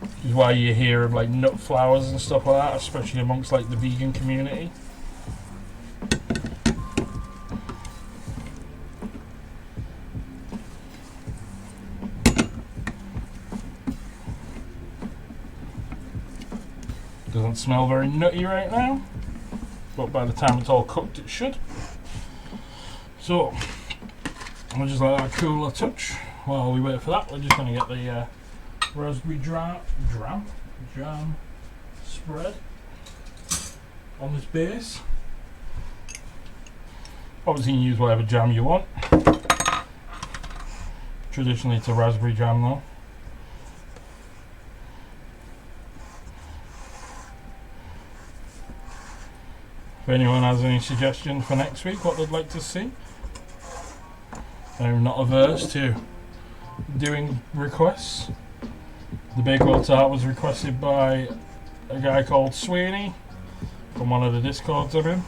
Which is why you hear of like nut flours and stuff like that, especially amongst like the vegan community. Doesn't smell very nutty right now, but by the time it's all cooked it should. So I'll just let that cool a touch. While we wait for that, we're just going to get the raspberry jam spread on this base. Obviously you can use whatever jam you want. Traditionally it's a raspberry jam though. If anyone has any suggestions for next week, what they'd like to see, I'm not averse to doing requests. The Bakewell tart was requested by a guy called Sweeney from one of the Discords I'm in.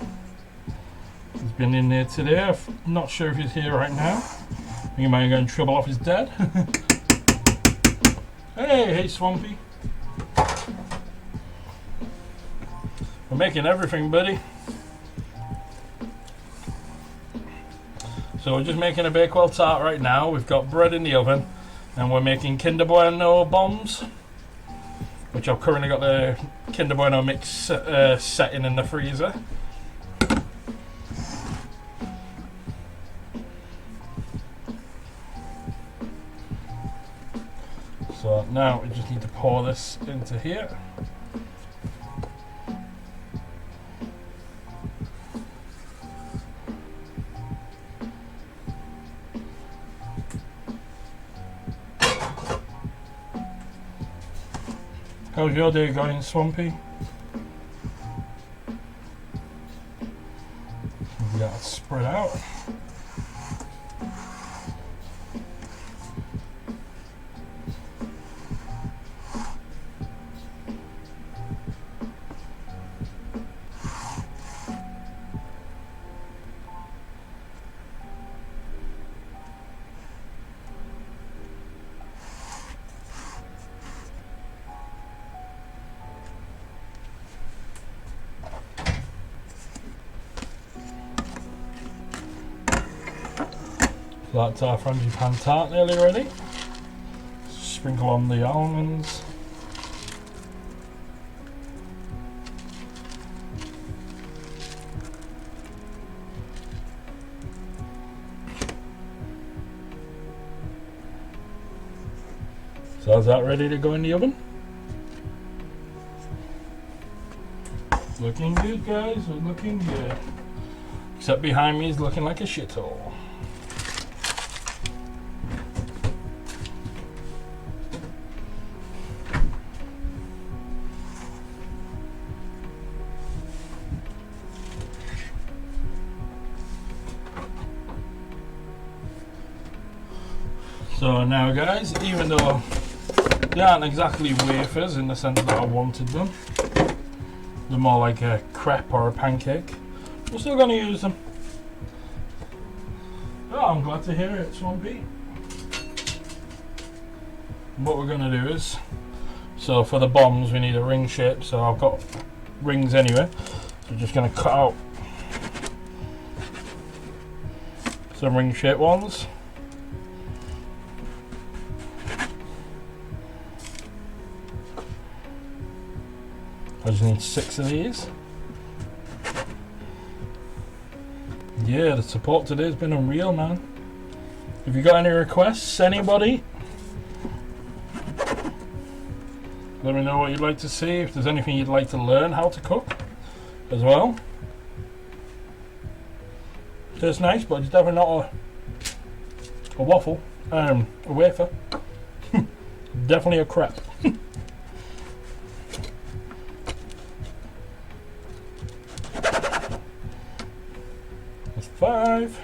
He's been in there today. I'm not sure if he's here right now. I think he might be going trouble off his dad. Hey Swampy. We're making everything, buddy. So we're just making a Bakewell tart right now. We've got bread in the oven and we're making Kinder Bueno bombs, which I've currently got the Kinder Bueno mix setting in the freezer. So now we just need to pour this into here. How's your day going, Swampy? Yeah, it's spread out. That's our frangipane tart nearly ready. Sprinkle on the almonds. So is that ready to go in the oven? Looking good, guys. We're looking good. Except behind me is looking like a shithole. So now, guys, even though they aren't exactly wafers in the sense that I wanted them, they're more like a crepe or a pancake, we're still going to use them. Oh, I'm glad to hear it, Swampy. What we're going to do is, so for the bombs we need a ring shape, so I've got rings anyway, so I'm just going to cut out some ring shaped ones. I just need 6 of these. Yeah, the support today has been unreal, man. Have you got any requests, anybody? Let me know what you'd like to see, if there's anything you'd like to learn how to cook as well. Tastes nice, but it's definitely not a waffle, a wafer. Definitely a crepe. That's 5.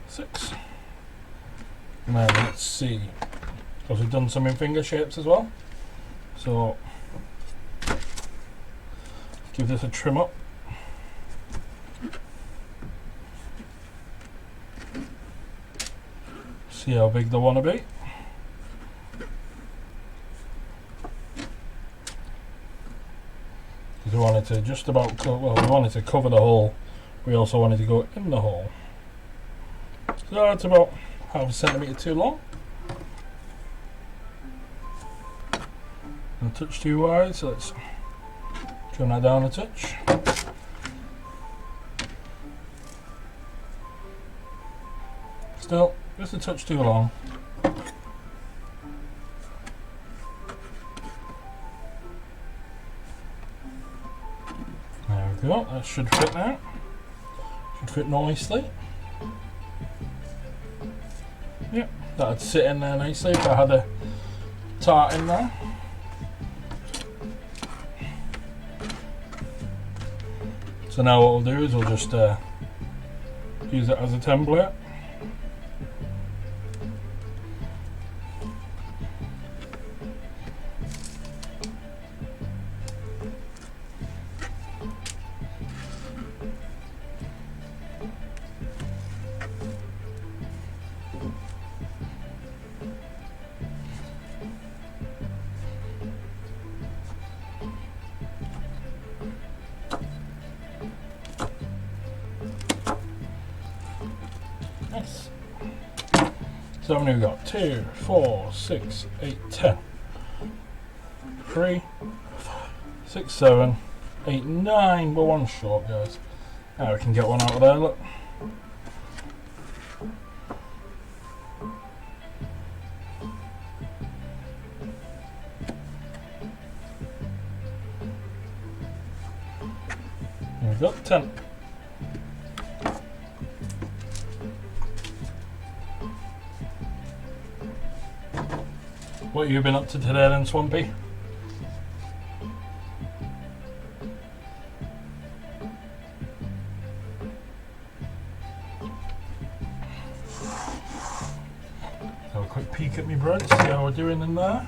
Six. Now let's see, because we've done some in finger shapes as well. So give this a trim up. See how big they want to be. Because we wanted to just about we wanted to cover the hole. We also wanted to go in the hole. So that's about half a centimetre too long. And a touch too wide, so let's trim that down a touch. Still, just a touch too long. There we go, that should fit now. Should fit nicely. Yep, that'd sit in there nicely if I had a tart in there. So now what we'll do is we'll just use it as a template. Nice. So how many we got? 2, 4, 6, 8, 10. 3, 6, 7, 8, 9. We're one short, guys. Now we can get one out of there, look. There we go, 10. What have you been up to today then, Swampy? Have a quick peek at me bread, see how we're doing in there.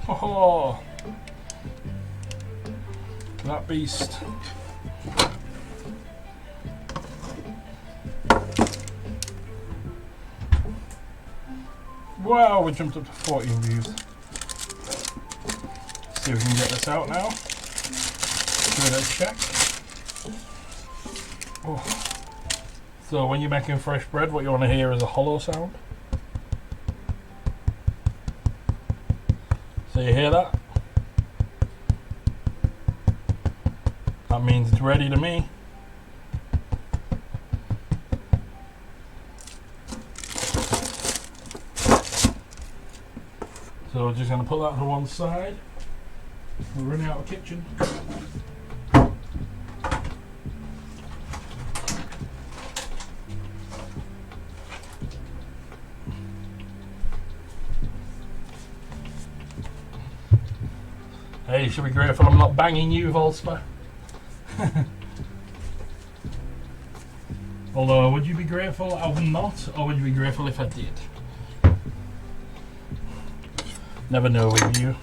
Oh, that beast. Wow, we jumped up to 14 views. See if we can get this out now. Give it a check. Oh. So when you're making fresh bread, what you want to hear is a hollow sound. So you hear that? That means it's ready to me. So we're just going to put that to one side. We're running out of kitchen. Hey, you should be grateful I'm not banging you, Volsper. Although, would you be grateful I'm not, or would you be grateful if I did? Never know with you.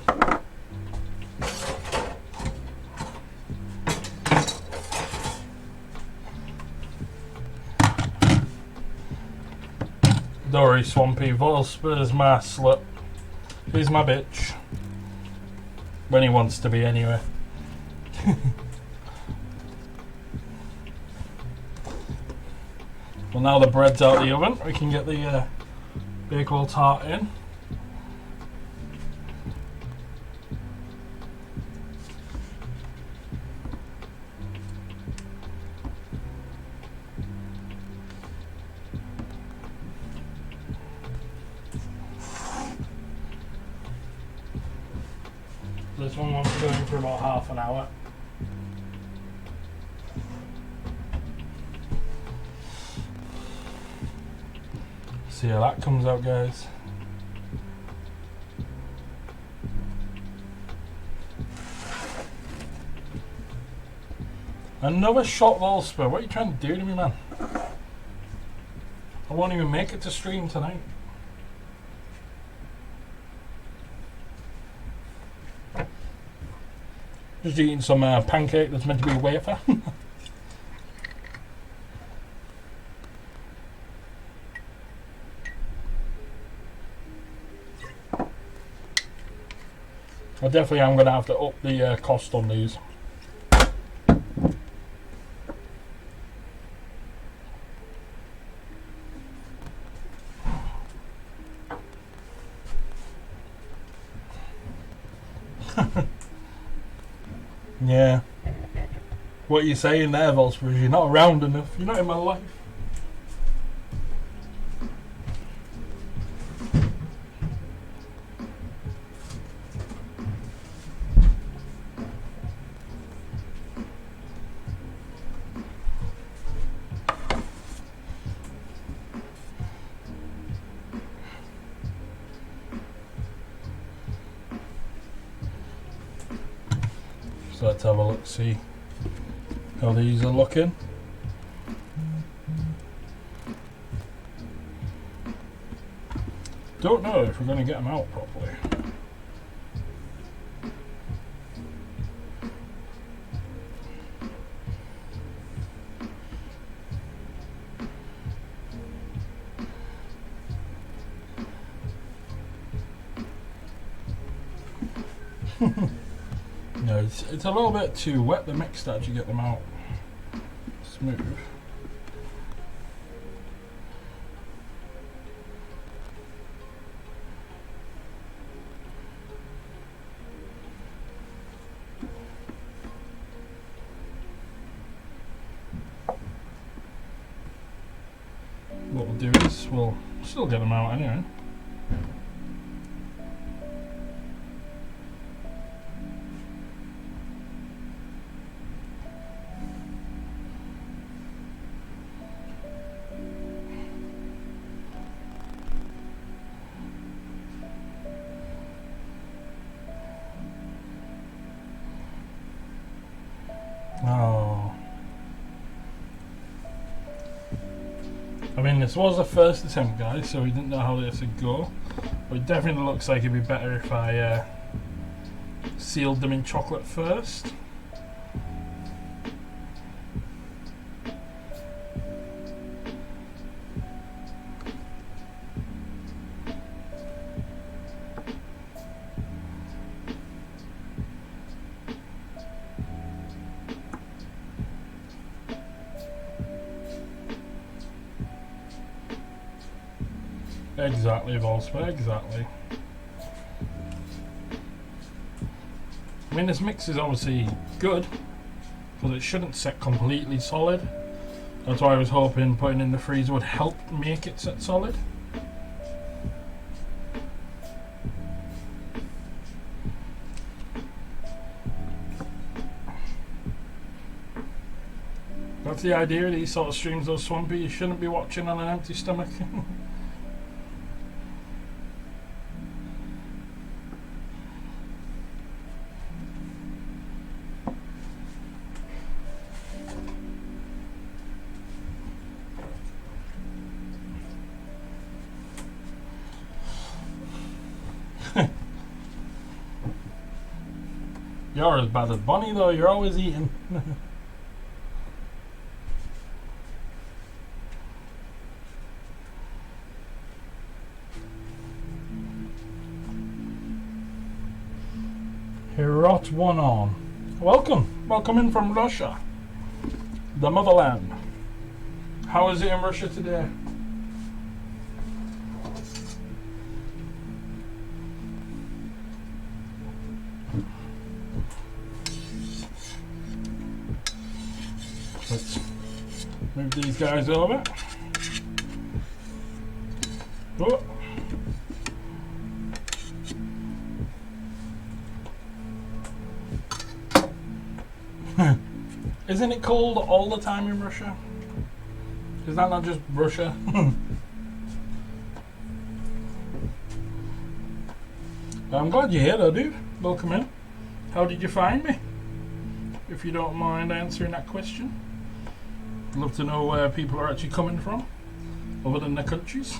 Dory Swampy Volsper's my slut. He's my bitch. When he wants to be, anyway. Well, now the bread's out of the oven, we can get the Bakewell tart in. This one wants to go in for about half an hour. See how that comes out, guys. Another shot, Volsper. What are you trying to do to me, man? I won't even make it to stream tonight. Just eating some pancake that's meant to be a wafer. I definitely am going to have to up the cost on these. Yeah. What are you saying there, Volsper, is you're not around enough. You're not in my life. So let's have a look, see how these are looking. Don't know if we're going to get them out properly. No, it's a little bit too wet, the mix, to actually get them out smooth. What we'll do is we'll still get them out anyway. Oh. I mean, this was the first attempt, guys, so we didn't know how this would go. But it definitely looks like it'd be better if I sealed them in chocolate first. Exactly, Volsper, exactly. I mean, this mix is obviously good, because it shouldn't set completely solid. That's why I was hoping putting in the freezer would help make it set solid. That's the idea of these sort of streams though, Swampy. You shouldn't be watching on an empty stomach. You're as bad as Bonnie though, you're always eating. Hirot one on. Welcome in from Russia, the motherland. How is it in Russia today? Let's move these guys over. Oh. Isn't it cold all the time in Russia? Is that not just Russia? I'm glad you're here though, dude. Welcome in. How did you find me? If you don't mind answering that question. I'd love to know where people are actually coming from, other than their countries.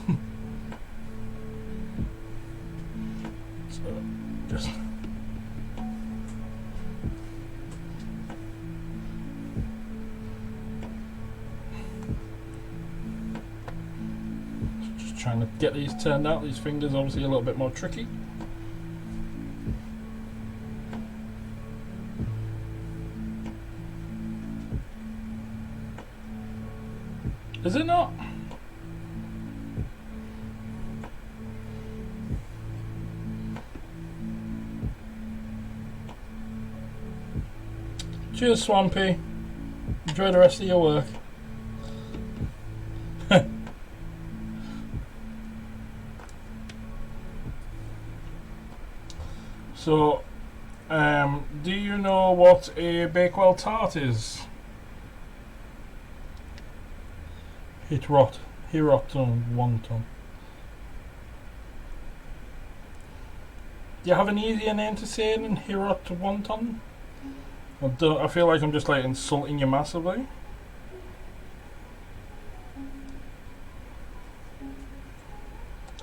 So, just... trying to get these turned out. These fingers obviously a little bit more tricky. Is it not? Cheers, Swampy. Enjoy the rest of your work. So, do you know what a Bakewell tart is? Hirot wonton. Do you have an easier name to say than Hirot wonton? I feel like I'm just like insulting you massively.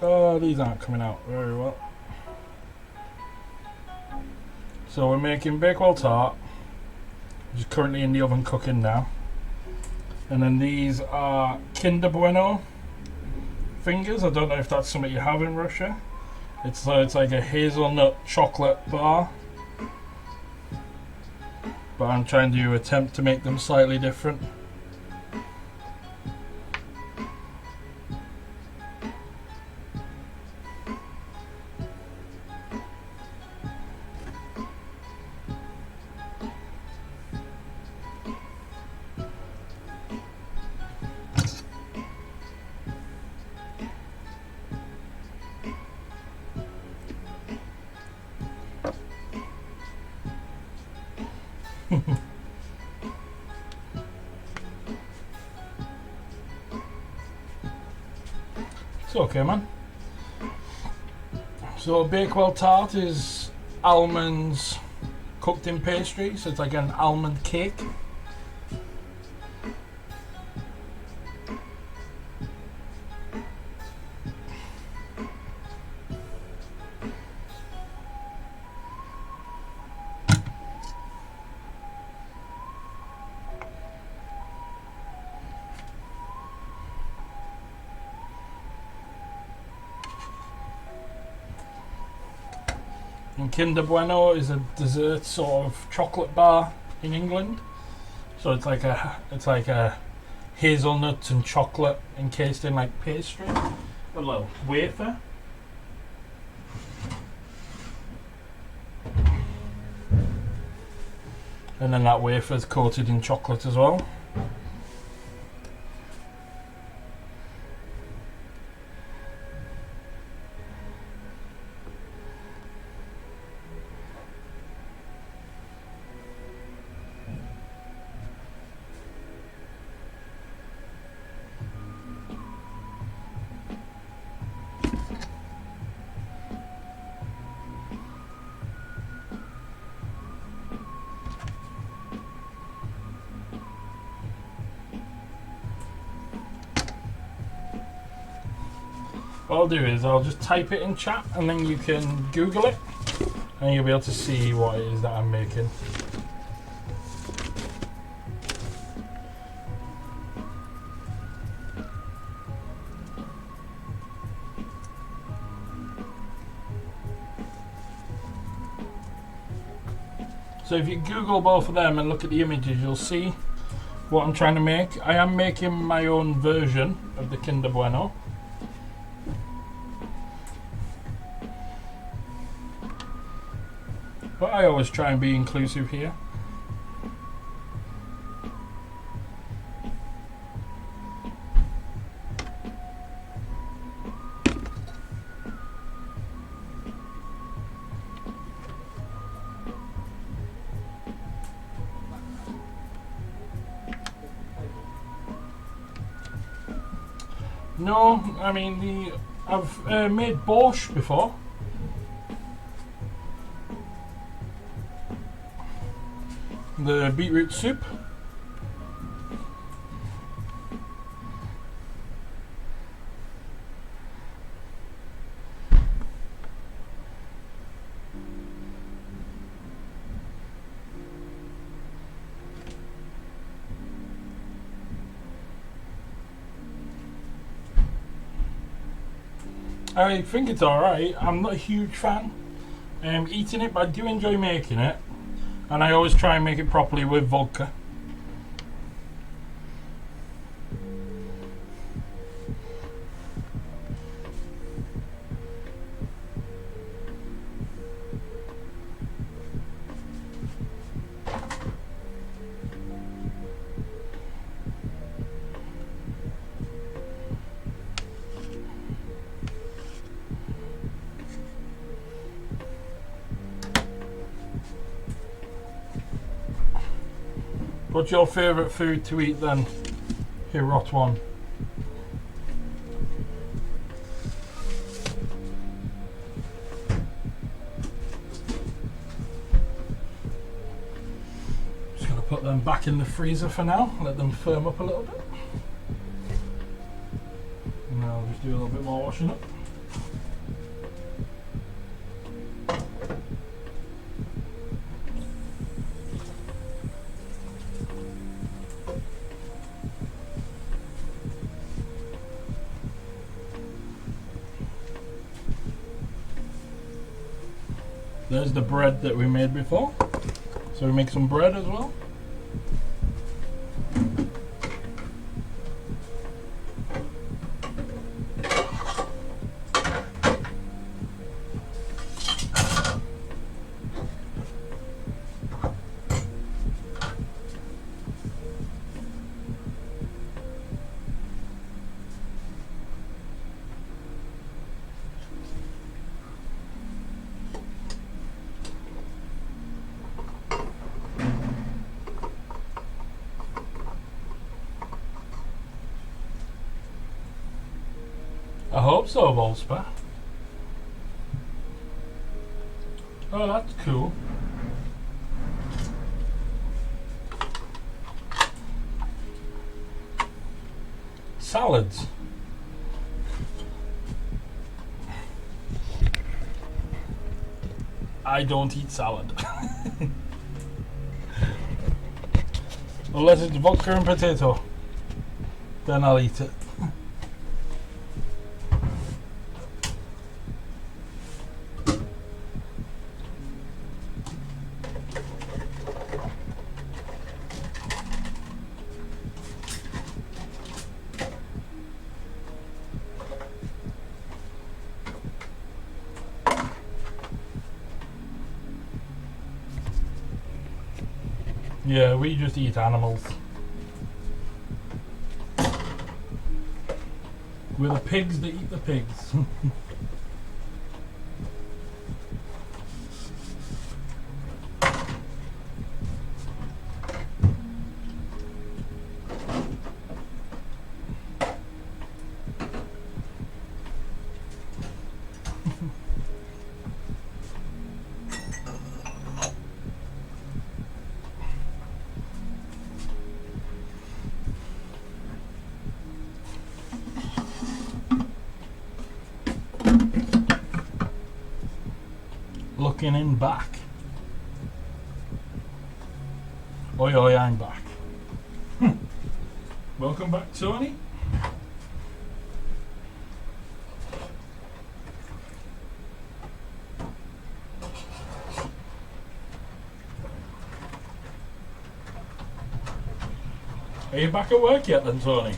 Oh, these aren't coming out very well. So we're making Bakewell tart, which is currently in the oven cooking now. And then these are Kinder Bueno fingers. I don't know if that's something you have in Russia. It's like a hazelnut chocolate bar. But I'm trying to attempt to make them slightly different. It's okay, man. So a Bakewell tart is almonds cooked in pastry, so it's like an almond cake. And Kinder Bueno is a dessert sort of chocolate bar in England. So it's like a hazelnut and chocolate encased in like pastry. a little wafer. And then that wafer's coated in chocolate as well. What I'll do is I'll just type it in chat and then you can Google it and you'll be able to see what it is that I'm making. So if you Google both of them and look at the images, you'll see what I'm trying to make. I am making my own version of the Kinder Bueno. But I always try and be inclusive here. No, I mean, I've made borscht before. The beetroot soup. I think it's alright. I'm not a huge fan eating it, but I do enjoy making it. And I always try and make it properly with vodka. What's your favourite food to eat then, here Rot One? Just gonna put them back in the freezer for now, let them firm up a little bit. And I'll just do a little bit more washing up. There's the bread that we made before. So we make some bread as well. I hope so, Volspa. Oh, that's cool. Salads. I don't eat salad. Unless it's vodka and potato. Then I'll eat it. Yeah, we just eat animals. We're the pigs that eat the pigs. Looking in back. Oi, oi, I'm back. Welcome back, Tony. Are you back at work yet then, Tony?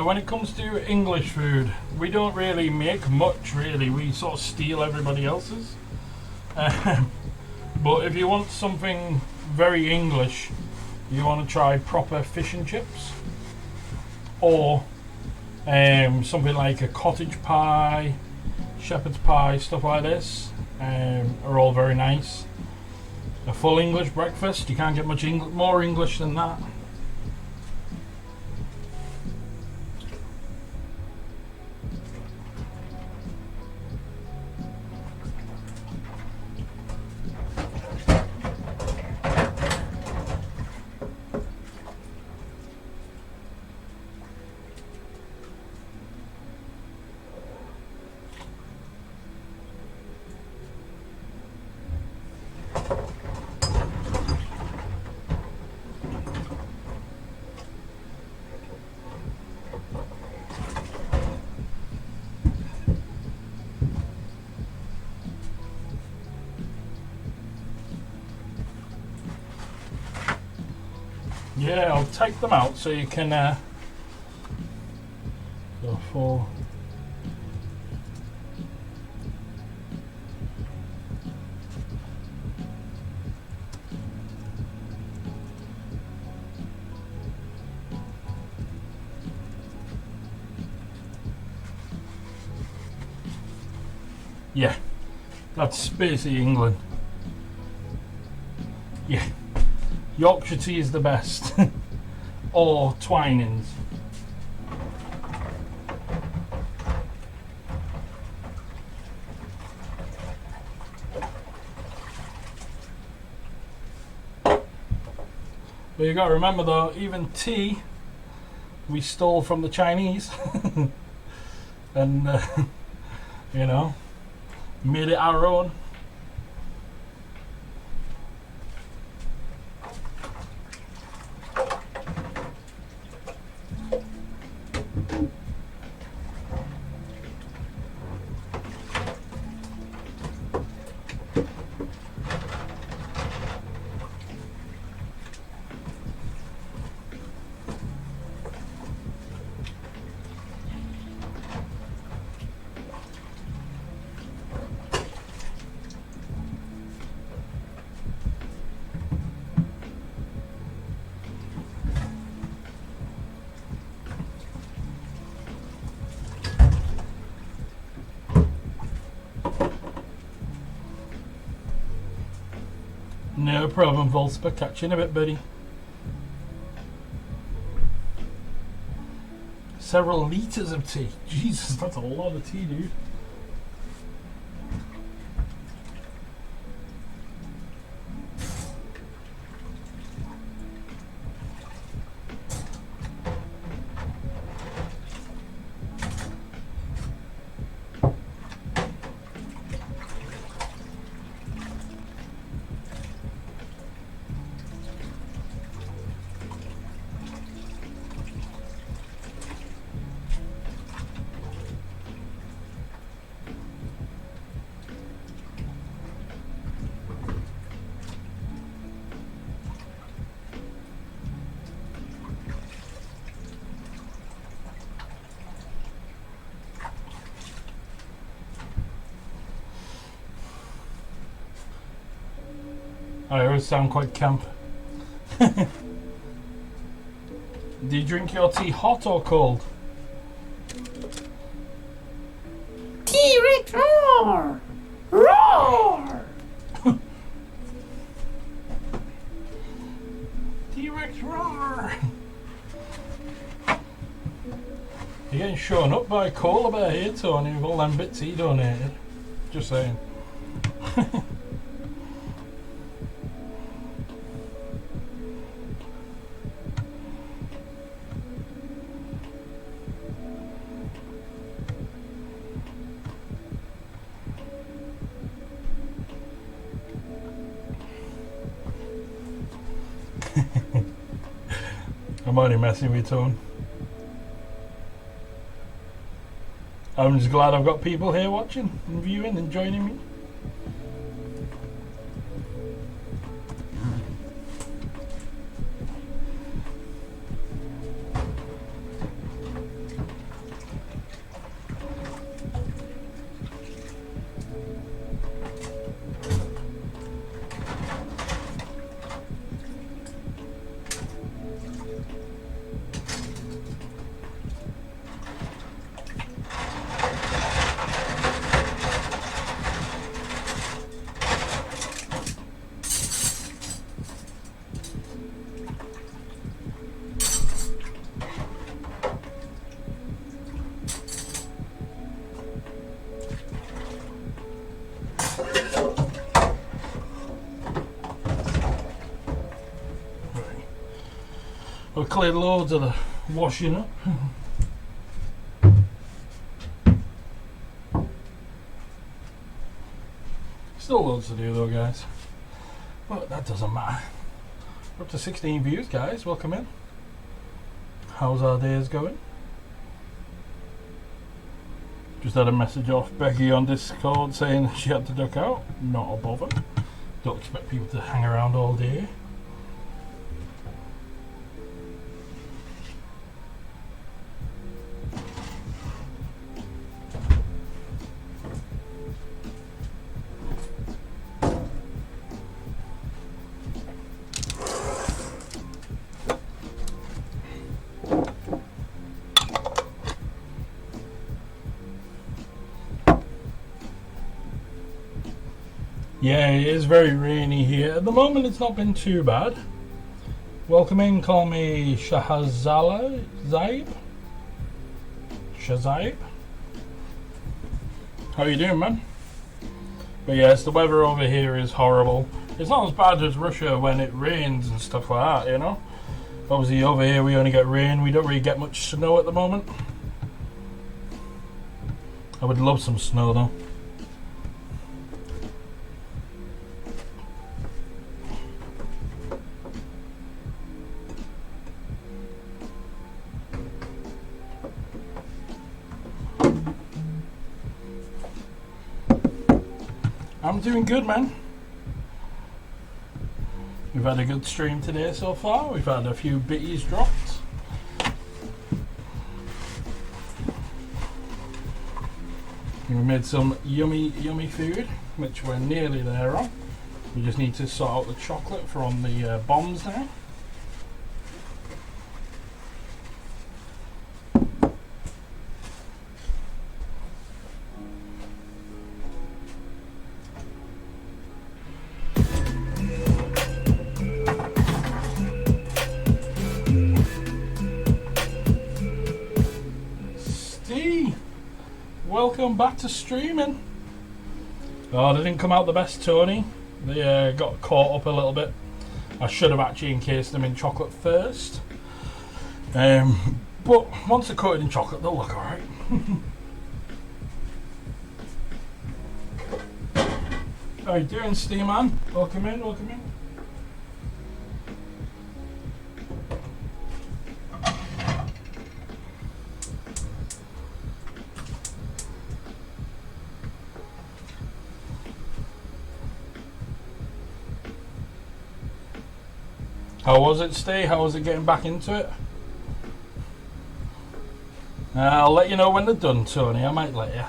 When it comes to English food, we don't really make much, really. We sort of steal everybody else's. But if you want something very English, you want to try proper fish and chips, or something like a cottage pie, shepherd's pie, stuff like this, are all very nice. A full English breakfast, you can't get much more English than that. Yeah, I'll take them out so you can go for. Yeah, that's basically England. Yeah. Yorkshire tea is the best. Or Twinings. But you got to remember though, even tea we stole from the Chinese. And you know, made it our own. No problem, Volspa. Catch you in a bit, buddy. Several litres of tea. Jesus, that's a lot of tea, dude. I always sound quite camp. Do you drink your tea hot or cold? T-Rex roar! Roar! T-Rex roar! You're getting shown up by Koala Bear here, Tony, with all them bits he donated. Just saying. I'm only messing with Tone. I'm just glad I've got people here watching and viewing and joining me. I've cleared loads of the washing up. Still loads to do though, guys. But that doesn't matter. We're up to 16 views, guys. Welcome in. How's our days going? Just had a message off Becky on Discord saying that she had to duck out. Not a bother. Don't expect people to hang around all day. Yeah, it is very rainy here. At the moment it's not been too bad. Welcome in, call me Shahazala Zaib. Shazaib. How you doing, man? But yes, the weather over here is horrible. It's not as bad as Russia when it rains and stuff like that, you know? Obviously over here we only get rain, we don't really get much snow at the moment. I would love some snow though. I'm doing good, man. We've had a good stream today so far. We've had a few bitties dropped. We made some yummy food, which we're nearly there on. We just need to sort out the chocolate from the bombs now. Welcome back to streaming. Oh, they didn't come out the best, Tony. They got caught up a little bit. I should have actually encased them in chocolate first. But once they're coated in chocolate, they'll look alright. How you doing, Steve man? Welcome in, welcome in. How was it, Steve? How was it getting back into it? I'll let you know when they're done, Tony. I might let you.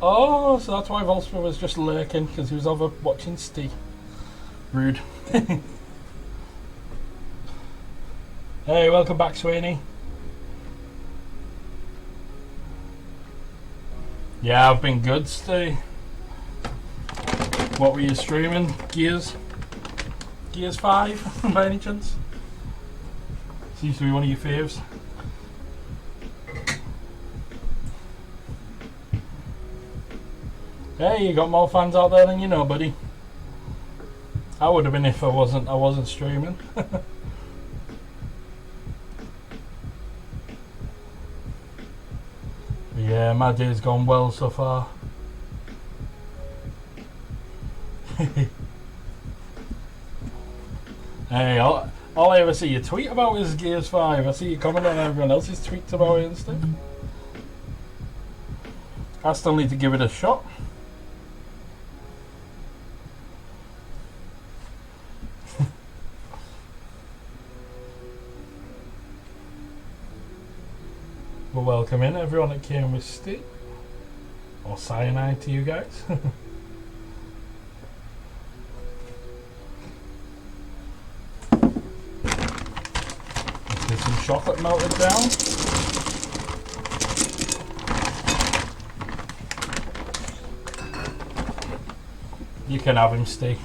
Oh, so that's why Volsper was just lurking, because he was over watching Steve. Rude. Hey, welcome back, Sweeney. Yeah, I've been good, Steve. What were you streaming? Gears 5, by any chance? Seems to be one of your faves. Hey, you got more fans out there than you know, buddy. I would have been if I wasn't streaming. Yeah, my day's gone well so far. Hey, all I ever see you tweet about is Gears 5. I see you comment on everyone else's tweets about it and stuff. I still need to give it a shot. Well, welcome in everyone that came with Steve. Or cyanide to you guys. Let's get some chocolate melted down. You can have him, Steve.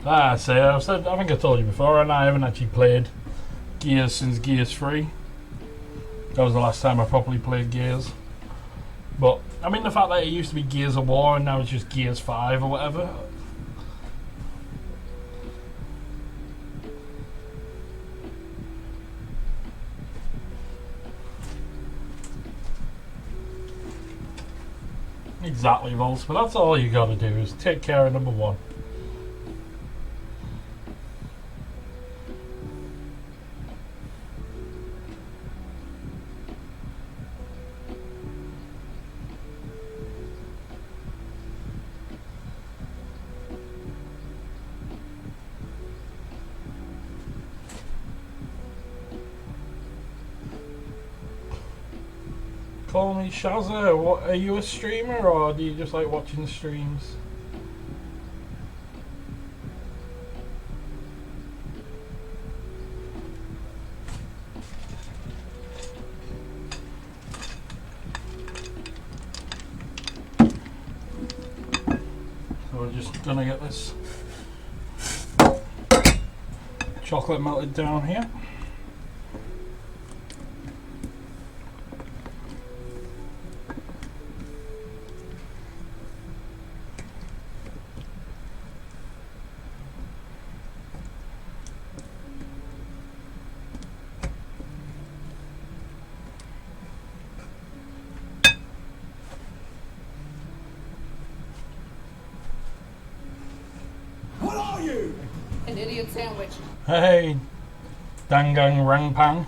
I think I told you before, and I haven't actually played Gears since Gears 3. That was the last time I properly played Gears. But, I mean, the fact that it used to be Gears of War and now it's just Gears 5 or whatever. Exactly, Volts, but that's all you gotta do is take care of number one. Call me Shazza. What, are you a streamer or do you just like watching streams? So we're just gonna get this chocolate melted down here. What are you? An idiot sandwich. Hey, Dangang Rangpang.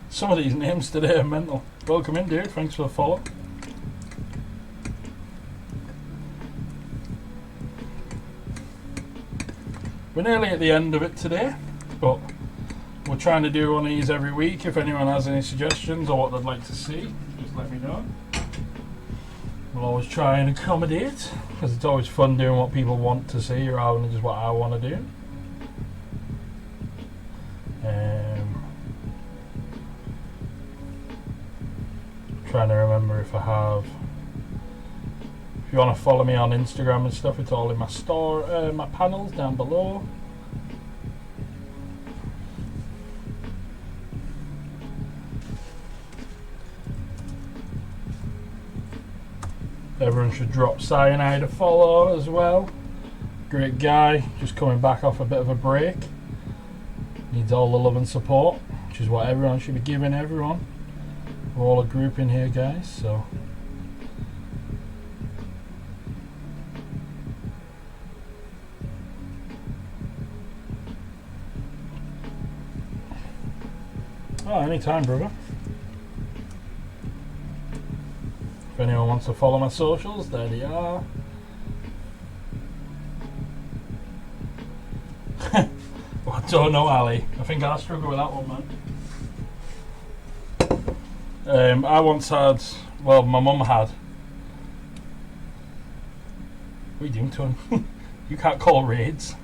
Some of these names today are mental. Welcome in, dude. Thanks for the follow. We're nearly at the end of it today, but we're trying to do one of these every week. If anyone has any suggestions or what they'd like to see, just let me know. We'll always try and accommodate, because it's always fun doing what people want to see rather than just what I want to do. Trying to remember if I have. If you want to follow me on Instagram and stuff, it's all in my store, my panels down below. Everyone should drop Cyanide a follow as well. Great guy, just coming back off a bit of a break. Needs all the love and support, which is what everyone should be giving everyone. We're all a group in here, guys, so. Oh, anytime, brother. If anyone wants to follow my socials, there they are. Don't know, Ali. I think I struggle with that one, man. I once had, well, my mum had. What are you doing to him? You can't call raids.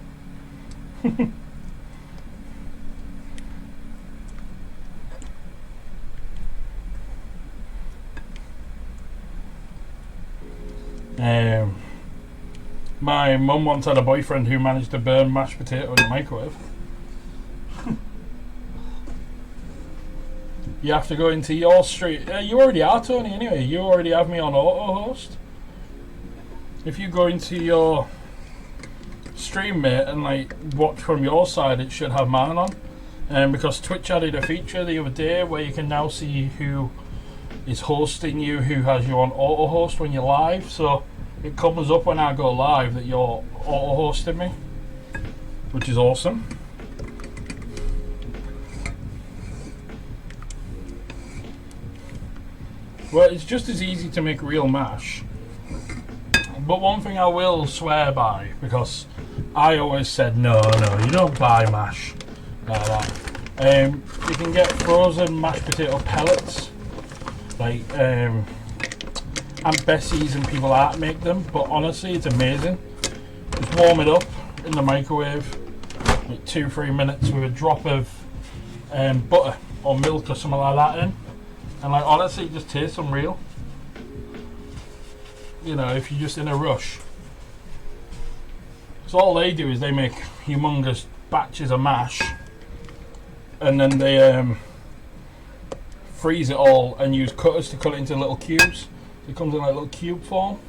My mum once had a boyfriend who managed to burn mashed potato in the microwave. You have to go into your stream. You already are, Tony, anyway. You already have me on auto host. If you go into your stream, mate, and like watch from your side, it should have mine on. Because Twitch added a feature the other day where you can now see who is hosting you, who has you on auto host when you're live. So it comes up when I go live that you're auto hosting me, which is awesome. Well, it's just as easy to make real mash. But one thing I will swear by, because I always said no, you don't buy mash like that. You can get frozen mashed potato pellets, like Aunt Bessie's and people like that make them. But honestly, it's amazing. Just warm it up in the microwave, like 2-3 minutes with a drop of butter or milk or something like that in, and like honestly, it just tastes unreal. You know, if you're just in a rush. So all they do is they make humongous batches of mash, and then they freeze it all and use cutters to cut it into little cubes. It comes in like little cube form.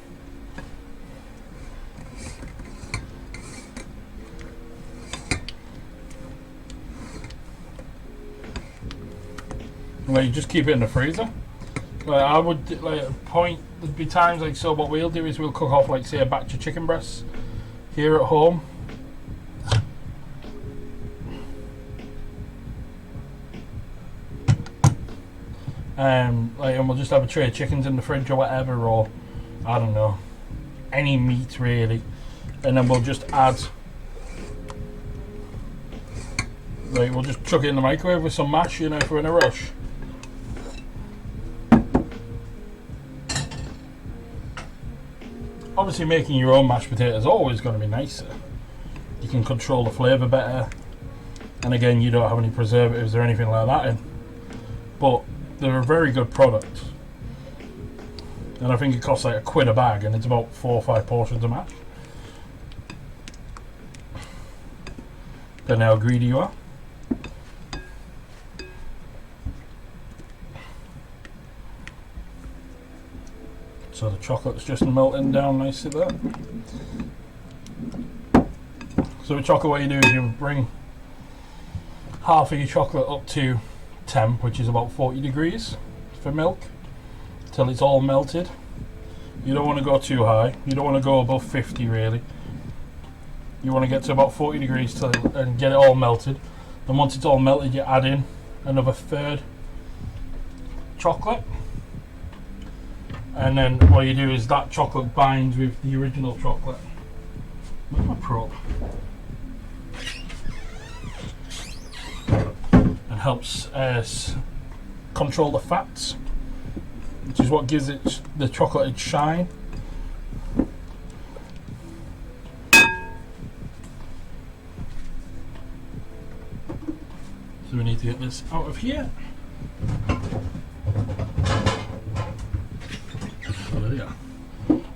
Well, you just keep it in the freezer. Like I would, like there'd be times like so. What we'll do is we'll cook off, like, say, a batch of chicken breasts here at home. And we'll just have a tray of chickens in the fridge or whatever, or I don't know, any meat really, and then we'll just add, like, we'll just chuck it in the microwave with some mash, you know, if we're in a rush. Obviously, making your own mashed potato is always going to be nicer. You can control the flavour better, and again, you don't have any preservatives or anything like that in. But they're a very good product, and I think it costs like £1 a bag, and it's about 4 or 5 portions of mash. Depending how greedy you are. So the chocolate's just melting down nicely there. So with chocolate, what you do is you bring half of your chocolate up to temp, which is about 40 degrees for milk, till it's all melted. You don't want to go too high. You don't want to go above 50 really. You want to get to about 40 degrees and get it all melted. And once it's all melted, you add in another third chocolate. And then what you do is that chocolate binds with the original chocolate. Where's my prop? And helps control the fats, which is what gives it the chocolate its shine. So we need to get this out of here.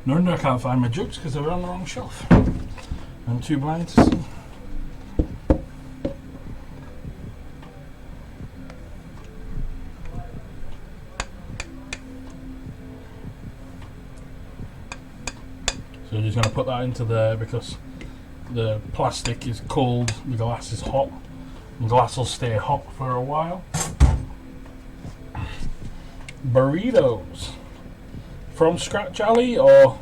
No wonder I can't find my jugs, because they're on the wrong shelf. I'm too blind to see. So I'm just going to put that into there because the plastic is cold, the glass is hot, and glass will stay hot for a while. Burritos. From scratch, Ali, or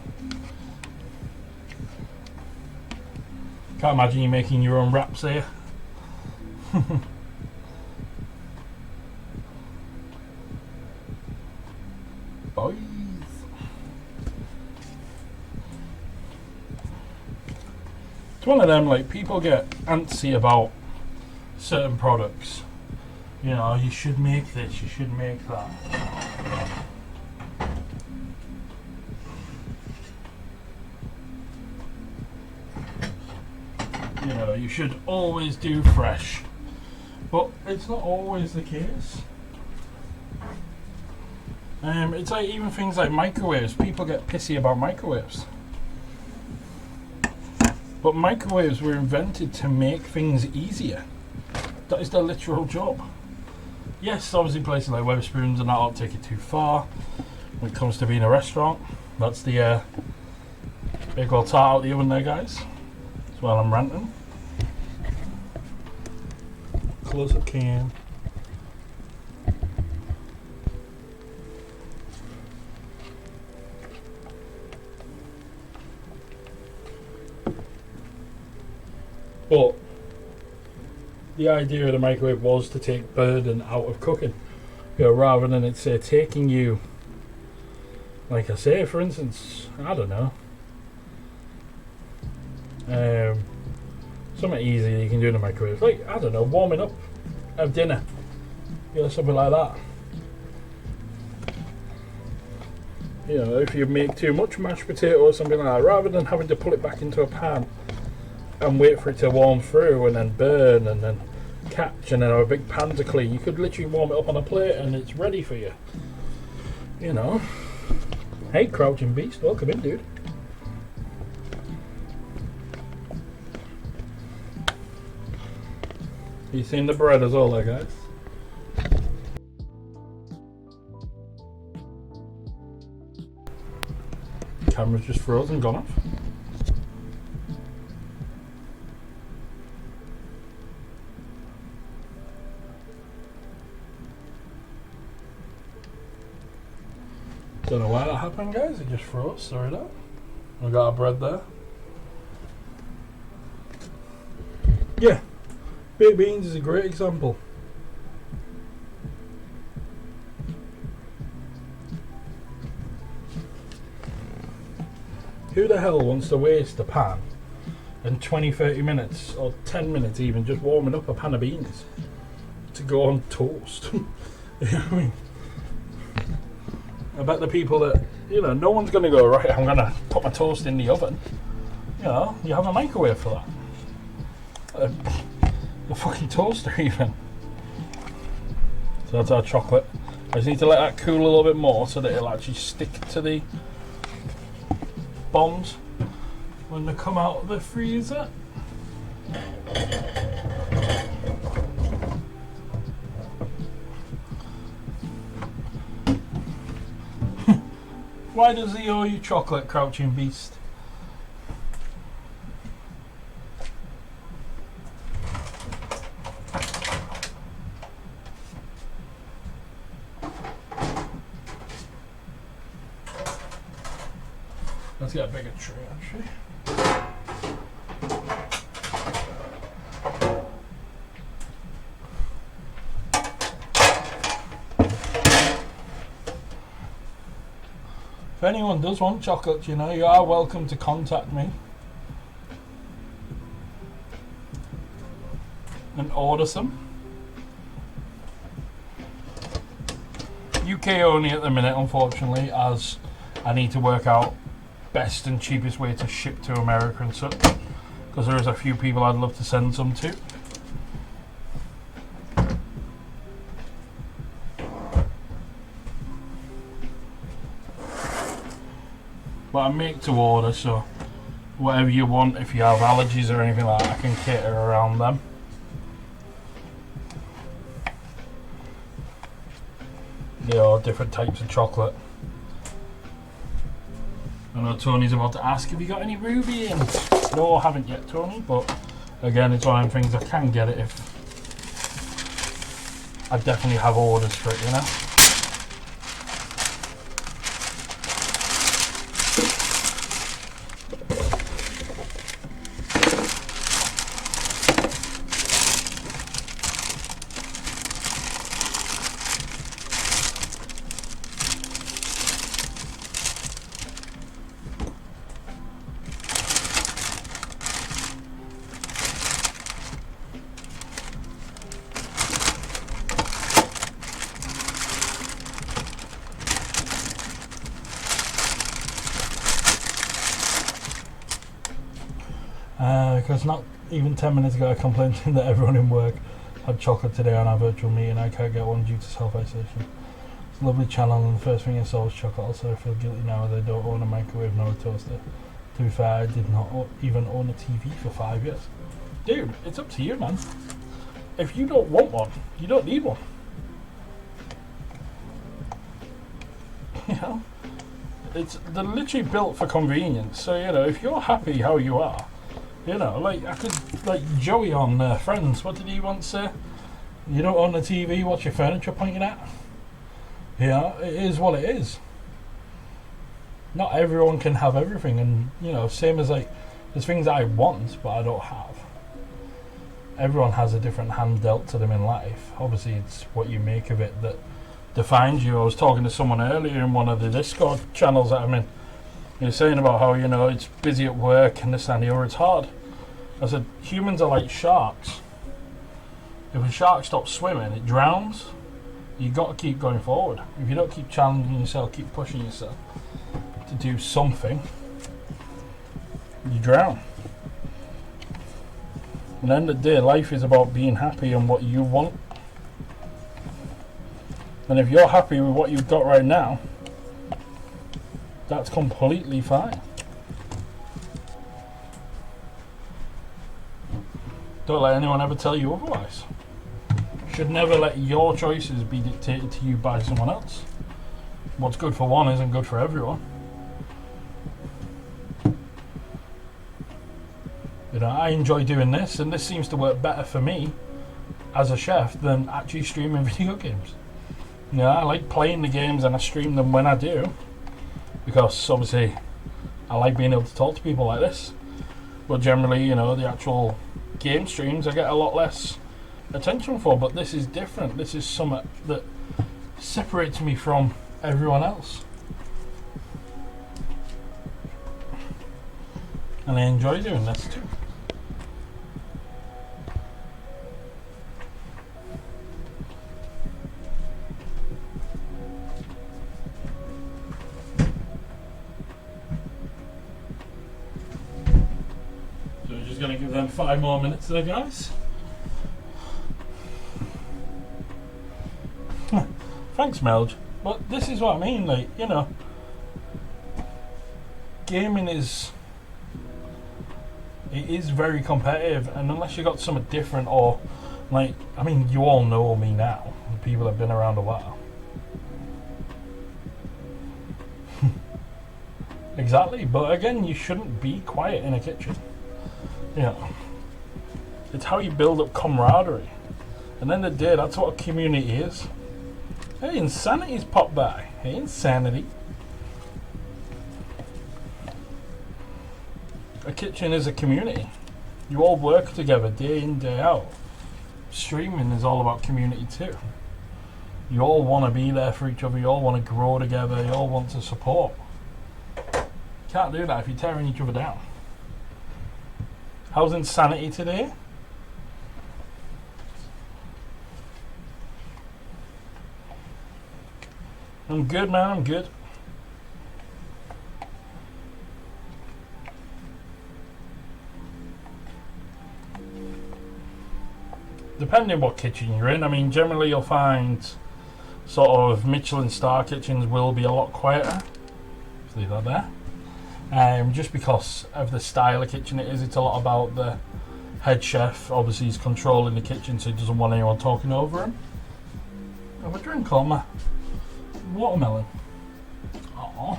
can't imagine you making your own wraps here. Boys. It's one of them, like, people get antsy about certain products. You know, you should make this, you should make that. You know, you should always do fresh. But it's not always the case. It's like even things like microwaves. People get pissy about microwaves. But microwaves were invented to make things easier. That is their literal job. Yes, obviously places like Wetherspoons and that will take it too far when it comes to being a restaurant. That's the big old tart out the oven there, guys. That's while I'm ranting. Close up can. But the idea of the microwave was to take burden out of cooking. You know, rather than it say taking you, like I say, for instance, I don't know, something easy you can do in the microwave, like, I don't know, warming up of dinner, you know, something like that. You know, if you make too much mashed potato or something like that, rather than having to pull it back into a pan and wait for it to warm through and then burn and then catch and then have a big pan to clean, you could literally warm it up on a plate and it's ready for you. You know. Hey, Crouching Beast, welcome in, dude. You seen the bread as well there, guys? Camera's just frozen, gone off. Don't know why that happened, guys. It just froze. Sorry that. We got our bread there. Yeah, baked beans is a great example. Who the hell wants to waste a pan and 20-30 minutes or 10 minutes even just warming up a pan of beans to go on toast? You know what I mean? I bet the people that, you know, no one's going to go, right, I'm going to put my toast in the oven. You know, you have a microwave for that. A fucking toaster even. So that's our chocolate. I just need to let that cool a little bit more so that it'll actually stick to the bombs when they come out of the freezer. Why does he owe you chocolate, Crouching Beast? Let's get a bigger tray, actually. If anyone does want chocolate, you know, you are welcome to contact me and order some. UK only at the minute, unfortunately, as I need to work out best and cheapest way to ship to America and such, because there is a few people I'd love to send some to. But I make to order, so whatever you want, if you have allergies or anything like that, I can cater around them. You know, different types of chocolate. I know Tony's about to ask, have you got any ruby in? No, I haven't yet, Tony, but again, it's one of them things, I can get it if I definitely have orders for it, you know? because not even 10 minutes ago I complained that everyone in work had chocolate today on our virtual meeting. I can't get one due to self-isolation. It's a lovely channel, and the first thing I saw was chocolate. Also, I feel guilty now that I don't own a microwave nor a toaster. To be fair, I did not even own a TV for 5 years. Dude, it's up to you, man. If you don't want one, you don't need one. You know? They're literally built for convenience. So, you know, if you're happy how you are, you know, like Joey on Friends, what did he once say? You don't own a TV, what's your furniture pointing at? Yeah, it is what it is. Not everyone can have everything, and, you know, same as like, there's things I want, but I don't have. Everyone has a different hand dealt to them in life. Obviously, it's what you make of it that defines you. I was talking to someone earlier in one of the Discord channels that I'm in. He was saying about how, you know, it's busy at work and this and the other, it's hard. I said, humans are like sharks. If a shark stops swimming, it drowns. You've got to keep going forward. If you don't keep challenging yourself, keep pushing yourself to do something, you drown. At the end of the day, life is about being happy and what you want. And if you're happy with what you've got right now, that's completely fine. Don't let anyone ever tell you otherwise. Should never let your choices be dictated to you by someone else. What's good for one isn't good for everyone. You know, I enjoy doing this, and this seems to work better for me as a chef than actually streaming video games. Yeah, I like playing the games and I stream them when I do, because obviously I like being able to talk to people like this. But generally, you know, the actual game streams I get a lot less attention for, but this is different. This is something that separates me from everyone else. And I enjoy doing this too. So we're just going to give them 5 more minutes there, guys. Thanks, Melge. But this is what I mean, like, you know, gaming is very competitive, and unless you got something different, or like, I mean, you all know me now, people have been around a while. Exactly, but again, you shouldn't be quiet in a kitchen. You know, it's how you build up camaraderie, and then the day, that's what a community is. Hey, Insanity's popped by. Hey, Insanity. A kitchen is a community. You all work together day in, day out. Streaming is all about community too. You all want to be there for each other. You all want to grow together. You all want to support. Can't do that if you're tearing each other down. How's Insanity today? I'm good, man. I'm good. Depending what kitchen you're in, I mean, generally you'll find sort of Michelin star kitchens will be a lot quieter. Just leave that there. Just because of the style of kitchen it is, it's a lot about the head chef. Obviously, he's controlling the kitchen, so he doesn't want anyone talking over him. Have a drink on my watermelon. Aww.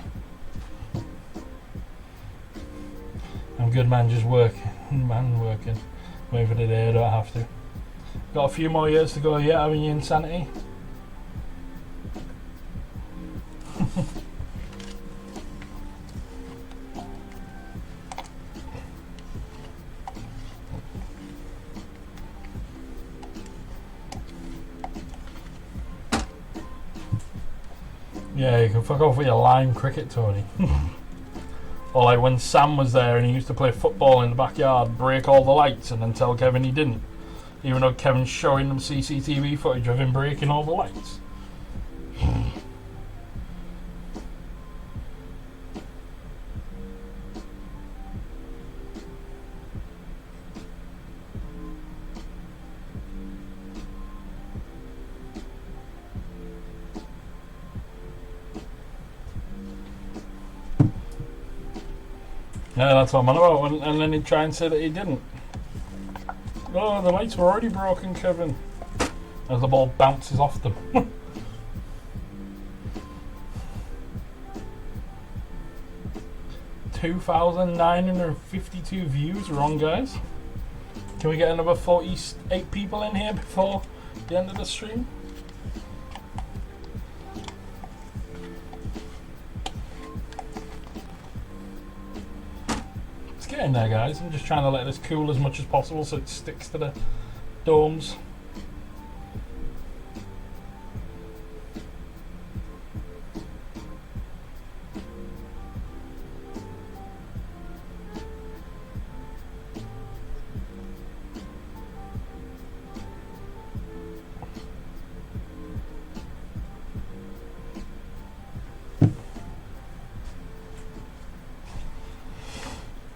I'm good, man. Just working. Working. Waiting for the day I don't have to. Got a few more years to go yet, haven't you, Insanity? Yeah, you can fuck off with your lime cricket, Tony. Or like when Sam was there and he used to play football in the backyard, break all the lights and then tell Kevin he didn't. Even though Kevin's showing them CCTV footage of him breaking all the lights. Yeah, that's what I'm on about. And then he'd try and say that he didn't. Oh, the lights were already broken, Kevin. As the ball bounces off them. 2,952 views. We're on, guys. Can we get another 48 people in here before the end of the stream? It's getting there, guys. I'm just trying to let this cool as much as possible so it sticks to the domes.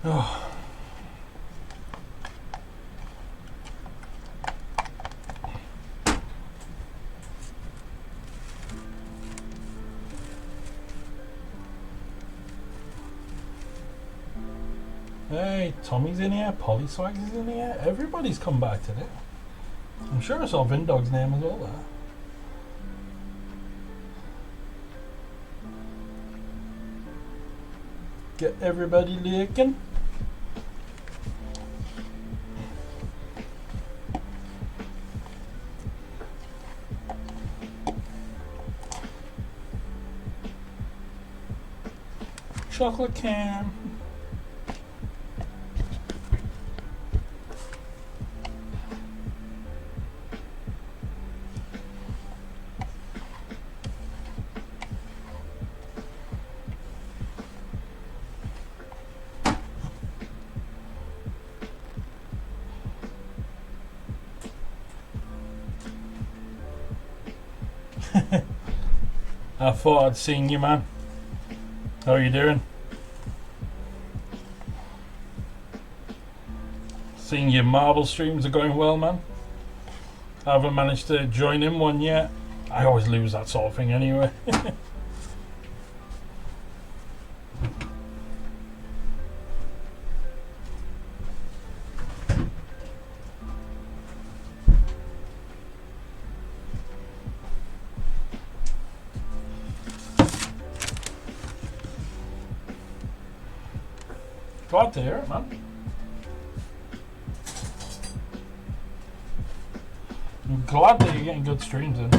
Oh. Hey, Tommy's in here, Polyswags is in here, everybody's come back today. I'm sure I saw Vindog's name as well there. Get everybody looking. Chocolate can. I thought I'd seen you, man. How are you doing? Seeing your marble streams are going well, man. I haven't managed to join in one yet. I always lose that sort of thing anyway. Glad to hear it, man. I'm glad that you're getting good streams in.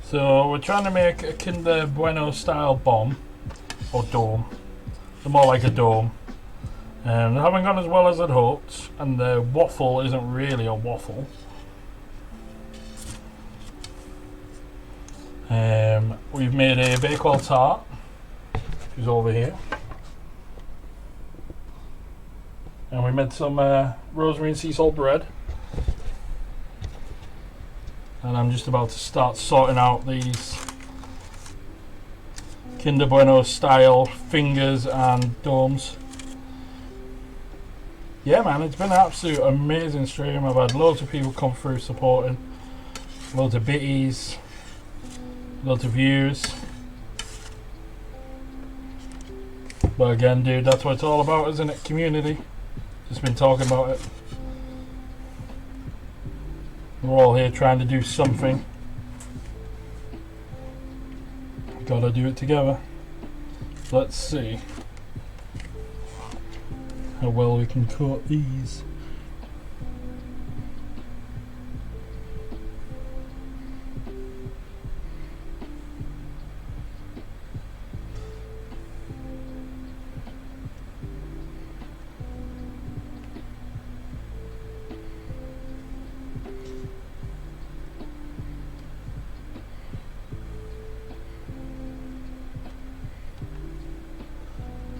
So we're trying to make a Kinder Bueno style bomb, or dome. They're more like a dome. They haven't gone as well as I'd hoped, and the waffle isn't really a waffle. We've made a Bakewell tart, which is over here. And we made some rosemary and sea salt bread. And I'm just about to start sorting out these Kinder Bueno style fingers and domes. Yeah, man, it's been an absolute amazing stream. I've had loads of people come through supporting, loads of bitties, loads of views. But again, dude, that's what it's all about, isn't it? Community. Just been talking about it. We're all here trying to do something. Gotta do it together. Let's see how well we can cut these.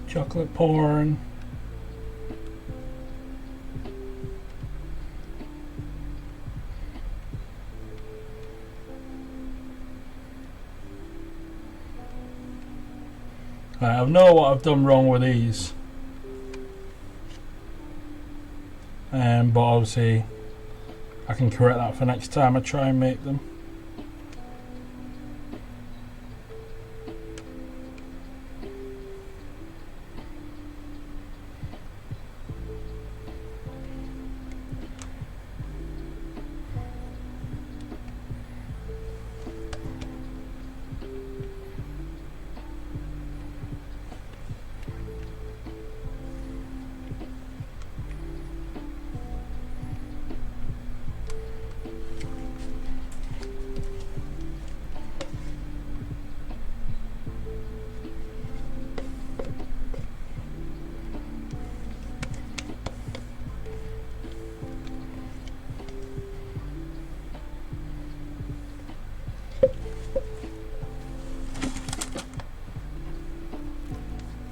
Chocolate porn. I know what I've done wrong with these. But obviously I can correct that for next time I try and make them.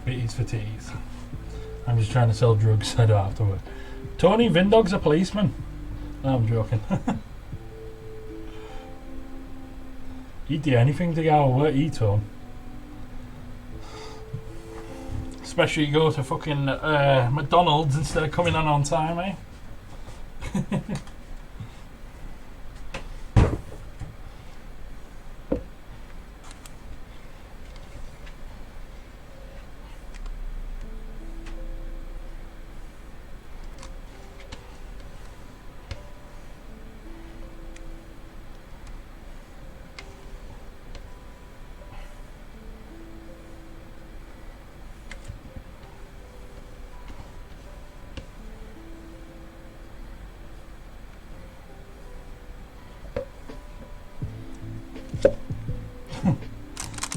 Bitties for teeth. I'm just trying to sell drugs so I don't have to work. Tony Vindog's a policeman. No, I'm joking. He'd do anything to get out of work, he Tone. Especially go to fucking McDonald's instead of coming on time, eh?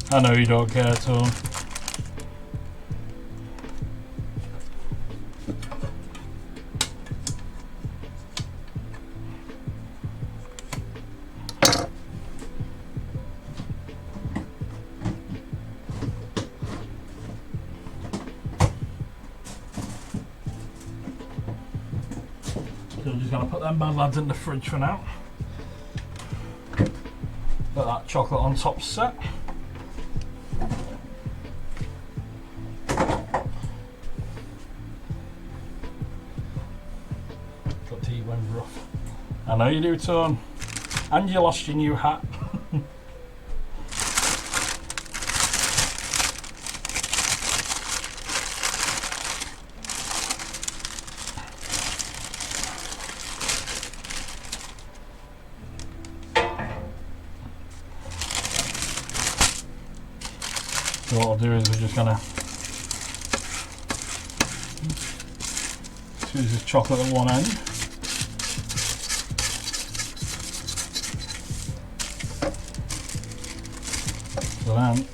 I know you don't care, Tone. So I'm just going to put them bad lads in the fridge for now. Got that chocolate on top set. Got tea when rough. I know you do, Tone. And you lost your new hat. So what I'll do is we're just gonna squeeze this chocolate at one end. So then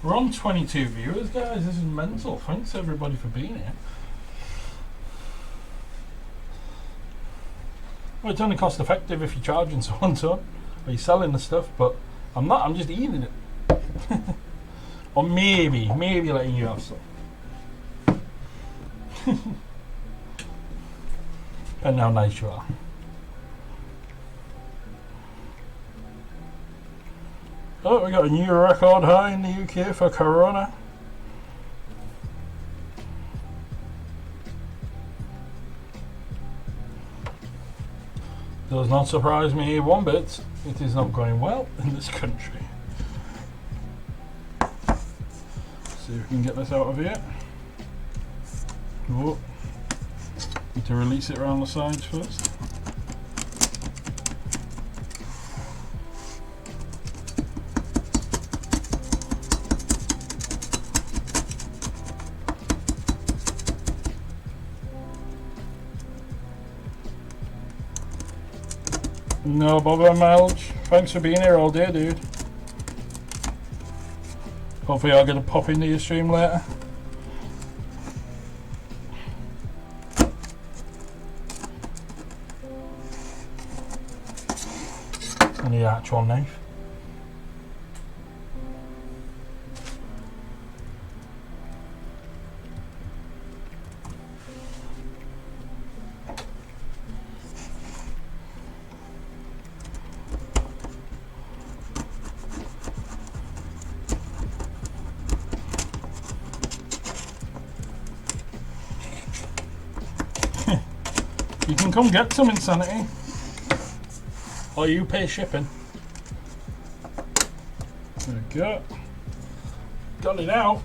we're on 22 viewers, guys. This is mental. Thanks everybody for being here. Well, it's only cost effective if you're charging someone to, or you're selling the stuff, but I'm not. I'm just eating it. Or maybe letting you have some. Depending how nice you are. Oh, we got a new record high in the UK for Corona. Does not surprise me one bit. It is not going well in this country. See if we can get this out of here. Oh. Need to release it around the sides first. No bother, Melch. Thanks for being here all day, dude. Hopefully I'll get to pop into your stream later. I need an actual knife. You can come get some, Insanity. Or you pay shipping. There we go. Got it out.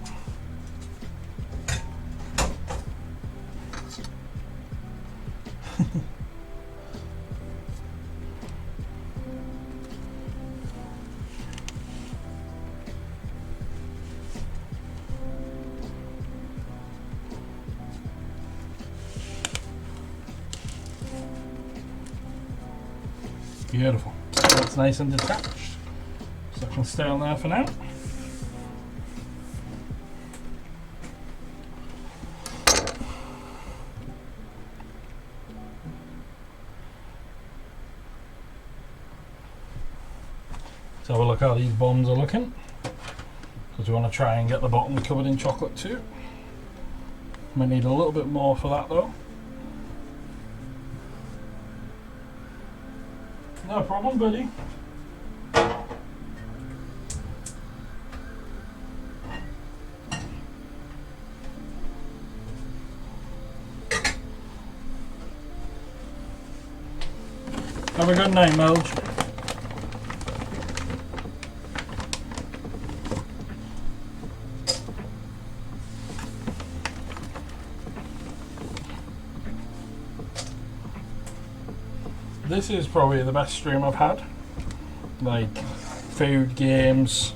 Beautiful. That's nice and detached. So I can stay on there for now. Let's have a look how these bombs are looking. Because we want to try and get the bottom covered in chocolate too. Might need a little bit more for that though. No problem, buddy. Have a good night, Melge. This is probably the best stream I've had. Like, food, games,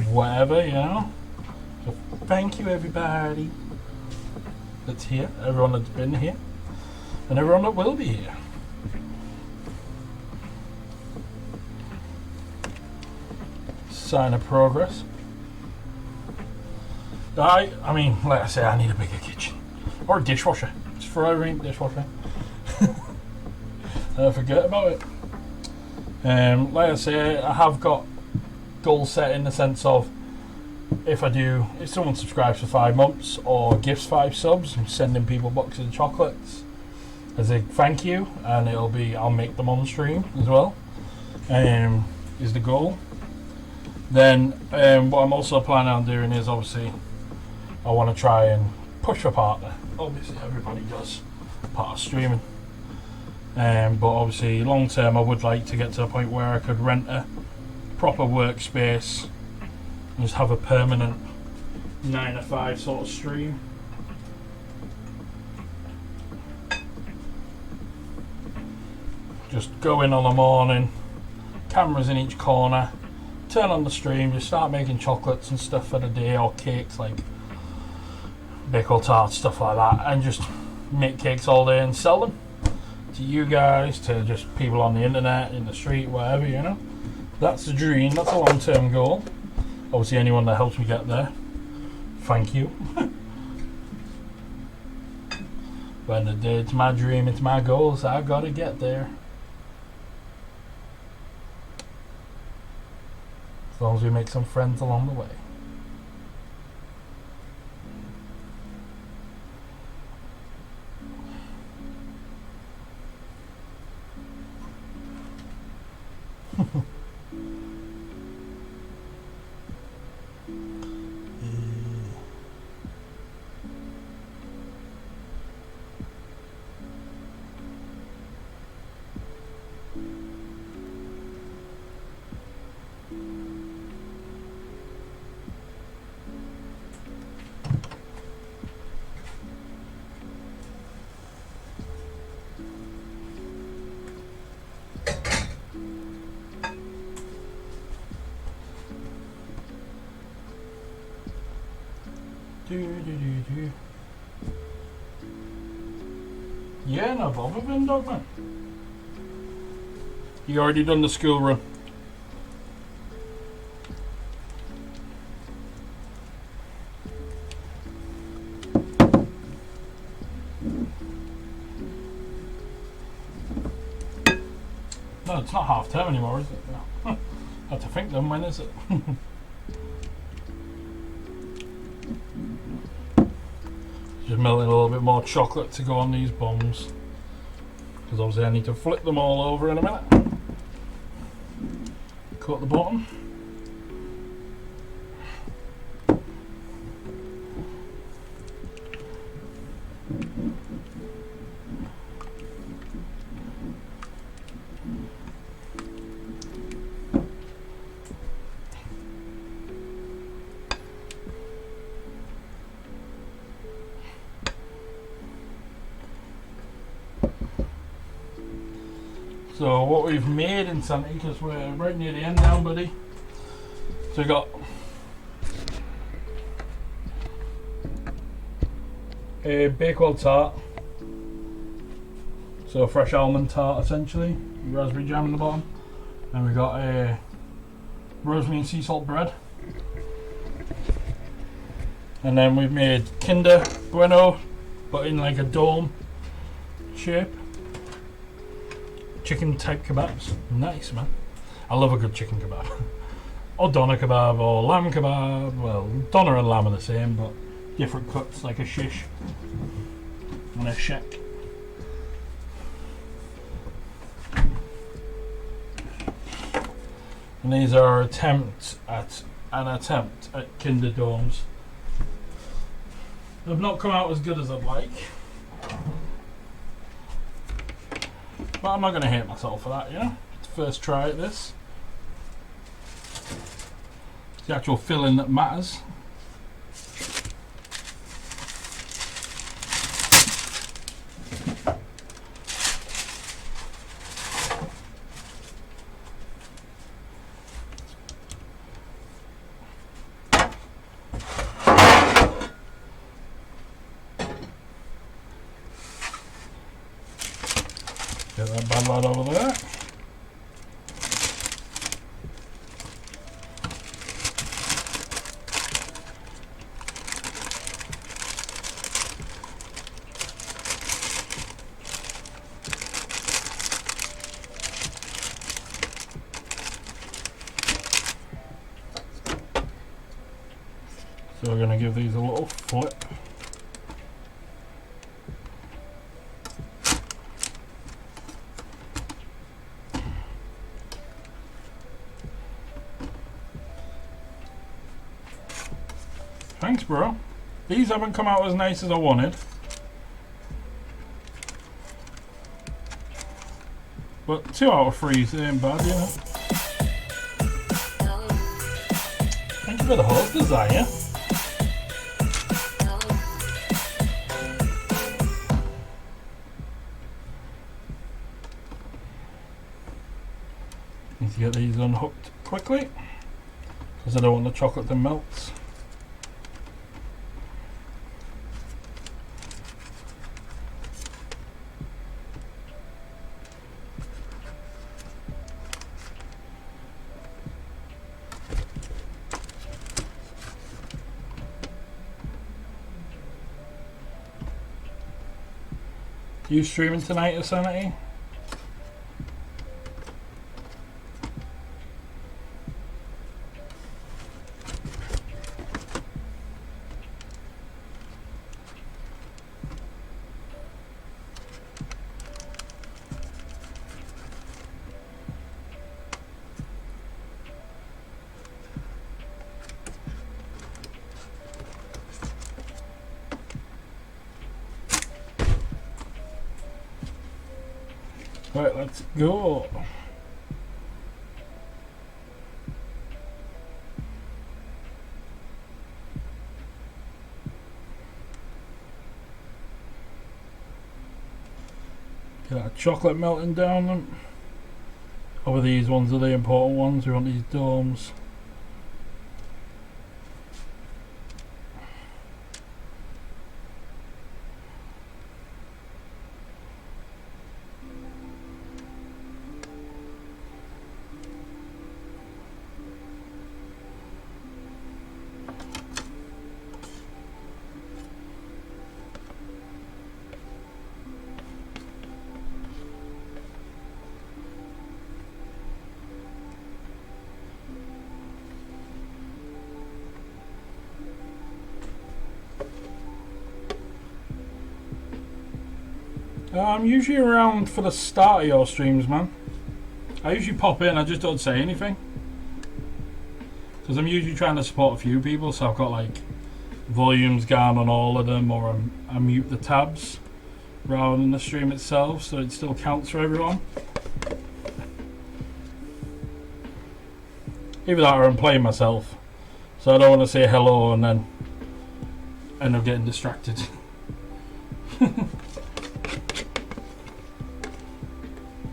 whatever, you know. So thank you everybody that's here, everyone that's been here, and everyone that will be here. Sign of progress. I mean, like I say, I need a bigger kitchen. Or a dishwasher. It's forever ain't dishwasher. Forget about it. Like I say, I have got goals set in the sense of if someone subscribes for 5 months or gifts 5 subs, I'm sending people boxes of chocolates as a thank you, and I'll make them on stream as well. Is the goal. Then what I'm also planning on doing is obviously I want to try and push for partner. Obviously everybody does part of streaming. But obviously long term I would like to get to a point where I could rent a proper workspace and just have a permanent 9 to 5 sort of stream. Just go in on the morning, cameras in each corner, turn on the stream, just start making chocolates and stuff for the day, or cakes like Bickel tarts, stuff like that, and just make cakes all day and sell them to you guys, to just people on the internet, in the street, whatever, you know. That's the dream, that's a long-term goal. Obviously anyone that helps me get there, thank you. But the day it's my dream, it's my goal, so I've got to get there. As long as we make some friends along the way. Yeah, no bother, then, dog man. You already done the school run. No, it's not half term anymore, is it? No. I have to think then, when is it? Just melting a little bit more chocolate to go on these bombs. Because obviously I need to flip them all over in a minute. Cut the bottom. So what we've made in Santa, because we're right near the end now, buddy. So we got a Bakewell tart, so a fresh almond tart essentially, raspberry jam in the bottom, and we got a rosemary and sea salt bread, and then we've made Kinder Bueno, but in like a dome shape. Chicken type kebabs. Nice, man. I love a good chicken kebab. Or doner kebab or lamb kebab. Well, doner and lamb are the same, but different cuts, like a shish and a shek. And these are attempts at Kinder Domes. They've not come out as good as I'd like. But I'm not going to hate myself for that, you know? It's the first try at this. It's the actual filling that matters. Get that bad lad over there. So we're going to give these a little flip. Thanks, bro. These haven't come out as nice as I wanted. But 2 out of 3 ain't bad, you know. Thank you for the whole desire. Need to get these unhooked quickly, because I don't want the chocolate to melt. You streaming tonight at Sanity? Right, let's go. Get that chocolate melting down them. Over these ones are the important ones. We want these domes. I'm usually around for the start of your streams, man. I usually pop in, I just don't say anything. Because I'm usually trying to support a few people, so I've got like volumes gone on all of them, or I mute the tabs rather than the stream itself, so it still counts for everyone. Either that or I'm playing myself, so I don't want to say hello and then end up getting distracted.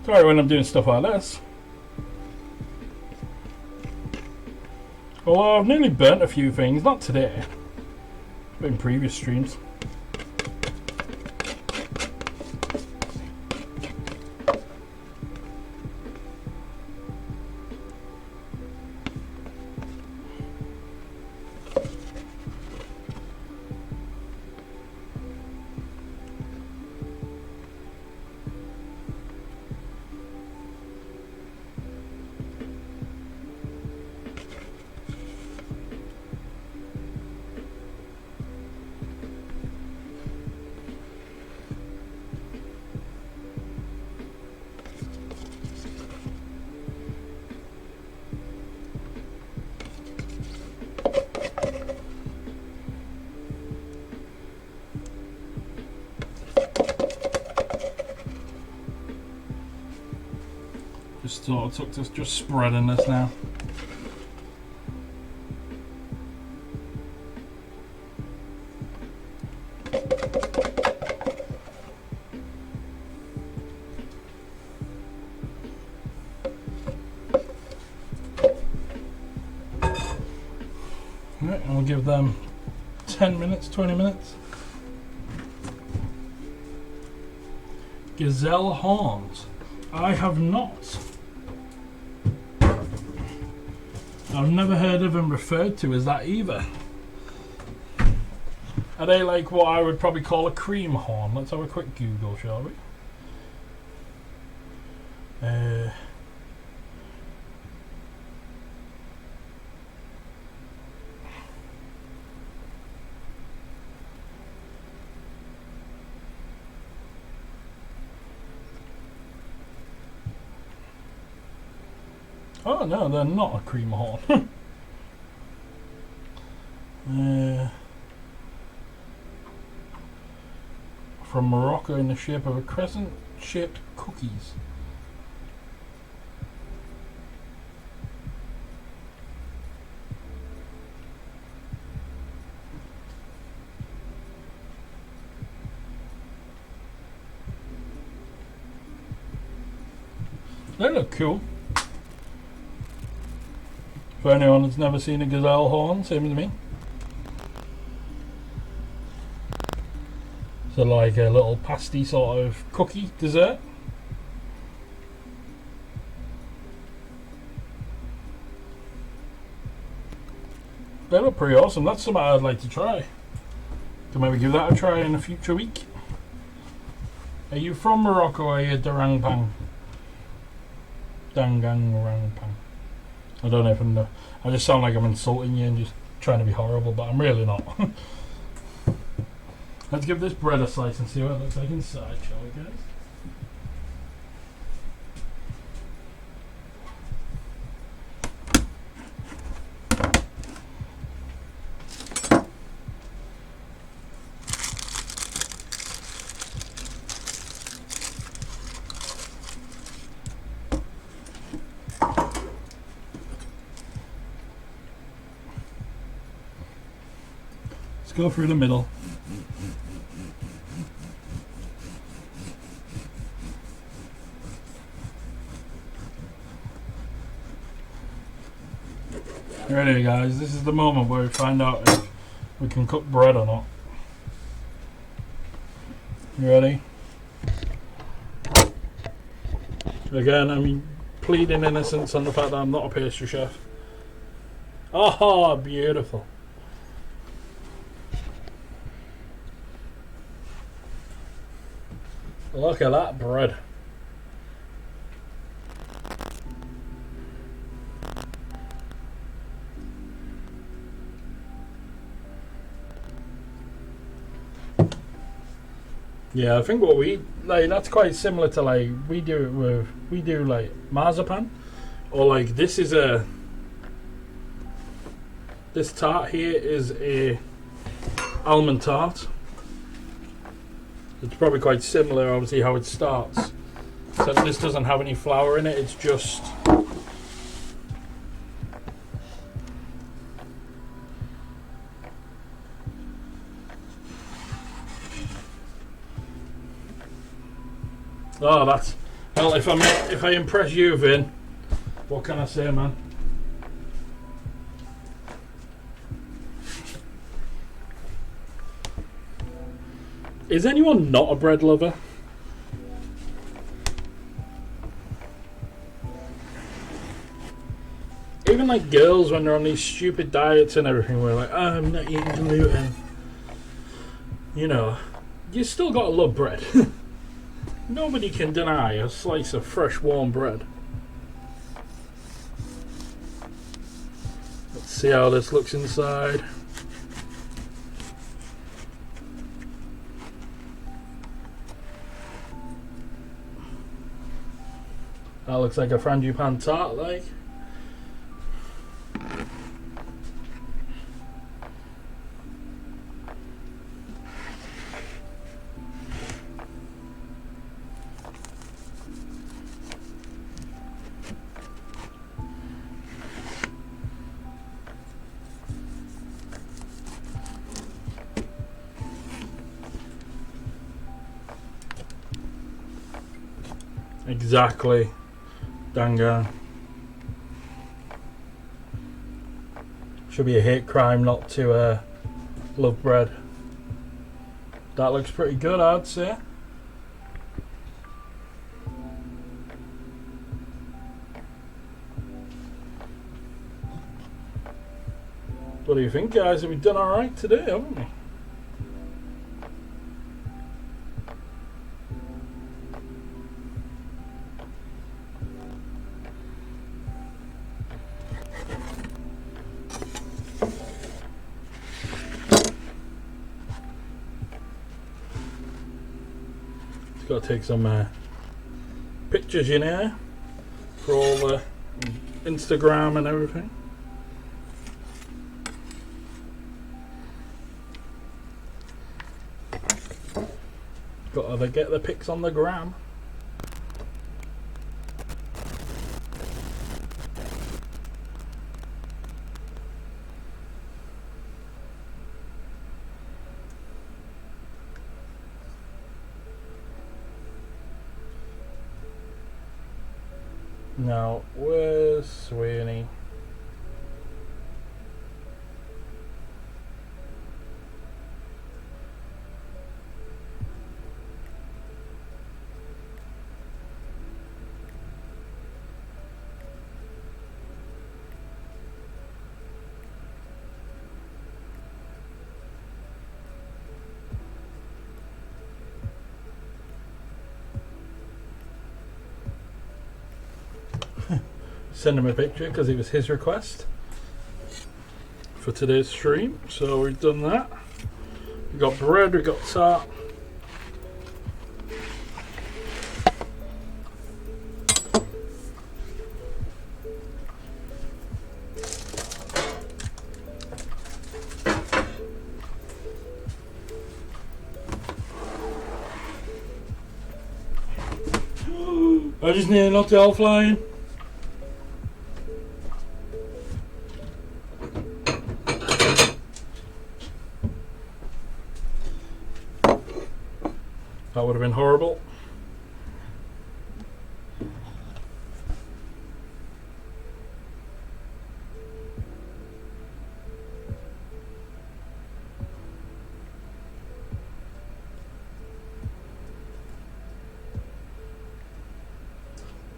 Sorry when I'm doing stuff like this. Although I've nearly burnt a few things, not today, but in previous streams. Just sort of took to just spreading this now. Right, I'll give them 10 minutes, 20 minutes. Gazelle horns. I have not. I've never heard of them referred to as that either. Are they like what I would probably call a cream horn? Let's have a quick Google, shall we? Oh no, they're not a cream horn. From Morocco in the shape of a crescent-shaped cookies. They look cool. For anyone that's never seen a gazelle horn, same as me. So like a little pasty sort of cookie dessert. They look pretty awesome. That's something I'd like to try. Can maybe give that a try in a future week. Are you from Morocco or are you Darangpang? Dangangrangpang. I don't even know. I just sound like I'm insulting you and just trying to be horrible, but I'm really not. Let's give this bread a slice and see what it looks like inside, shall we, guys? Let's go through the middle. Ready, guys, this is the moment where we find out if we can cook bread or not. You ready? Again, I'm pleading innocence on the fact that I'm not a pastry chef. Oh, beautiful. Look at that bread. Yeah, I think what we like that's quite similar to like we do like marzipan, or like this tart here is a almond tart. It's probably quite similar, obviously, how it starts. Except this doesn't have any flour in it. It's just oh, that's well. If I impress you, Vin, what can I say, man? Is anyone not a bread lover? Even like girls when they're on these stupid diets and everything, we're like, oh, I'm not eating gluten. You know, you still gotta love bread. Nobody can deny a slice of fresh warm bread. Let's see how this looks inside. That looks like a frangipane tart, like. Exactly. Dangan. Should be a hate crime not to love bread. That looks pretty good, I'd say. What do you think, guys? Have we done alright today, haven't we? Got to take some pictures in here for all the Instagram and everything. Got to get the pics on the gram. Now, where's Sweeney? Send him a picture because it was his request for today's stream. So we've done that. We got bread, we got tart. I just nearly knocked it all flying. That would have been horrible.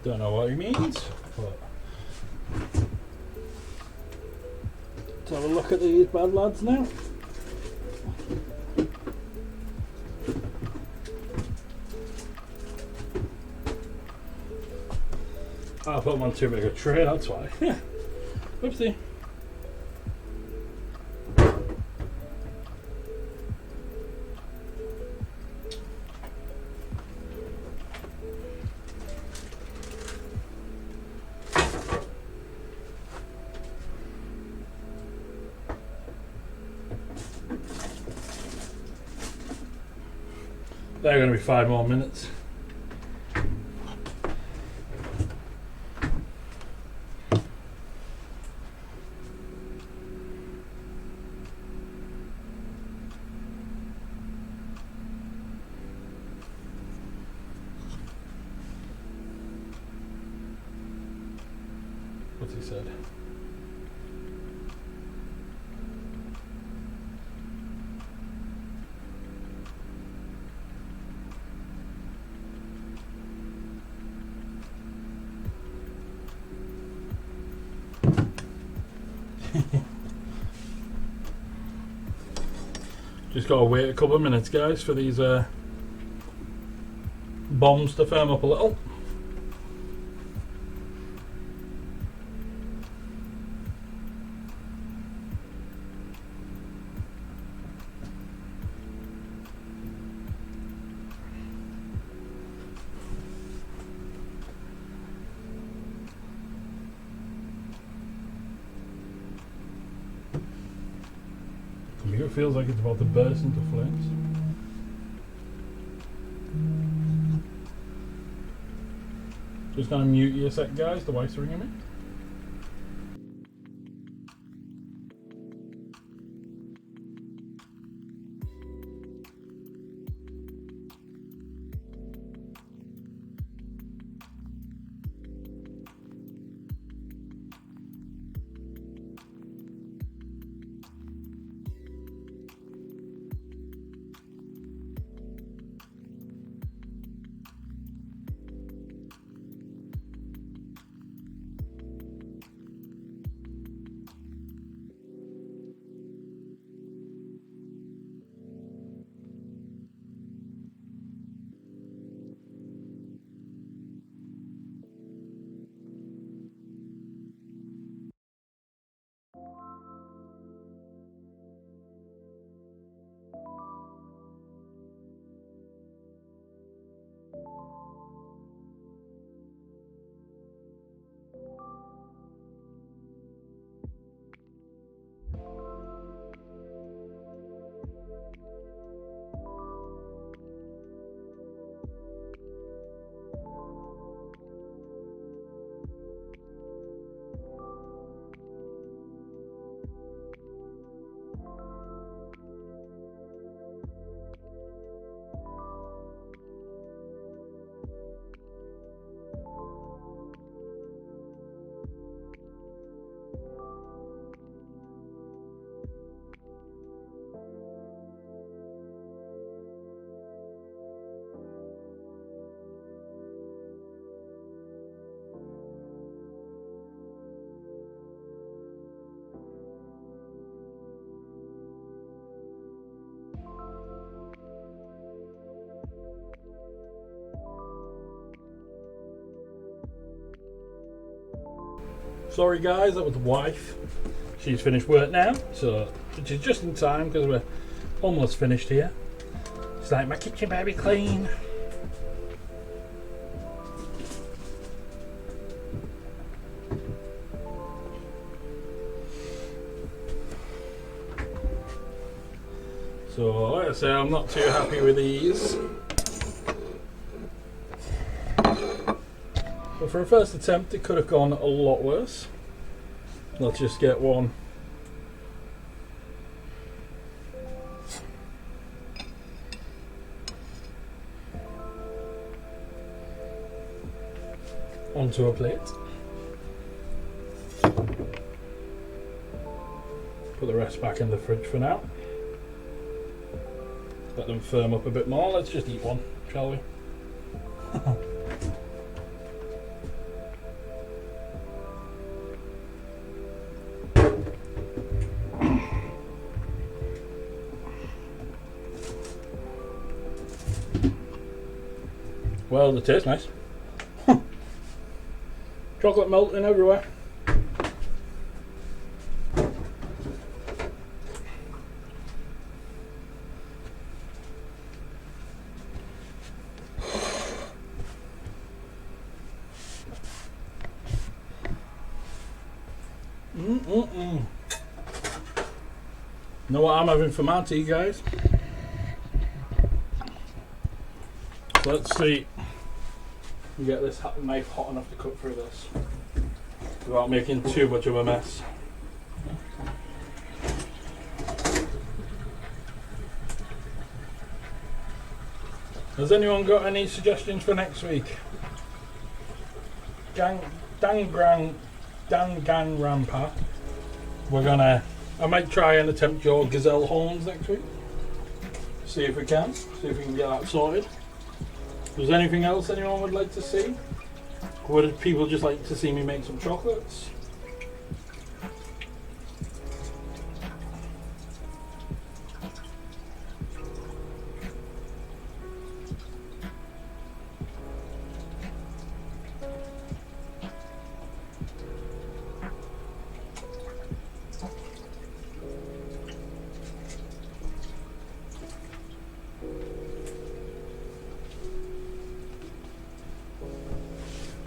Don't know what he means, but let's have a look at these bad lads now. I put them on too big a tray, that's why. Yeah. Oopsie. They're going to be 5 more minutes. What's he said? Just gotta wait a couple of minutes, guys, for these bombs to firm up a little. Computer feels like it's about to burst into flames. Just gonna mute you a sec, guys. The wife's ringing me. Sorry guys, that was the wife. She's finished work now, so which is just in time because we're almost finished here. It's like my kitchen baby clean. So like I say, I'm not too happy with these. But for a first attempt, it could have gone a lot worse. Let's just get one. Onto a plate. Put the rest back in the fridge for now. Let them firm up a bit more. Let's just eat one, shall we? Well, they taste nice. Chocolate melting everywhere. Know what I'm having for my tea, guys? let's see. You get this knife hot enough to cut through this without making too much of a mess. Has anyone got any suggestions for next week? Dangan Rampa. I might try and attempt your gazelle horns next week. See if we can get that sorted. Was there anything else anyone would like to see? Would people just like to see me make some chocolates?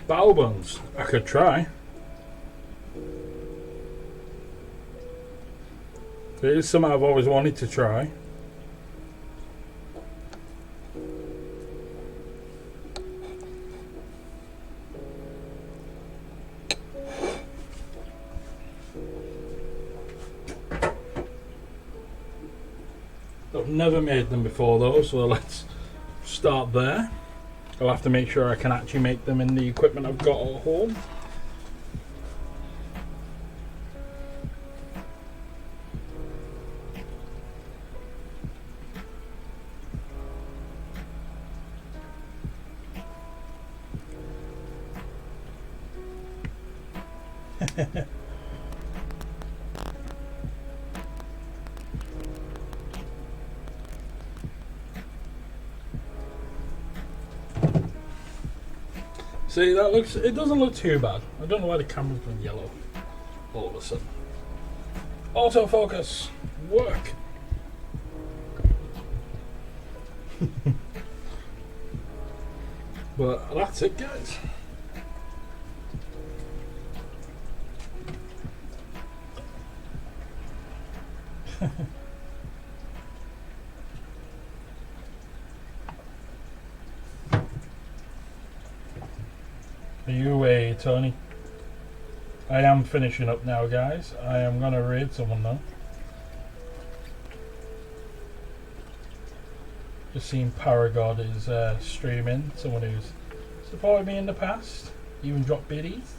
Bao buns, I could try. It is something I've always wanted to try. I've never made them before though, so let's start there. I'll have to make sure I can actually make them in the equipment I've got at home. See, it doesn't look too bad. I don't know why the camera's gone yellow all of a sudden. Autofocus, work. But that's it, guys. Are you away, Tony? I am finishing up now, guys. I am going to raid someone now. Just seen Paragod is streaming. Someone who's supported me in the past. Even dropped biddies.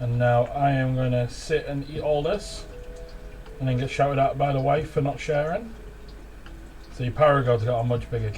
And now I am going to sit and eat all this. And then get shouted at by the wife for not sharing. See, Paragod's got a much bigger